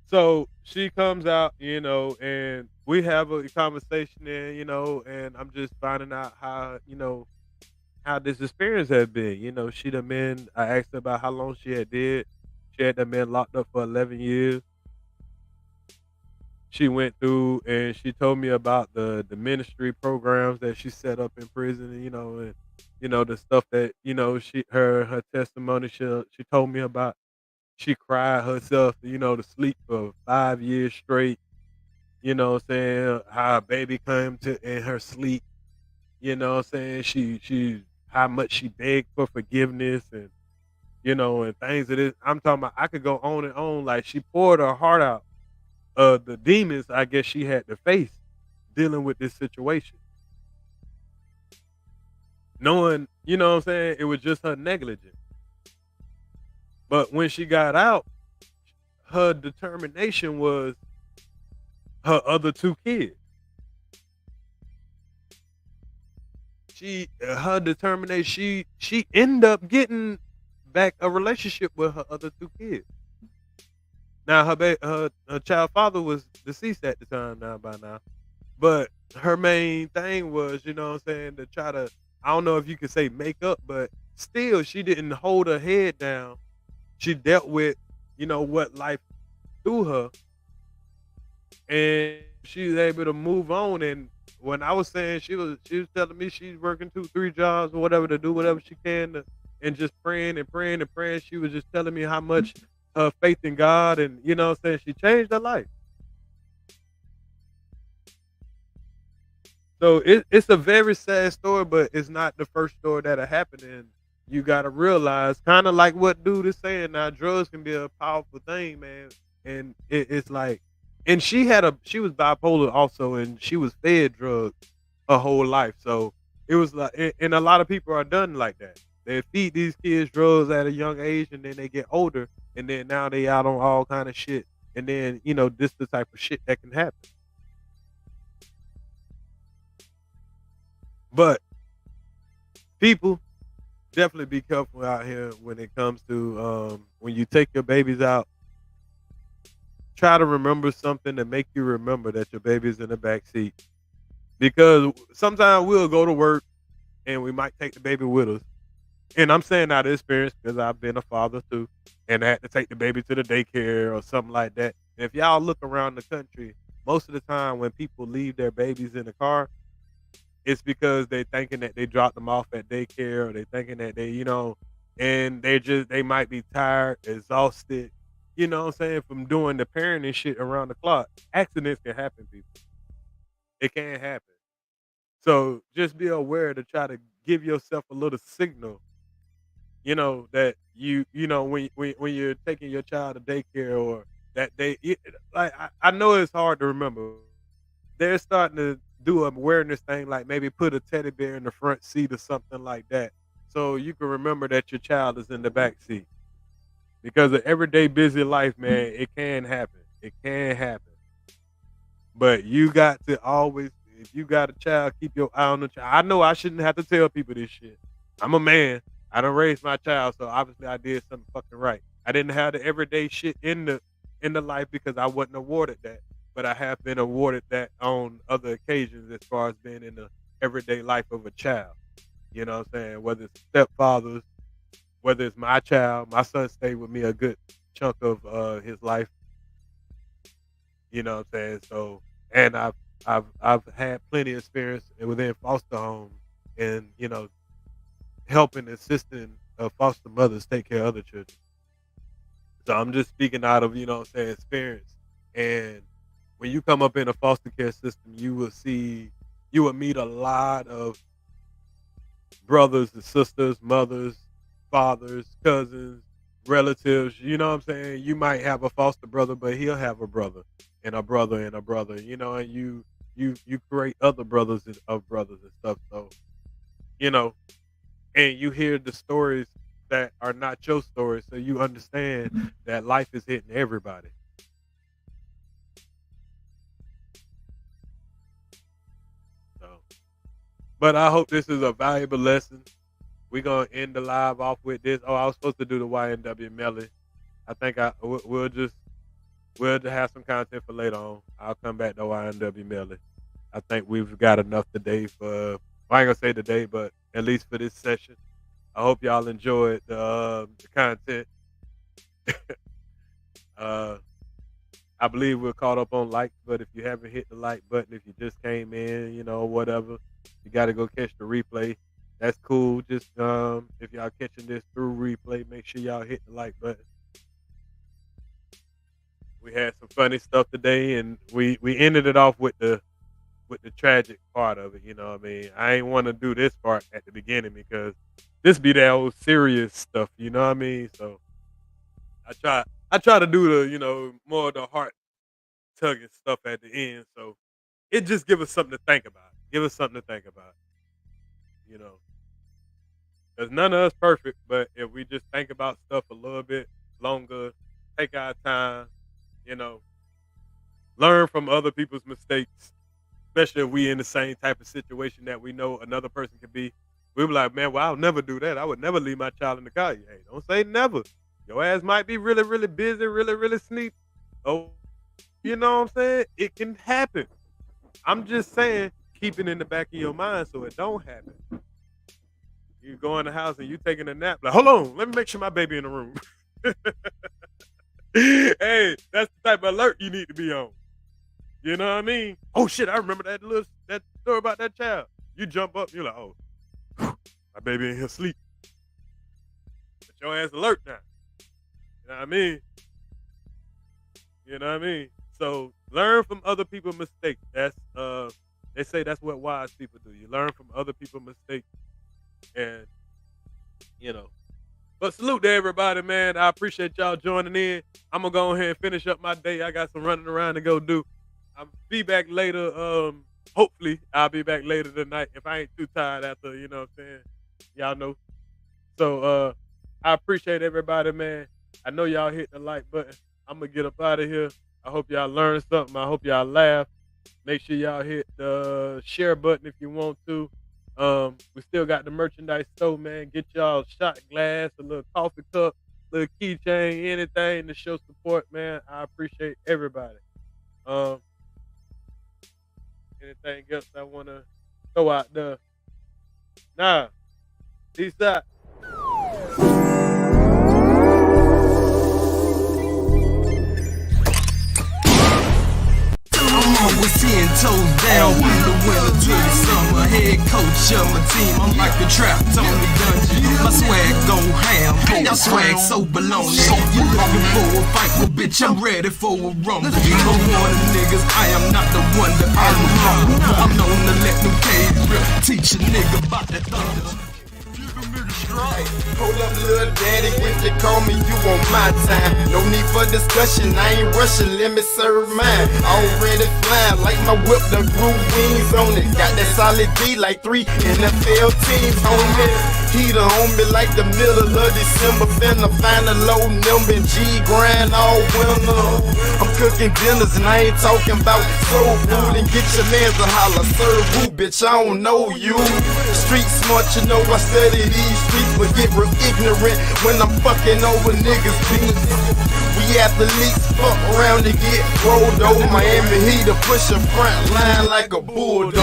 So she comes out, and we have a conversation there, and I'm just finding out how, how this experience has been. She done been, I asked her about how long she had been locked up for 11 years. She went through and she told me about the ministry programs that she set up in prison, and the stuff that her testimony she told me about. She cried herself to sleep for 5 years straight. Saying how a baby came to in her sleep, You know what I'm saying? She how much she begged for forgiveness and and things that I'm talking about. I could go on and on. Like she poured her heart out. The demons I guess she had to face dealing with this situation. Knowing, you know what I'm saying, it was just her negligence. But when she got out, her determination was her other two kids. Her determination, she ended up getting back a relationship with her other two kids. Now her child father was deceased at the time by now. But her main thing was, you know what I'm saying, to try to, I don't know if you could say make up, but still she didn't hold her head down. She dealt with, what life threw her. And she was able to move on. And when I was saying she was telling me she's working 2-3 jobs or whatever to do whatever she can and just praying and praying and praying. She was just telling me how much her faith in God and you know what I'm saying, she changed her life. So it's a very sad story, but it's not the first story that'll happen. And you gotta realize, kind of like what dude is saying now, drugs can be a powerful thing, man. And it's like, and she was bipolar also, and she was fed drugs her whole life. So it was like, and a lot of people are done like that. They feed these kids drugs at a young age, and then they get older, and then now they out on all kind of shit. And then this the type of shit that can happen. But people definitely be careful out here when it comes to when you take your babies out. Try to remember something to make you remember that your baby's in the back seat. Because sometimes we'll go to work and we might take the baby with us. And I'm saying out of experience because I've been a father too, and I had to take the baby to the daycare or something like that. And if y'all look around the country, most of the time when people leave their babies in the car, it's because they thinking that they dropped them off at daycare, or they thinking that they, and they might be tired, exhausted, you know what I'm saying, from doing the parenting shit around the clock. Accidents can happen, people. It can happen. So just be aware to try to give yourself a little signal, that when you're taking your child to daycare or that I know it's hard to remember. They're starting to do an awareness thing, like maybe put a teddy bear in the front seat or something like that, so you can remember that your child is in the back seat. Because of everyday busy life, man, it can happen. It can happen. But you got to always, if you got a child, keep your eye on the child. I know I shouldn't have to tell people this shit. I'm a man. I done raised my child, so obviously I did something fucking right. I didn't have the everyday shit in the life because I wasn't awarded that. But I have been awarded that on other occasions as far as being in the everyday life of a child. You know what I'm saying? Whether it's stepfathers, whether it's my child, my son stayed with me a good chunk of his life. You know what I'm saying? So, and I've had plenty of experience within foster homes and, helping, assisting foster mothers take care of other children. So I'm just speaking out of, experience. And when you come up in a foster care system, you will meet a lot of brothers and sisters, mothers, fathers, cousins, relatives. You know what I'm saying? You might have a foster brother, but he'll have a brother and a brother and a brother, and you create other brothers of brothers and stuff. So, and you hear the stories that are not your stories, so you understand that life is hitting everybody. But I hope this is a valuable lesson. We're going to end the live off with this. Oh, I was supposed to do the YNW Melly. I think we'll have some content for later on. I'll come back to YNW Melly. I think we've got enough today for, I ain't going to say today, but at least for this session. I hope y'all enjoyed the content. I believe we're caught up on likes, but if you haven't hit the like button, if you just came in, whatever, you got to go catch the replay. That's cool. Just if y'all catching this through replay, make sure y'all hit the like button. We had some funny stuff today, and we ended it off with the with the tragic part of it. You know what I mean? I ain't want to do this part at the beginning because this be that old serious stuff. You know what I mean? So I try to do the, you know, more of the heart tugging stuff at the end. So it just give us something to think about. Give us something to think about. You know, because none of us perfect, but if we just think about stuff a little bit longer, take our time, you know, learn from other people's mistakes, especially if we in the same type of situation that we know another person could be. We'll be like, man, well, I'll never do that. I would never leave my child in the car. Hey, don't say never. Your ass might be really, really busy, really, really sneaky. Oh, you know what I'm saying? It can happen. I'm just saying, keep it in the back of your mind so it don't happen. You go in the house and you taking a nap, like, hold on, let me make sure my baby in the room. Hey, that's the type of alert you need to be on. You know what I mean? Oh shit, I remember that story about that child. You jump up, you're like, oh, my baby in here sleep. But your ass alert now. You know what I mean? You know what I mean? So learn from other people's mistakes. That's they say that's what wise people do. You learn from other people's mistakes. And you know. But salute to everybody, man. I appreciate y'all joining in. I'm gonna go ahead and finish up my day. I got some running around to go do. I'll be back later. Hopefully I'll be back later tonight if I ain't too tired after, you know what I'm saying? Y'all know. So I appreciate everybody, man. I know y'all hit the like button. I'm gonna get up out of here. I hope y'all learned something. I hope y'all laugh. Make sure y'all hit the share button if you want to. We still got the merchandise store, man. Get y'all a shot glass, a little coffee cup, a little keychain, anything to show support, man. I appreciate everybody. Anything else I want to throw out there? Nah. Peace out. Always 10 toes down from the winter to the summer. Head coach of my team, I'm like a trap Tony Dungeon. My swag go ham, y'all swag so baloney. You looking for a fight, well bitch, I'm ready for a rumble. You don't want the niggas, I am not the one that I'm known to let them cave rip. Teach a nigga about that thunder. Hold up, little daddy, when you call me, you on my time. No need for discussion, I ain't rushing, let me serve mine. Already flying, like my whip done grew wings on it. Got that solid D like 3 NFL teams on me. Heater on me like the middle of December. Finna find a low number G grind all winter. I'm cooking dinners and I ain't talking about soul food. And get your man to holler, serve who, bitch, I don't know you. Street smart, you know I study these streets, but get real ignorant when I'm fucking over niggas' beats. We athletes fuck around and get rolled over. Miami Heat to push a front line like a bulldozer.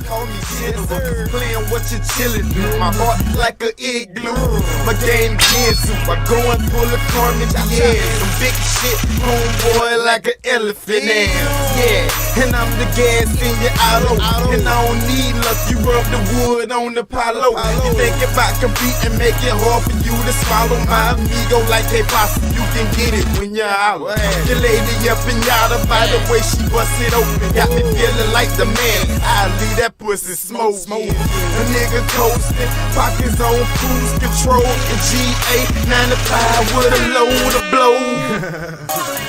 Call me general, playing what you chillin'. My heart like an igloo. My game Gensu, I go and pull a Carmen Diaz. Some big shit, homeboy like an elephant ass. Yeah, and I'm the gas in your auto. And I don't need luck, you rub the wood on the palo. You think if I compete and make it hard for you to swallow my amigo like a pasta, you can get it when you're out. Your lady up and yada by the way she bust it open. Got me feeling like the man. I leave that pussy smoke. A nigga coasting, pockets on cruise control. And GA 95 with a load of blow.